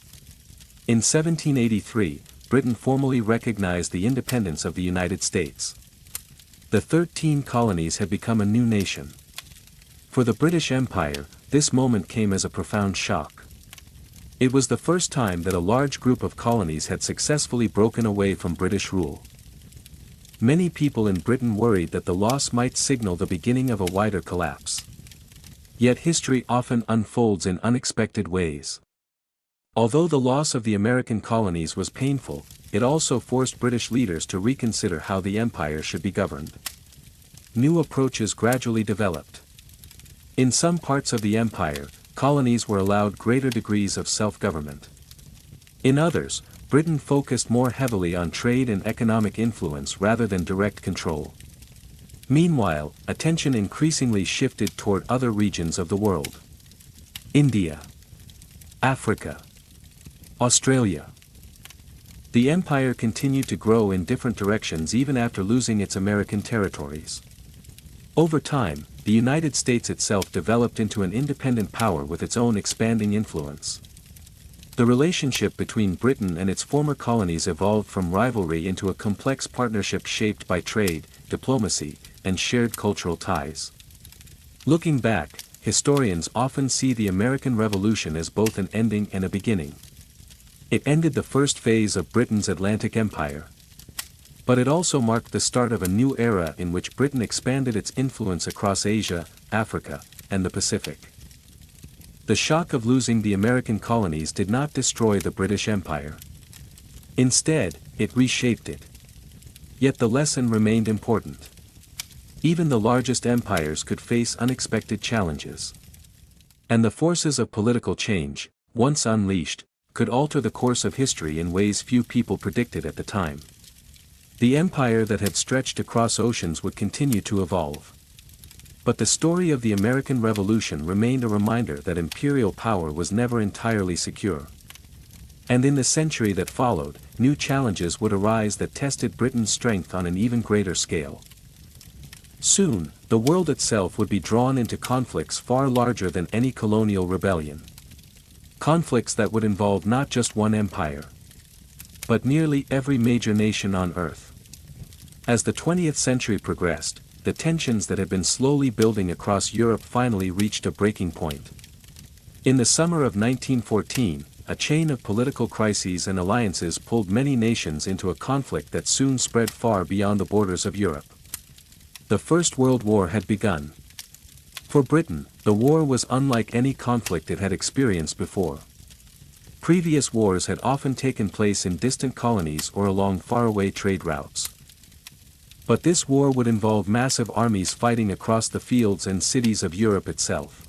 In 1783, Britain formally recognized the independence of the United States. The 13 colonies had become a new nation. For the British Empire, this moment came as a profound shock. It was the first time that a large group of colonies had successfully broken away from British rule. Many people in Britain worried that the loss might signal the beginning of a wider collapse. Yet history often unfolds in unexpected ways. Although the loss of the American colonies was painful, it also forced British leaders to reconsider how the empire should be governed. New approaches gradually developed. In some parts of the empire, colonies were allowed greater degrees of self-government. In others, Britain focused more heavily on trade and economic influence rather than direct control. Meanwhile, attention increasingly shifted toward other regions of the world. India, Africa, Australia. The empire continued to grow in different directions even after losing its American territories. Over time, the United States itself developed into an independent power with its own expanding influence. The relationship between Britain and its former colonies evolved from rivalry into a complex partnership shaped by trade, diplomacy, and shared cultural ties. Looking back, historians often see the American Revolution as both an ending and a beginning. It ended the first phase of Britain's Atlantic Empire. But it also marked the start of a new era in which Britain expanded its influence across Asia, Africa, and the Pacific. The shock of losing the American colonies did not destroy the British Empire. Instead, it reshaped it. Yet the lesson remained important. Even the largest empires could face unexpected challenges. And the forces of political change, once unleashed, could alter the course of history in ways few people predicted at the time. The empire that had stretched across oceans would continue to evolve. But the story of the American Revolution remained a reminder that imperial power was never entirely secure. And in the century that followed, new challenges would arise that tested Britain's strength on an even greater scale. Soon, the world itself would be drawn into conflicts far larger than any colonial rebellion. Conflicts that would involve not just one empire, but nearly every major nation on Earth. As the 20th century progressed, the tensions that had been slowly building across Europe finally reached a breaking point. In the summer of 1914, a chain of political crises and alliances pulled many nations into a conflict that soon spread far beyond the borders of Europe. The First World War had begun. For Britain, the war was unlike any conflict it had experienced before. Previous wars had often taken place in distant colonies or along faraway trade routes. But this war would involve massive armies fighting across the fields and cities of Europe itself.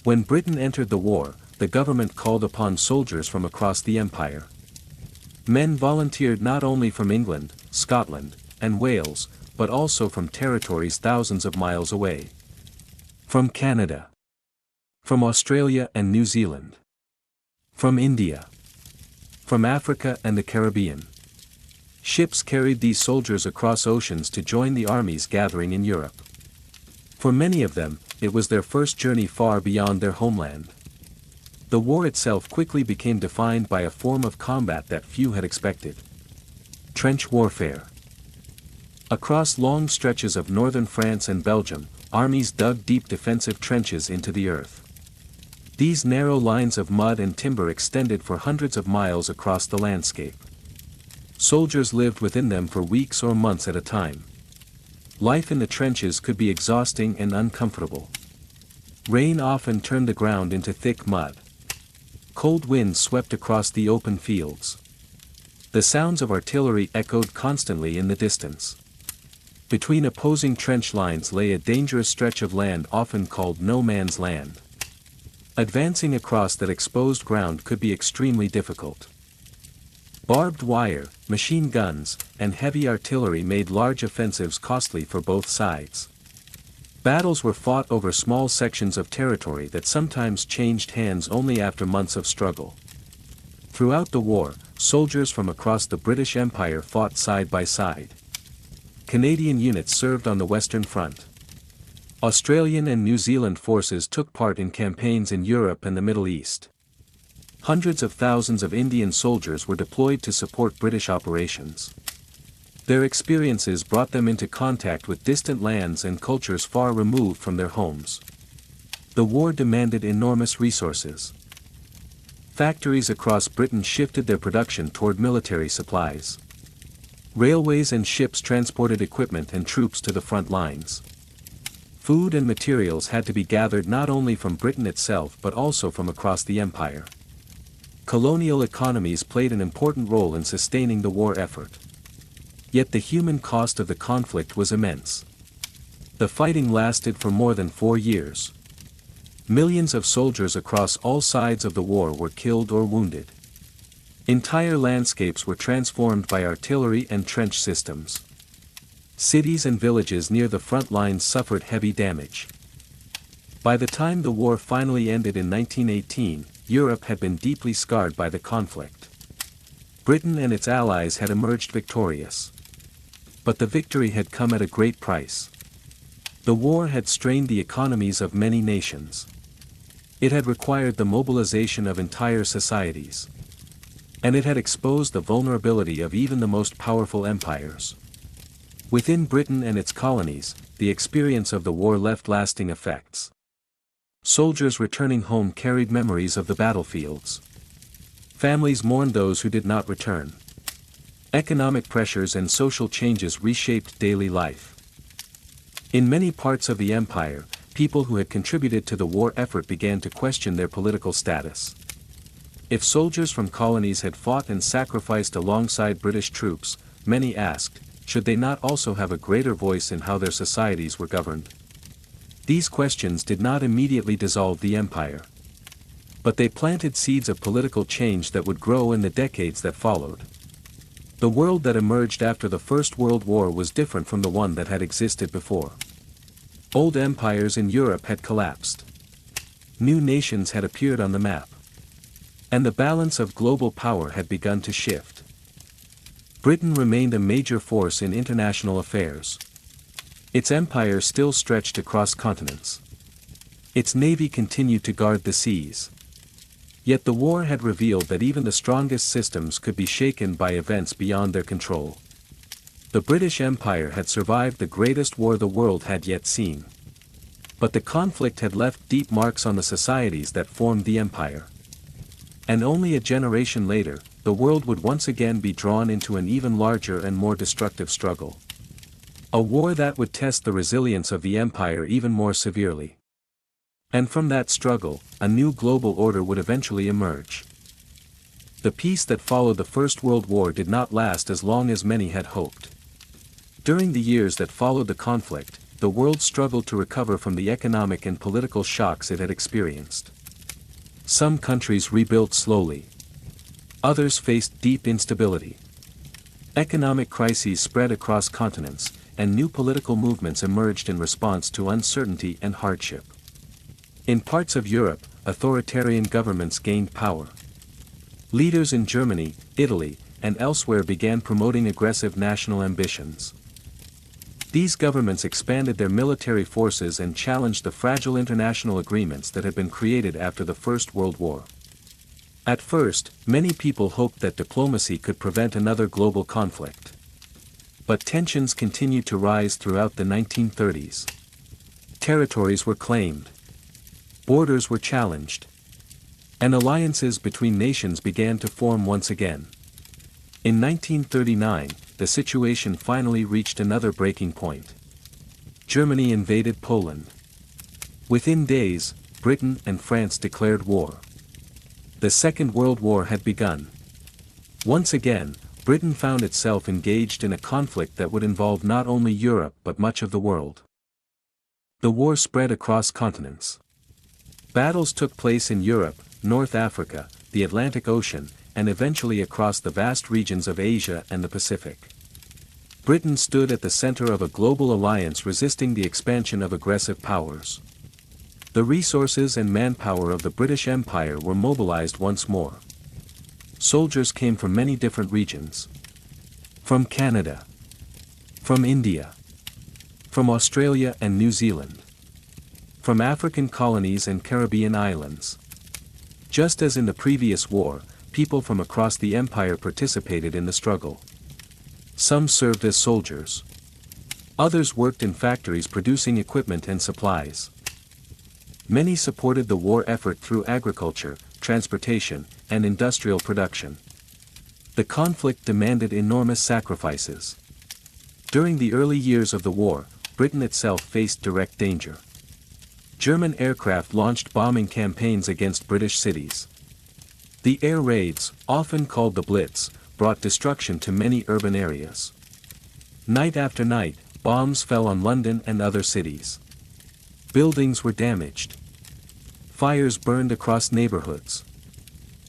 When Britain entered the war, the government called upon soldiers from across the empire. Men volunteered not only from England, Scotland, and Wales, but also from territories thousands of miles away. From Canada. From Australia and New Zealand. From India. From Africa and the Caribbean. Ships carried these soldiers across oceans to join the armies gathering in Europe. For many of them, it was their first journey far beyond their homeland. The war itself quickly became defined by a form of combat that few had expected. Trench warfare. Across long stretches of northern France and Belgium, armies dug deep defensive trenches into the earth. These narrow lines of mud and timber extended for hundreds of miles across the landscape. Soldiers lived within them for weeks or months at a time. Life in the trenches could be exhausting and uncomfortable. Rain often turned the ground into thick mud. Cold winds swept across the open fields. The sounds of artillery echoed constantly in the distance. Between opposing trench lines lay a dangerous stretch of land often called no man's land. Advancing across that exposed ground could be extremely difficult. Barbed wire, machine guns, and heavy artillery made large offensives costly for both sides. Battles were fought over small sections of territory that sometimes changed hands only after months of struggle. Throughout the war, soldiers from across the British Empire fought side by side. Canadian units served on the Western Front. Australian and New Zealand forces took part in campaigns in Europe and the Middle East. Hundreds of thousands of Indian soldiers were deployed to support British operations. Their experiences brought them into contact with distant lands and cultures far removed from their homes. The war demanded enormous resources. Factories across Britain shifted their production toward military supplies. Railways and ships transported equipment and troops to the front lines. Food and materials had to be gathered not only from Britain itself but also from across the empire. Colonial economies played an important role in sustaining the war effort. Yet the human cost of the conflict was immense. The fighting lasted for more than 4 years. Millions of soldiers across all sides of the war were killed or wounded. Entire landscapes were transformed by artillery and trench systems. Cities and villages near the front lines suffered heavy damage. By the time the war finally ended in 1918, Europe had been deeply scarred by the conflict. Britain and its allies had emerged victorious. But the victory had come at a great price. The war had strained the economies of many nations. It had required the mobilization of entire societies. And it had exposed the vulnerability of even the most powerful empires. Within Britain and its colonies, the experience of the war left lasting effects. Soldiers returning home carried memories of the battlefields. Families mourned those who did not return. Economic pressures and social changes reshaped daily life. In many parts of the empire, people who had contributed to the war effort began to question their political status. If soldiers from colonies had fought and sacrificed alongside British troops, many asked, should they not also have a greater voice in how their societies were governed? These questions did not immediately dissolve the empire. But they planted seeds of political change that would grow in the decades that followed. The world that emerged after the First World War was different from the one that had existed before. Old empires in Europe had collapsed. New nations had appeared on the map. And the balance of global power had begun to shift. Britain remained a major force in international affairs. Its empire still stretched across continents. Its navy continued to guard the seas. Yet the war had revealed that even the strongest systems could be shaken by events beyond their control. The British Empire had survived the greatest war the world had yet seen. But the conflict had left deep marks on the societies that formed the empire. And only a generation later, the world would once again be drawn into an even larger and more destructive struggle. A war that would test the resilience of the empire even more severely. And from that struggle, a new global order would eventually emerge. The peace that followed the First World War did not last as long as many had hoped. During the years that followed the conflict, the world struggled to recover from the economic and political shocks it had experienced. Some countries rebuilt slowly. Others faced deep instability. Economic crises spread across continents, and new political movements emerged in response to uncertainty and hardship. In parts of Europe, authoritarian governments gained power. Leaders in Germany, Italy, and elsewhere began promoting aggressive national ambitions. These governments expanded their military forces and challenged the fragile international agreements that had been created after the First World War. At first, many people hoped that diplomacy could prevent another global conflict. But tensions continued to rise throughout the 1930s. Territories were claimed. Borders were challenged. And alliances between nations began to form once again. In 1939, the situation finally reached another breaking point. Germany invaded Poland. Within days, Britain and France declared war. The Second World War had begun. Once again, Britain found itself engaged in a conflict that would involve not only Europe but much of the world. The war spread across continents. Battles took place in Europe, North Africa, the Atlantic Ocean, and eventually across the vast regions of Asia and the Pacific. Britain stood at the center of a global alliance resisting the expansion of aggressive powers. The resources and manpower of the British Empire were mobilized once more. Soldiers came from many different regions. From Canada. From India. From Australia and New Zealand. From African colonies and Caribbean islands. Just as in the previous war, people from across the empire participated in the struggle. Some served as soldiers. Others worked in factories producing equipment and supplies. Many supported the war effort through agriculture, transportation, and industrial production. The conflict demanded enormous sacrifices. During the early years of the war, Britain itself faced direct danger. German aircraft launched bombing campaigns against British cities. The air raids, often called the Blitz, brought destruction to many urban areas. Night after night, bombs fell on London and other cities. Buildings were damaged. Fires burned across neighborhoods.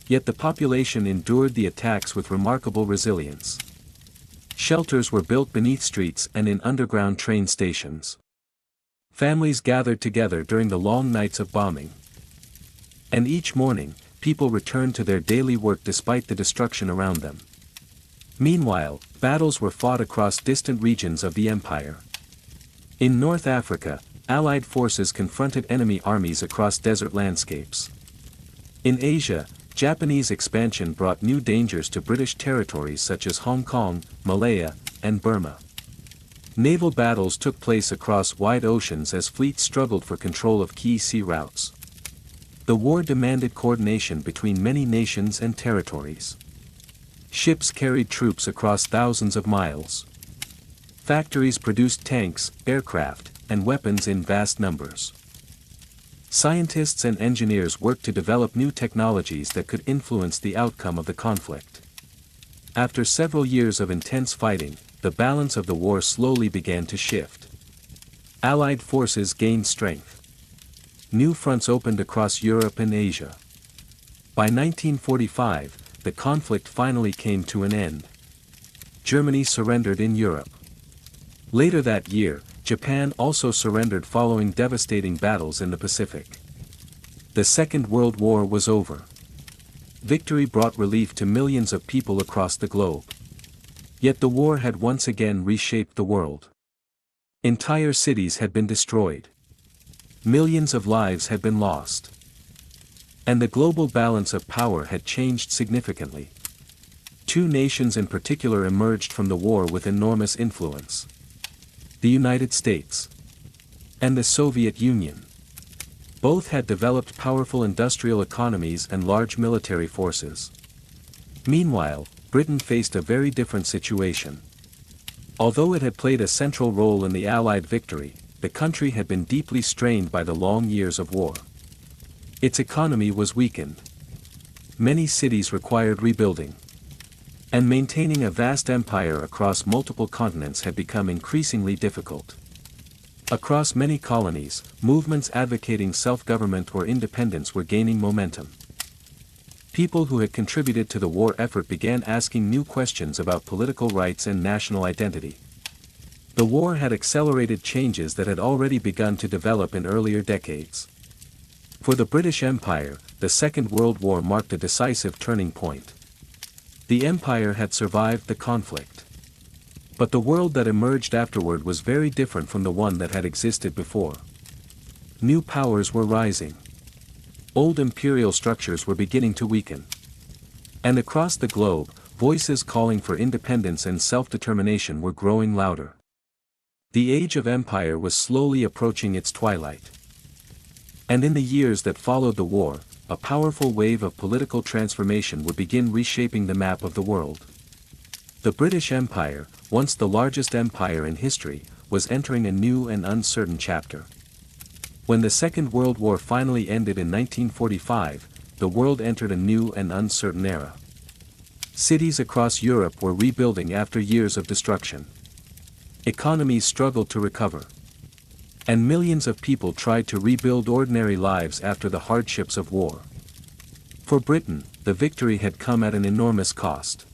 Yet the population endured the attacks with remarkable resilience. Shelters were built beneath streets and in underground train stations. Families gathered together during the long nights of bombing. And each morning, people returned to their daily work despite the destruction around them. Meanwhile, battles were fought across distant regions of the empire. In North Africa, Allied forces confronted enemy armies across desert landscapes. In Asia, Japanese expansion brought new dangers to British territories such as Hong Kong, Malaya, and Burma. Naval battles took place across wide oceans as fleets struggled for control of key sea routes. The war demanded coordination between many nations and territories. Ships carried troops across thousands of miles. Factories produced tanks, aircraft, and weapons in vast numbers. Scientists and engineers worked to develop new technologies that could influence the outcome of the conflict. After several years of intense fighting, the balance of the war slowly began to shift. Allied forces gained strength. New fronts opened across Europe and Asia. By 1945, the conflict finally came to an end. Germany surrendered in Europe. Later that year, Japan also surrendered following devastating battles in the Pacific. The Second World War was over. Victory brought relief to millions of people across the globe. Yet the war had once again reshaped the world. Entire cities had been destroyed. Millions of lives had been lost. And the global balance of power had changed significantly. Two nations in particular emerged from the war with enormous influence: the United States and the Soviet Union. Both had developed powerful industrial economies and large military forces. Meanwhile, Britain faced a very different situation. Although it had played a central role in the Allied victory, the country had been deeply strained by the long years of war. Its economy was weakened. Many cities required rebuilding. And maintaining a vast empire across multiple continents had become increasingly difficult. Across many colonies, movements advocating self-government or independence were gaining momentum. People who had contributed to the war effort began asking new questions about political rights and national identity. The war had accelerated changes that had already begun to develop in earlier decades. For the British Empire, the Second World War marked a decisive turning point. The empire had survived the conflict. But the world that emerged afterward was very different from the one that had existed before. New powers were rising. Old imperial structures were beginning to weaken. And across the globe, voices calling for independence and self-determination were growing louder. The age of empire was slowly approaching its twilight. And in the years that followed the war, a powerful wave of political transformation would begin reshaping the map of the world. The British Empire, once the largest empire in history, was entering a new and uncertain chapter. When the Second World War finally ended in 1945, the world entered a new and uncertain era. Cities across Europe were rebuilding after years of destruction. Economies struggled to recover. And millions of people tried to rebuild ordinary lives after the hardships of war. For Britain, the victory had come at an enormous cost.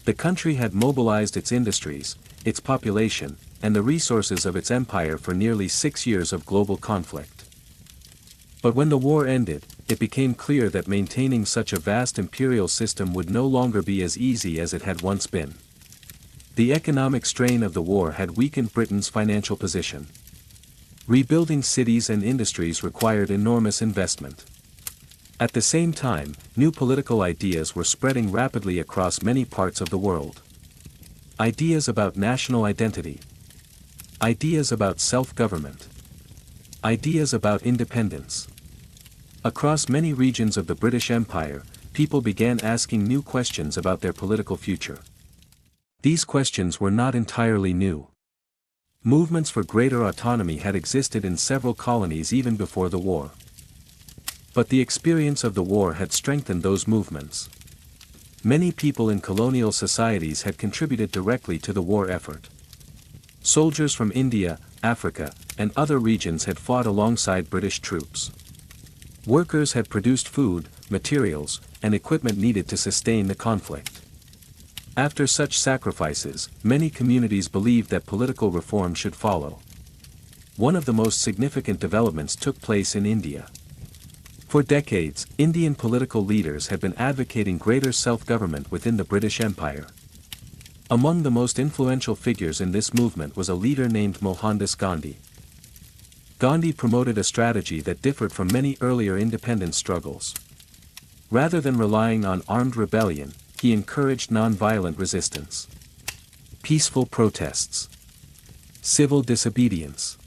The country had mobilized its industries, its population, and the resources of its empire for nearly 6 years of global conflict. But when the war ended, it became clear that maintaining such a vast imperial system would no longer be as easy as it had once been. The economic strain of the war had weakened Britain's financial position. Rebuilding cities and industries required enormous investment. At the same time, new political ideas were spreading rapidly across many parts of the world. Ideas about national identity. Ideas about self-government. Ideas about independence. Across many regions of the British Empire, people began asking new questions about their political future. These questions were not entirely new. Movements for greater autonomy had existed in several colonies even before the war. But the experience of the war had strengthened those movements. Many people in colonial societies had contributed directly to the war effort. Soldiers from India, Africa, and other regions had fought alongside British troops. Workers had produced food, materials, and equipment needed to sustain the conflict. After such sacrifices, many communities believed that political reform should follow. One of the most significant developments took place in India. For decades, Indian political leaders had been advocating greater self-government within the British Empire. Among the most influential figures in this movement was a leader named Mohandas Gandhi. Gandhi promoted a strategy that differed from many earlier independence struggles. Rather than relying on armed rebellion, he encouraged non-violent resistance. Peaceful protests. Civil disobedience.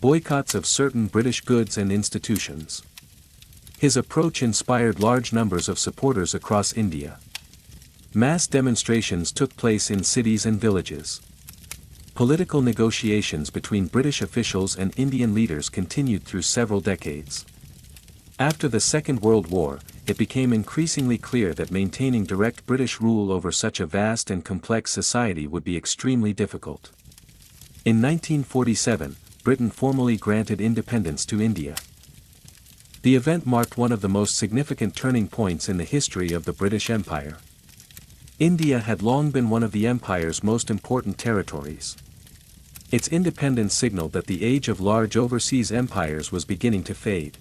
Boycotts of certain British goods and institutions. His approach inspired large numbers of supporters across India. Mass demonstrations took place in cities and villages. Political negotiations between British officials and Indian leaders continued through several decades. After the Second World War, it became increasingly clear that maintaining direct British rule over such a vast and complex society would be extremely difficult. In 1947, Britain formally granted independence to India. The event marked one of the most significant turning points in the history of the British Empire. India had long been one of the empire's most important territories. Its independence signaled that the age of large overseas empires was beginning to fade.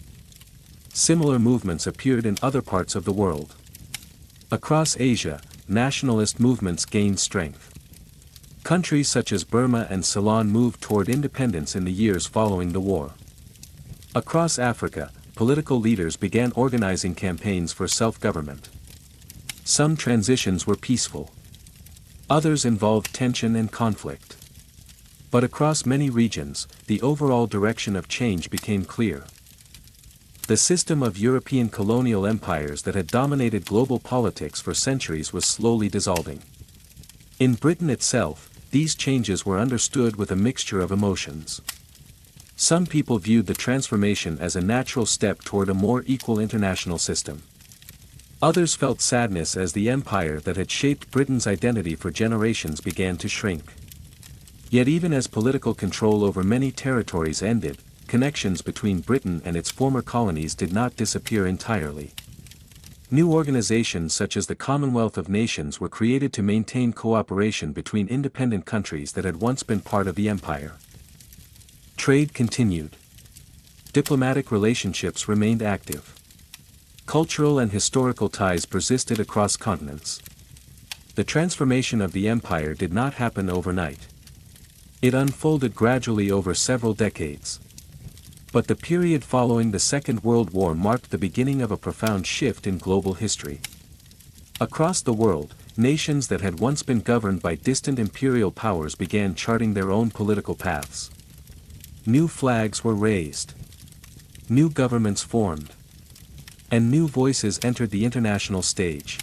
Similar movements appeared in other parts of the world. Across Asia, nationalist movements gained strength. Countries such as Burma and Ceylon moved toward independence in the years following the war. Across Africa, political leaders began organizing campaigns for self-government. Some transitions were peaceful. Others involved tension and conflict. But across many regions, the overall direction of change became clear. The system of European colonial empires that had dominated global politics for centuries was slowly dissolving. In Britain itself, these changes were understood with a mixture of emotions. Some people viewed the transformation as a natural step toward a more equal international system. Others felt sadness as the empire that had shaped Britain's identity for generations began to shrink. Yet even as political control over many territories ended, connections between Britain and its former colonies did not disappear entirely. New organizations such as the Commonwealth of Nations were created to maintain cooperation between independent countries that had once been part of the empire. Trade continued. Diplomatic relationships remained active. Cultural and historical ties persisted across continents. The transformation of the empire did not happen overnight. It unfolded gradually over several decades. But the period following the Second World War marked the beginning of a profound shift in global history. Across the world, nations that had once been governed by distant imperial powers began charting their own political paths. New flags were raised. New governments formed. And new voices entered the international stage.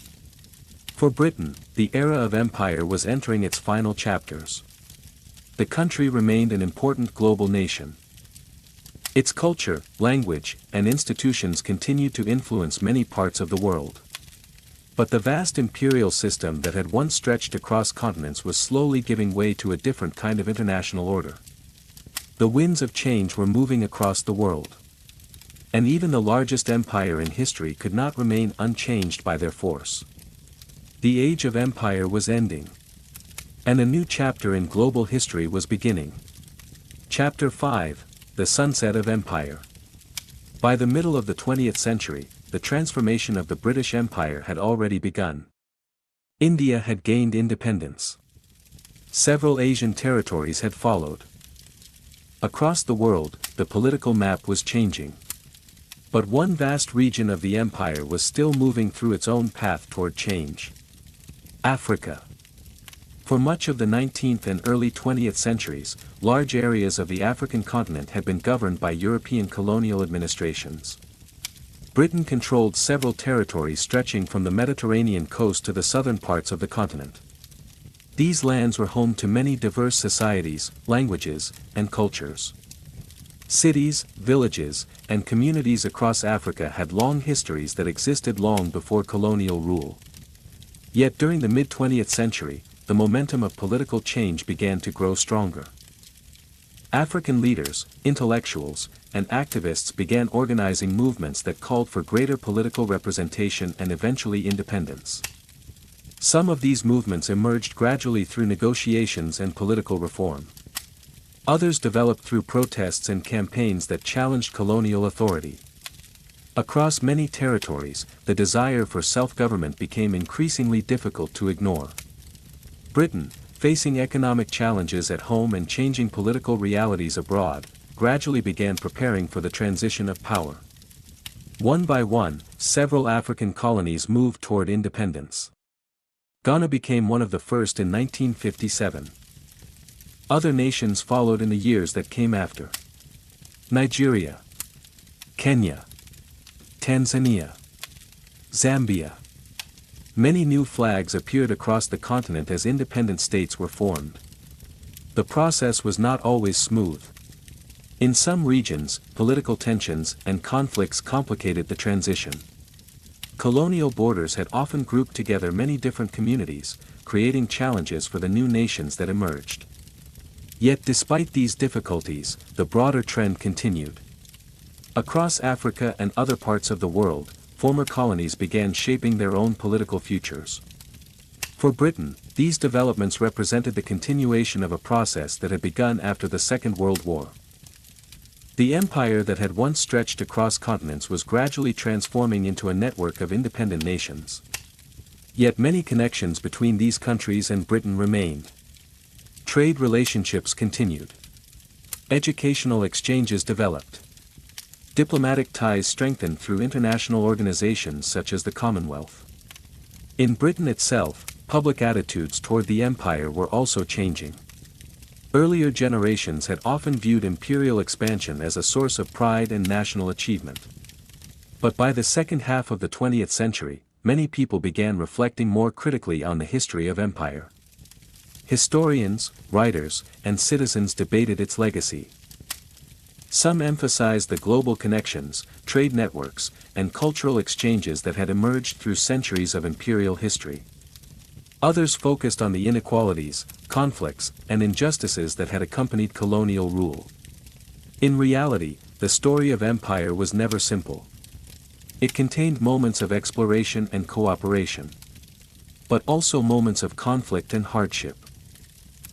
For Britain, the era of empire was entering its final chapters. The country remained an important global nation. Its culture, language, and institutions continued to influence many parts of the world. But the vast imperial system that had once stretched across continents was slowly giving way to a different kind of international order. The winds of change were moving across the world. And even the largest empire in history could not remain unchanged by their force. The age of empire was ending. And a new chapter in global history was beginning. Chapter 5, The Sunset of Empire. By the middle of the 20th century, the transformation of the British Empire had already begun. India had gained independence. Several Asian territories had followed. Across the world, the political map was changing. But one vast region of the empire was still moving through its own path toward change. Africa. For much of the 19th and early 20th centuries, large areas of the African continent had been governed by European colonial administrations. Britain controlled several territories stretching from the Mediterranean coast to the southern parts of the continent. These lands were home to many diverse societies, languages, and cultures. Cities, villages, and communities across Africa had long histories that existed long before colonial rule. Yet during the mid-20th century, the momentum of political change began to grow stronger. African leaders, intellectuals, and activists began organizing movements that called for greater political representation and eventually independence. Some of these movements emerged gradually through negotiations and political reform. Others developed through protests and campaigns that challenged colonial authority. Across many territories, the desire for self-government became increasingly difficult to ignore. Britain, facing economic challenges at home and changing political realities abroad, gradually began preparing for the transition of power. One by one, several African colonies moved toward independence. Ghana became one of the first in 1957. Other nations followed in the years that came after. Nigeria, Kenya, Tanzania, Zambia. Many new flags appeared across the continent as independent states were formed. The process was not always smooth. In some regions, political tensions and conflicts complicated the transition. Colonial borders had often grouped together many different communities, creating challenges for the new nations that emerged. Yet despite these difficulties, the broader trend continued. Across Africa and other parts of the world, former colonies began shaping their own political futures. For Britain, these developments represented the continuation of a process that had begun after the Second World War. The empire that had once stretched across continents was gradually transforming into a network of independent nations. Yet many connections between these countries and Britain remained. Trade relationships continued. Educational exchanges developed. Diplomatic ties strengthened through international organizations such as the Commonwealth. In Britain itself, public attitudes toward the empire were also changing. Earlier generations had often viewed imperial expansion as a source of pride and national achievement. But by the second half of the 20th century, many people began reflecting more critically on the history of empire. Historians, writers, and citizens debated its legacy. Some emphasized the global connections, trade networks, and cultural exchanges that had emerged through centuries of imperial history. Others focused on the inequalities, conflicts, and injustices that had accompanied colonial rule. In reality, the story of empire was never simple. It contained moments of exploration and cooperation, but also moments of conflict and hardship.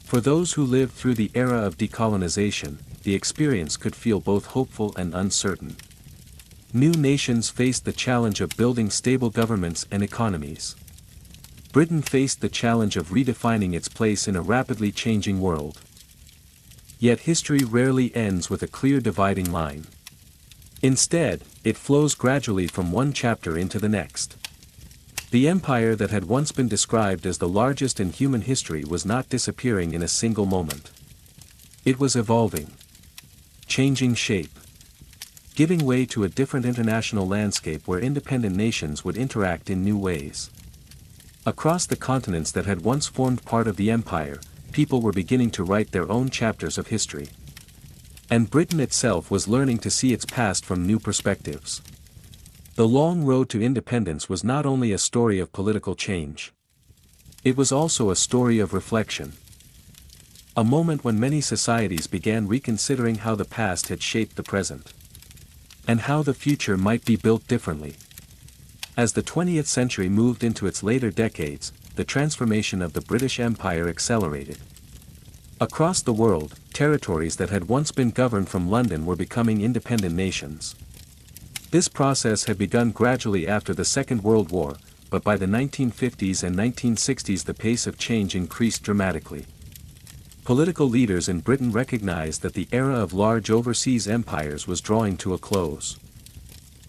For those who lived through the era of decolonization, the experience could feel both hopeful and uncertain. New nations faced the challenge of building stable governments and economies. Britain faced the challenge of redefining its place in a rapidly changing world. Yet history rarely ends with a clear dividing line. Instead, it flows gradually from one chapter into the next. The empire that had once been described as the largest in human history was not disappearing in a single moment. It was evolving. Changing shape. Giving way to a different international landscape where independent nations would interact in new ways. Across the continents that had once formed part of the empire, people were beginning to write their own chapters of history. And Britain itself was learning to see its past from new perspectives. The long road to independence was not only a story of political change. It was also a story of reflection. A moment when many societies began reconsidering how the past had shaped the present, and how the future might be built differently. As the 20th century moved into its later decades, the transformation of the British Empire accelerated. Across the world, territories that had once been governed from London were becoming independent nations. This process had begun gradually after the Second World War, but by the 1950s and 1960s the pace of change increased dramatically. Political leaders in Britain recognized that the era of large overseas empires was drawing to a close.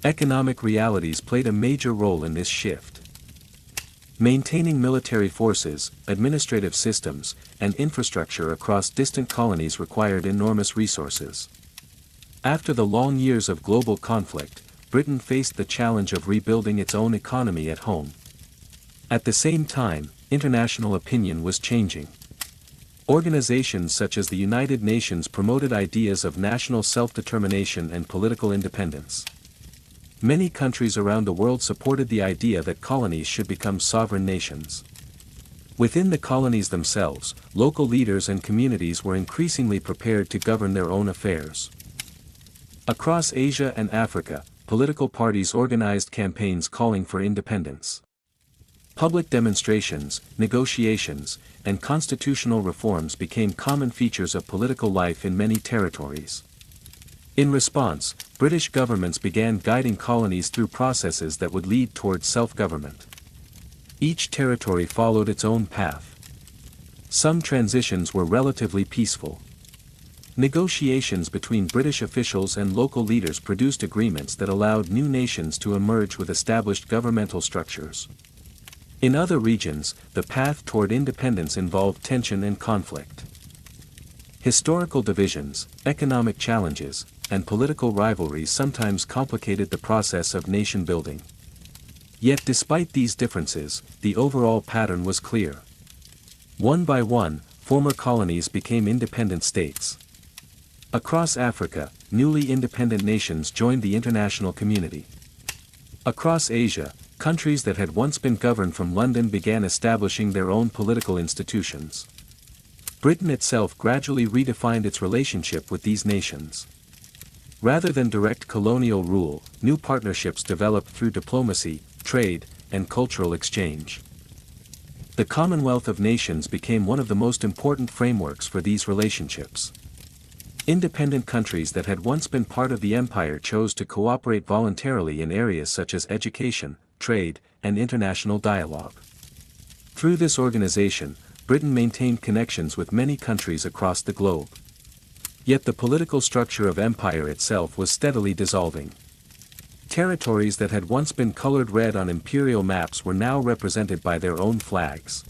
Economic realities played a major role in this shift. Maintaining military forces, administrative systems, and infrastructure across distant colonies required enormous resources. After the long years of global conflict, Britain faced the challenge of rebuilding its own economy at home. At the same time, international opinion was changing. Organizations such as the United Nations promoted ideas of national self-determination and political independence. Many countries around the world supported the idea that colonies should become sovereign nations. Within the colonies themselves, local leaders and communities were increasingly prepared to govern their own affairs. Across Asia and Africa, political parties organized campaigns calling for independence. Public demonstrations, negotiations, and constitutional reforms became common features of political life in many territories. In response, British governments began guiding colonies through processes that would lead towards self-government. Each territory followed its own path. Some transitions were relatively peaceful. Negotiations between British officials and local leaders produced agreements that allowed new nations to emerge with established governmental structures. In other regions, the path toward independence involved tension and conflict. Historical divisions, economic challenges, and political rivalries sometimes complicated the process of nation building. Yet despite these differences, the overall pattern was clear. One by one, former colonies became independent states. Across Africa, newly independent nations joined the international community. Across Asia, countries that had once been governed from London began establishing their own political institutions. Britain itself gradually redefined its relationship with these nations. Rather than direct colonial rule, new partnerships developed through diplomacy, trade, and cultural exchange. The Commonwealth of Nations became one of the most important frameworks for these relationships. Independent countries that had once been part of the empire chose to cooperate voluntarily in areas such as education, trade, and international dialogue. Through this organization, Britain maintained connections with many countries across the globe. Yet the political structure of empire itself was steadily dissolving. Territories that had once been colored red on imperial maps were now represented by their own flags,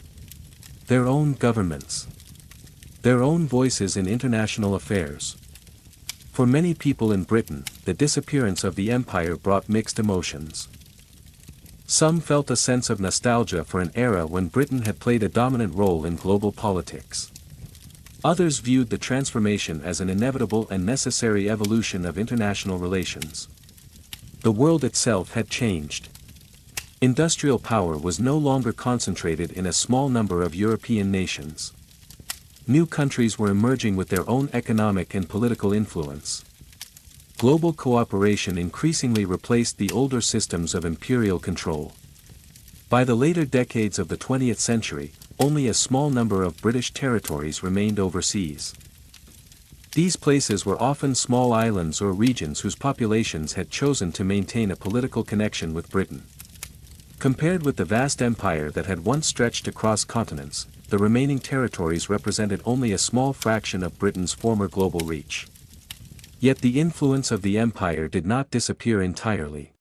their own governments, their own voices in international affairs. For many people in Britain, the disappearance of the empire brought mixed emotions. Some felt a sense of nostalgia for an era when Britain had played a dominant role in global politics. Others viewed the transformation as an inevitable and necessary evolution of international relations. The world itself had changed. Industrial power was no longer concentrated in a small number of European nations. New countries were emerging with their own economic and political influence. Global cooperation increasingly replaced the older systems of imperial control. By the later decades of the 20th century, only a small number of British territories remained overseas. These places were often small islands or regions whose populations had chosen to maintain a political connection with Britain. Compared with the vast empire that had once stretched across continents, the remaining territories represented only a small fraction of Britain's former global reach. Yet the influence of the empire did not disappear entirely.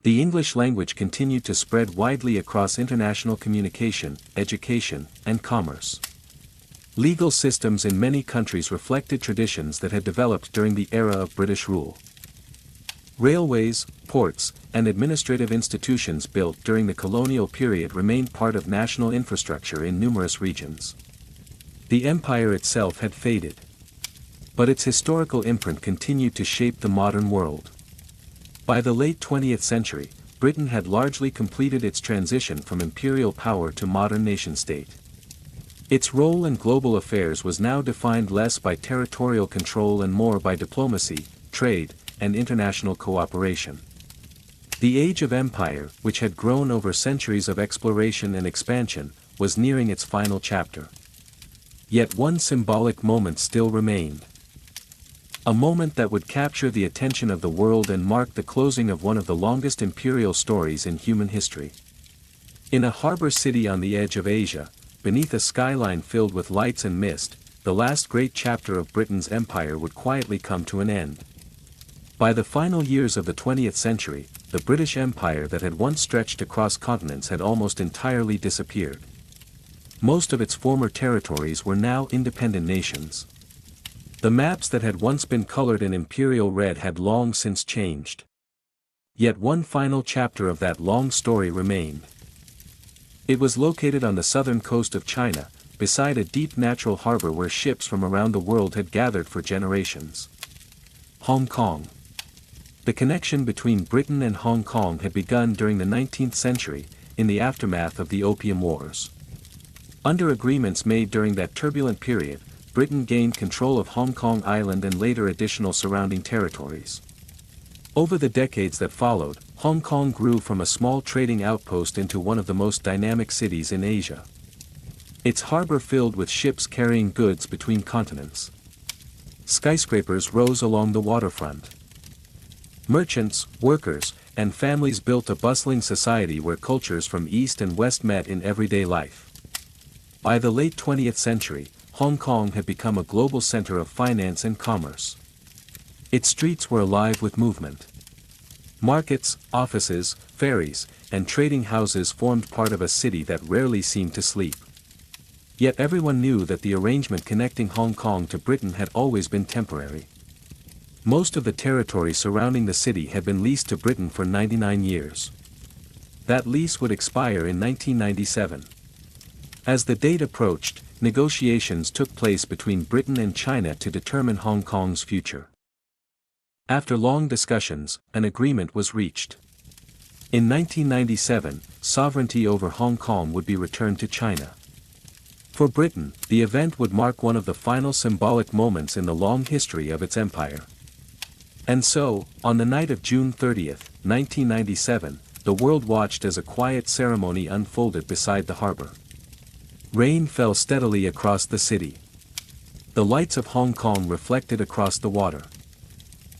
The English language continued to spread widely across international communication, education, and commerce. Legal systems in many countries reflected traditions that had developed during the era of British rule. Railways, ports, and administrative institutions built during the colonial period remained part of national infrastructure in numerous regions. The empire itself had faded, but its historical imprint continued to shape the modern world. By the late 20th century, Britain had largely completed its transition from imperial power to modern nation-state. Its role in global affairs was now defined less by territorial control and more by diplomacy, trade, and international cooperation. The Age of Empire, which had grown over centuries of exploration and expansion, was nearing its final chapter. Yet one symbolic moment still remained. A moment that would capture the attention of the world and mark the closing of one of the longest imperial stories in human history. In a harbor city on the edge of Asia, beneath a skyline filled with lights and mist, the last great chapter of Britain's empire would quietly come to an end. By the final years of the 20th century, the British Empire that had once stretched across continents had almost entirely disappeared. Most of its former territories were now independent nations. The maps that had once been colored in imperial red had long since changed. Yet one final chapter of that long story remained. It was located on the southern coast of China, beside a deep natural harbor where ships from around the world had gathered for generations. Hong Kong. The connection between Britain and Hong Kong had begun during the 19th century, in the aftermath of the Opium Wars. Under agreements made during that turbulent period, Britain gained control of Hong Kong Island and later additional surrounding territories. Over the decades that followed, Hong Kong grew from a small trading outpost into one of the most dynamic cities in Asia. Its harbor filled with ships carrying goods between continents. Skyscrapers rose along the waterfront. Merchants, workers, and families built a bustling society where cultures from East and West met in everyday life. By the late 20th century, Hong Kong had become a global center of finance and commerce. Its streets were alive with movement. Markets, offices, ferries, and trading houses formed part of a city that rarely seemed to sleep. Yet everyone knew that the arrangement connecting Hong Kong to Britain had always been temporary. Most of the territory surrounding the city had been leased to Britain for 99 years. That lease would expire in 1997. As the date approached, negotiations took place between Britain and China to determine Hong Kong's future. After long discussions, an agreement was reached. In 1997, sovereignty over Hong Kong would be returned to China. For Britain, the event would mark one of the final symbolic moments in the long history of its empire. And so, on the night of June 30, 1997, the world watched as a quiet ceremony unfolded beside the harbor. Rain fell steadily across the city. The lights of Hong Kong reflected across the water.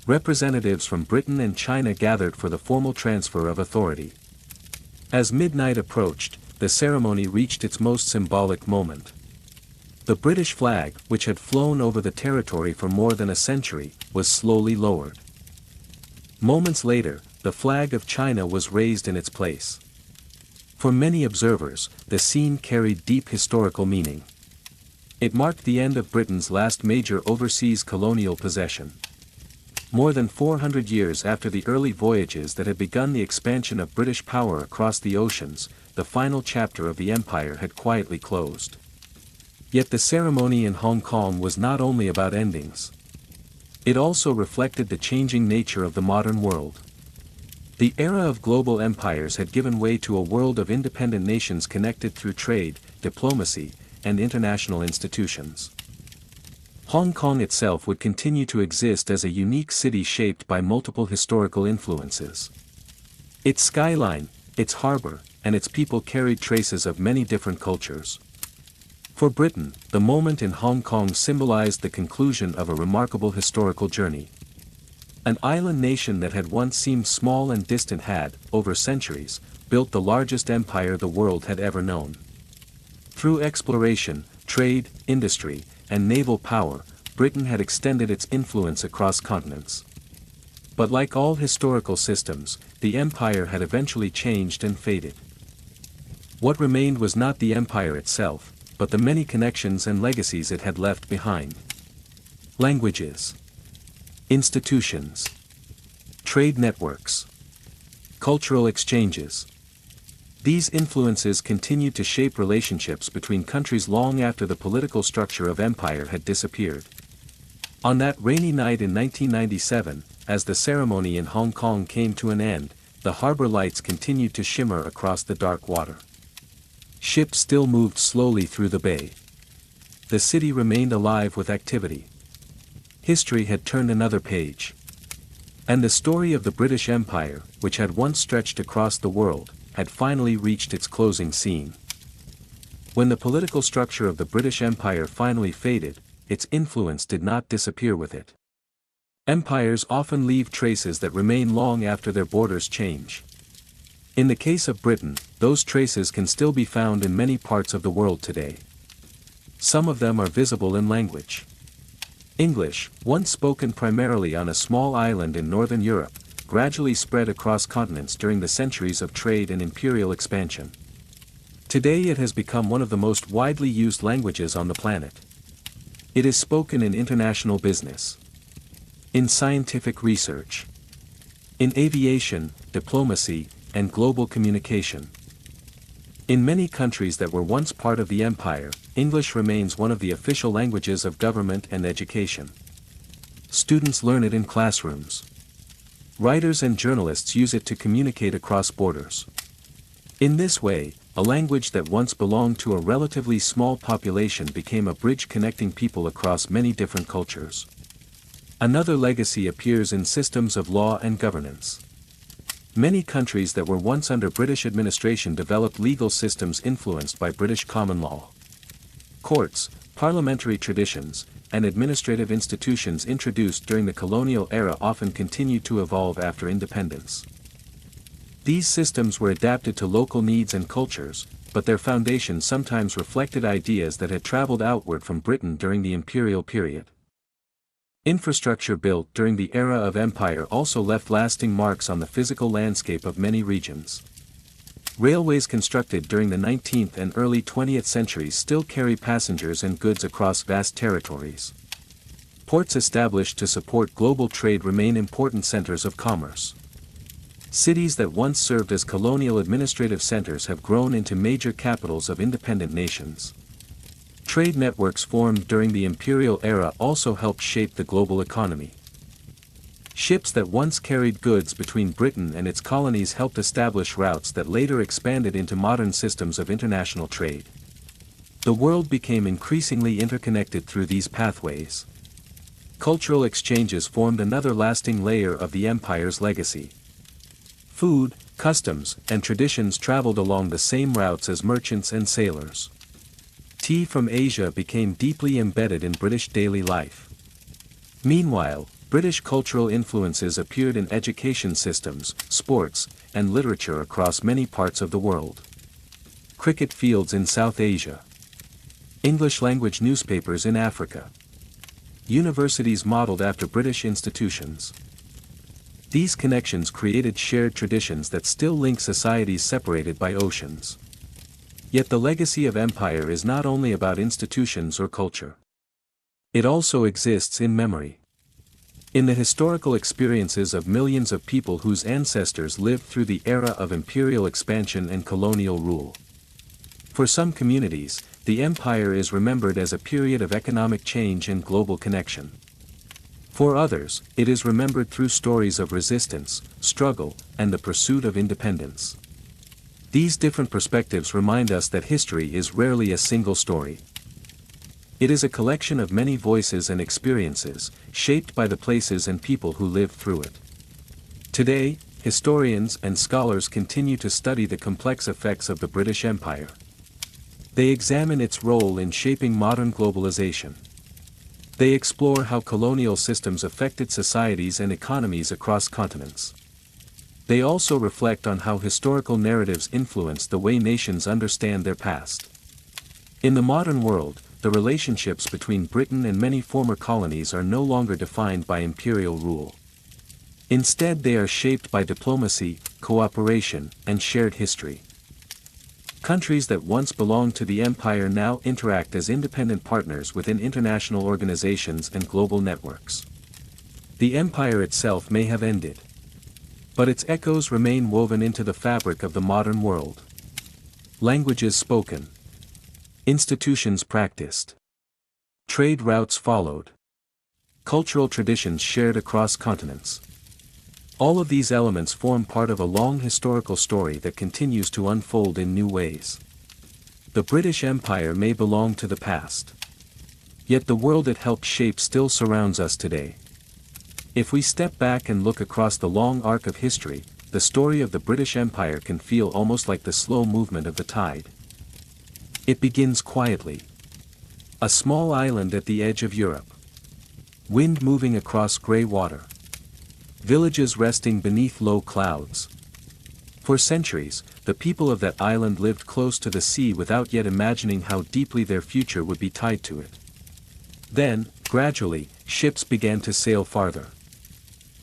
Representatives from Britain and China gathered for the formal transfer of authority. As midnight approached, the ceremony reached its most symbolic moment. The British flag, which had flown over the territory for more than a century, was slowly lowered. Moments later, the flag of China was raised in its place. For many observers, the scene carried deep historical meaning. It marked the end of Britain's last major overseas colonial possession. More than 400 years after the early voyages that had begun the expansion of British power across the oceans, the final chapter of the empire had quietly closed. Yet the ceremony in Hong Kong was not only about endings. It also reflected the changing nature of the modern world. The era of global empires had given way to a world of independent nations connected through trade, diplomacy, and international institutions. Hong Kong itself would continue to exist as a unique city shaped by multiple historical influences. Its skyline, its harbor, and its people carried traces of many different cultures. For Britain, the moment in Hong Kong symbolized the conclusion of a remarkable historical journey. An island nation that had once seemed small and distant had, over centuries, built the largest empire the world had ever known. Through exploration, trade, industry, and naval power, Britain had extended its influence across continents. But like all historical systems, the empire had eventually changed and faded. What remained was not the empire itself, but the many connections and legacies it had left behind. Languages, institutions, trade networks, cultural exchanges. These influences continued to shape relationships between countries long after the political structure of empire had disappeared. On that rainy night in 1997, as the ceremony in Hong Kong came to an end, the harbor lights continued to shimmer across the dark water. Ships still moved slowly through the bay. the city remained alive with activity. History had turned another page. And the story of the British Empire, which had once stretched across the world, had finally reached its closing scene. When the political structure of the British Empire finally faded, its influence did not disappear with it. Empires often leave traces that remain long after their borders change. In the case of Britain, those traces can still be found in many parts of the world today. Some of them are visible in language. English, once spoken primarily on a small island in northern Europe, gradually spread across continents during the centuries of trade and imperial expansion. Today it has become one of the most widely used languages on the planet. It is spoken in international business, in scientific research, in aviation, diplomacy, and global communication. In many countries that were once part of the empire, English remains one of the official languages of government and education. Students learn it in classrooms. Writers and journalists use it to communicate across borders. In this way, a language that once belonged to a relatively small population became a bridge connecting people across many different cultures. Another legacy appears in systems of law and governance. Many countries that were once under British administration developed legal systems influenced by British common law. Courts, parliamentary traditions, and administrative institutions introduced during the colonial era often continued to evolve after independence. These systems were adapted to local needs and cultures, but their foundation sometimes reflected ideas that had traveled outward from Britain during the imperial period. Infrastructure built during the era of empire also left lasting marks on the physical landscape of many regions. Railways constructed during the 19th and early 20th centuries still carry passengers and goods across vast territories. Ports established to support global trade remain important centers of commerce. Cities that once served as colonial administrative centers have grown into major capitals of independent nations. Trade networks formed during the imperial era also helped shape the global economy. Ships that once carried goods between Britain and its colonies helped establish routes that later expanded into modern systems of international trade. The world became increasingly interconnected through these pathways. Cultural exchanges formed another lasting layer of the empire's legacy. Food, customs, and traditions traveled along the same routes as merchants and sailors. Tea from Asia became deeply embedded in British daily life. Meanwhile, British cultural influences appeared in education systems, sports, and literature across many parts of the world. Cricket fields in South Asia. English-language newspapers in Africa. Universities modeled after British institutions. These connections created shared traditions that still link societies separated by oceans. Yet the legacy of empire is not only about institutions or culture. It also exists in memory. In the historical experiences of millions of people whose ancestors lived through the era of imperial expansion and colonial rule. For some communities, the empire is remembered as a period of economic change and global connection. For others, it is remembered through stories of resistance, struggle, and the pursuit of independence. These different perspectives remind us that history is rarely a single story. It is a collection of many voices and experiences, shaped by the places and people who lived through it. Today, historians and scholars continue to study the complex effects of the British Empire. They examine its role in shaping modern globalization. They explore how colonial systems affected societies and economies across continents. They also reflect on how historical narratives influence the way nations understand their past. In the modern world, the relationships between Britain and many former colonies are no longer defined by imperial rule. Instead, they are shaped by diplomacy, cooperation, and shared history. Countries that once belonged to the empire now interact as independent partners within international organizations and global networks. The empire itself may have ended, but its echoes remain woven into the fabric of the modern world. Languages spoken. Institutions practiced. Trade routes followed. Cultural traditions shared across continents. All of these elements form part of a long historical story that continues to unfold in new ways. The British Empire may belong to the past, Yet the world it helped shape still surrounds us today. If we step back and look across the long arc of history, the story of the British Empire can feel almost like the slow movement of the tide. It begins quietly. A small island at the edge of Europe. Wind moving across grey water. Villages resting beneath low clouds. For centuries, the people of that island lived close to the sea without yet imagining how deeply their future would be tied to it. Then, gradually, ships began to sail farther.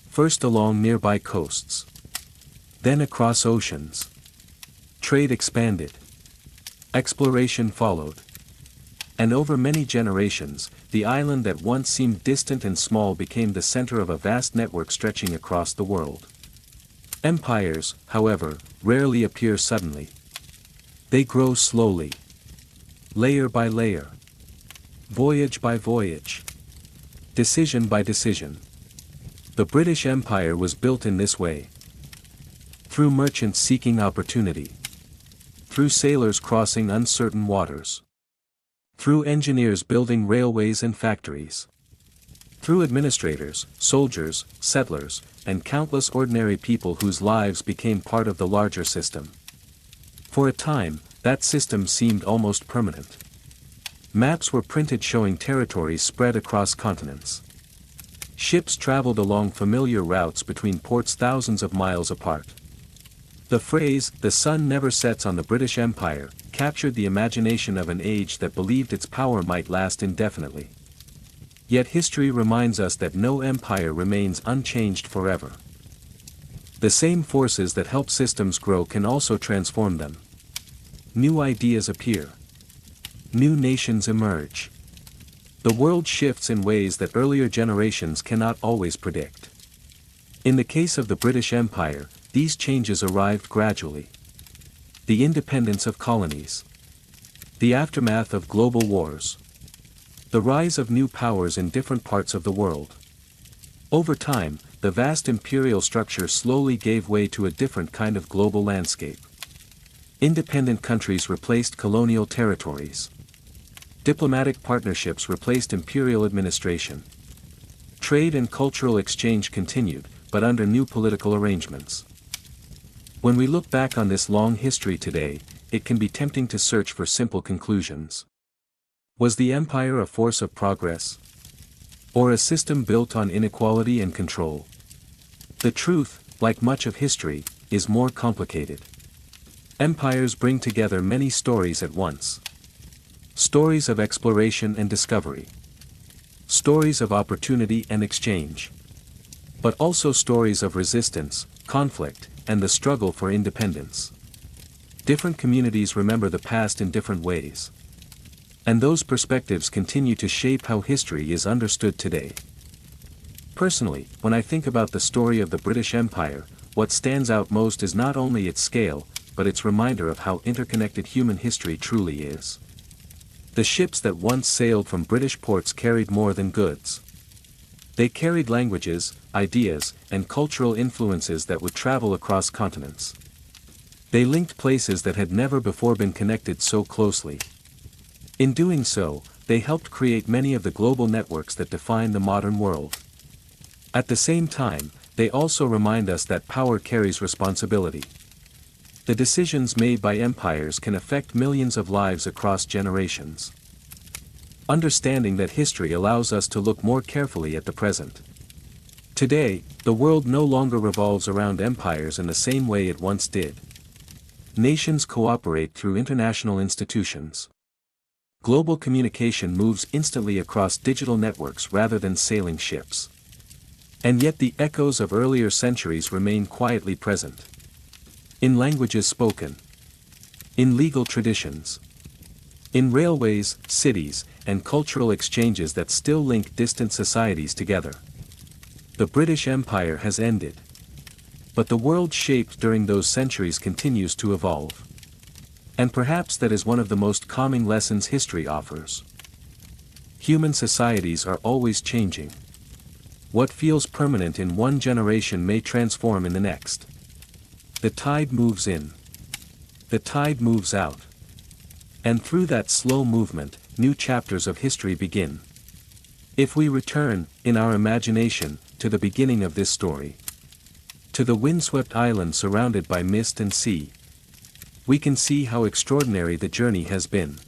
First along nearby coasts. Then across oceans. Trade expanded. Exploration followed. And over many generations, the island that once seemed distant and small became the center of a vast network stretching across the world. Empires, however, rarely appear suddenly. They grow slowly. Layer by layer. Voyage by voyage. Decision by decision. The British Empire was built in this way. Through merchants seeking opportunity. Through sailors crossing uncertain waters. Through engineers building railways and factories. Through administrators, soldiers, settlers, and countless ordinary people whose lives became part of the larger system. For a time, that system seemed almost permanent. Maps were printed showing territories spread across continents. Ships traveled along familiar routes between ports thousands of miles apart. The phrase, "the sun never sets on the British Empire," captured the imagination of an age that believed its power might last indefinitely. Yet history reminds us that no empire remains unchanged forever. The same forces that help systems grow can also transform them. New ideas appear. New nations emerge. The world shifts in ways that earlier generations cannot always predict. In the case of the British Empire, these changes arrived gradually. The independence of colonies. The aftermath of global wars. The rise of new powers in different parts of the world. Over time, the vast imperial structure slowly gave way to a different kind of global landscape. Independent countries replaced colonial territories. Diplomatic partnerships replaced imperial administration. Trade and cultural exchange continued, but under new political arrangements. When we look back on this long history today, it can be tempting to search for simple conclusions. Was the empire a force of progress? Or a system built on inequality and control? The truth, like much of history, is more complicated. Empires bring together many stories at once. Stories of exploration and discovery. Stories of opportunity and exchange. But also stories of resistance, conflict, and the struggle for independence. Different communities remember the past in different ways. And those perspectives continue to shape how history is understood today. Personally, when I think about the story of the British Empire, what stands out most is not only its scale, but its reminder of how interconnected human history truly is. The ships that once sailed from British ports carried more than goods. They carried languages, ideas, and cultural influences that would travel across continents. They linked places that had never before been connected so closely. In doing so, they helped create many of the global networks that define the modern world. At the same time, they also remind us that power carries responsibility. The decisions made by empires can affect millions of lives across generations. Understanding that history allows us to look more carefully at the present. Today, the world no longer revolves around empires in the same way it once did. Nations cooperate through international institutions. Global communication moves instantly across digital networks rather than sailing ships. And yet the echoes of earlier centuries remain quietly present. In languages spoken. In legal traditions. In railways, cities, and cultural exchanges that still link distant societies together. The British Empire has ended. But the world shaped during those centuries continues to evolve. And perhaps that is one of the most calming lessons history offers. Human societies are always changing. What feels permanent in one generation may transform in the next. The tide moves in. The tide moves out. And through that slow movement, new chapters of history begin. If we return, in our imagination, to the beginning of this story, to the windswept island surrounded by mist and sea, we can see how extraordinary the journey has been.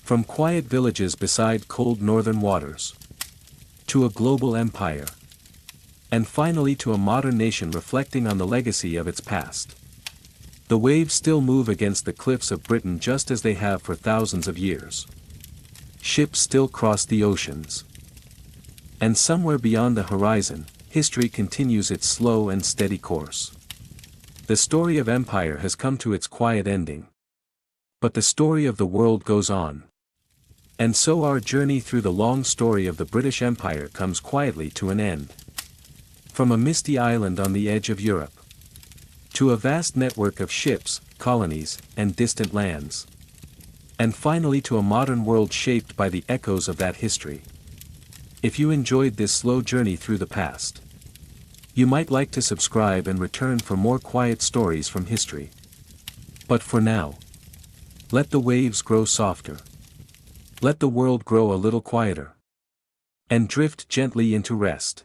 From quiet villages beside cold northern waters, to a global empire, and finally to a modern nation reflecting on the legacy of its past. The waves still move against the cliffs of Britain just as they have for thousands of years. Ships still cross the oceans. And somewhere beyond the horizon, history continues its slow and steady course. The story of empire has come to its quiet ending. But the story of the world goes on. And so our journey through the long story of the British Empire comes quietly to an end. From a misty island on the edge of Europe, to a vast network of ships, colonies, and distant lands, and finally to a modern world shaped by the echoes of that history. If you enjoyed this slow journey through the past, you might like to subscribe and return for more quiet stories from history. But for now, let the waves grow softer. Let the world grow a little quieter. And drift gently into rest.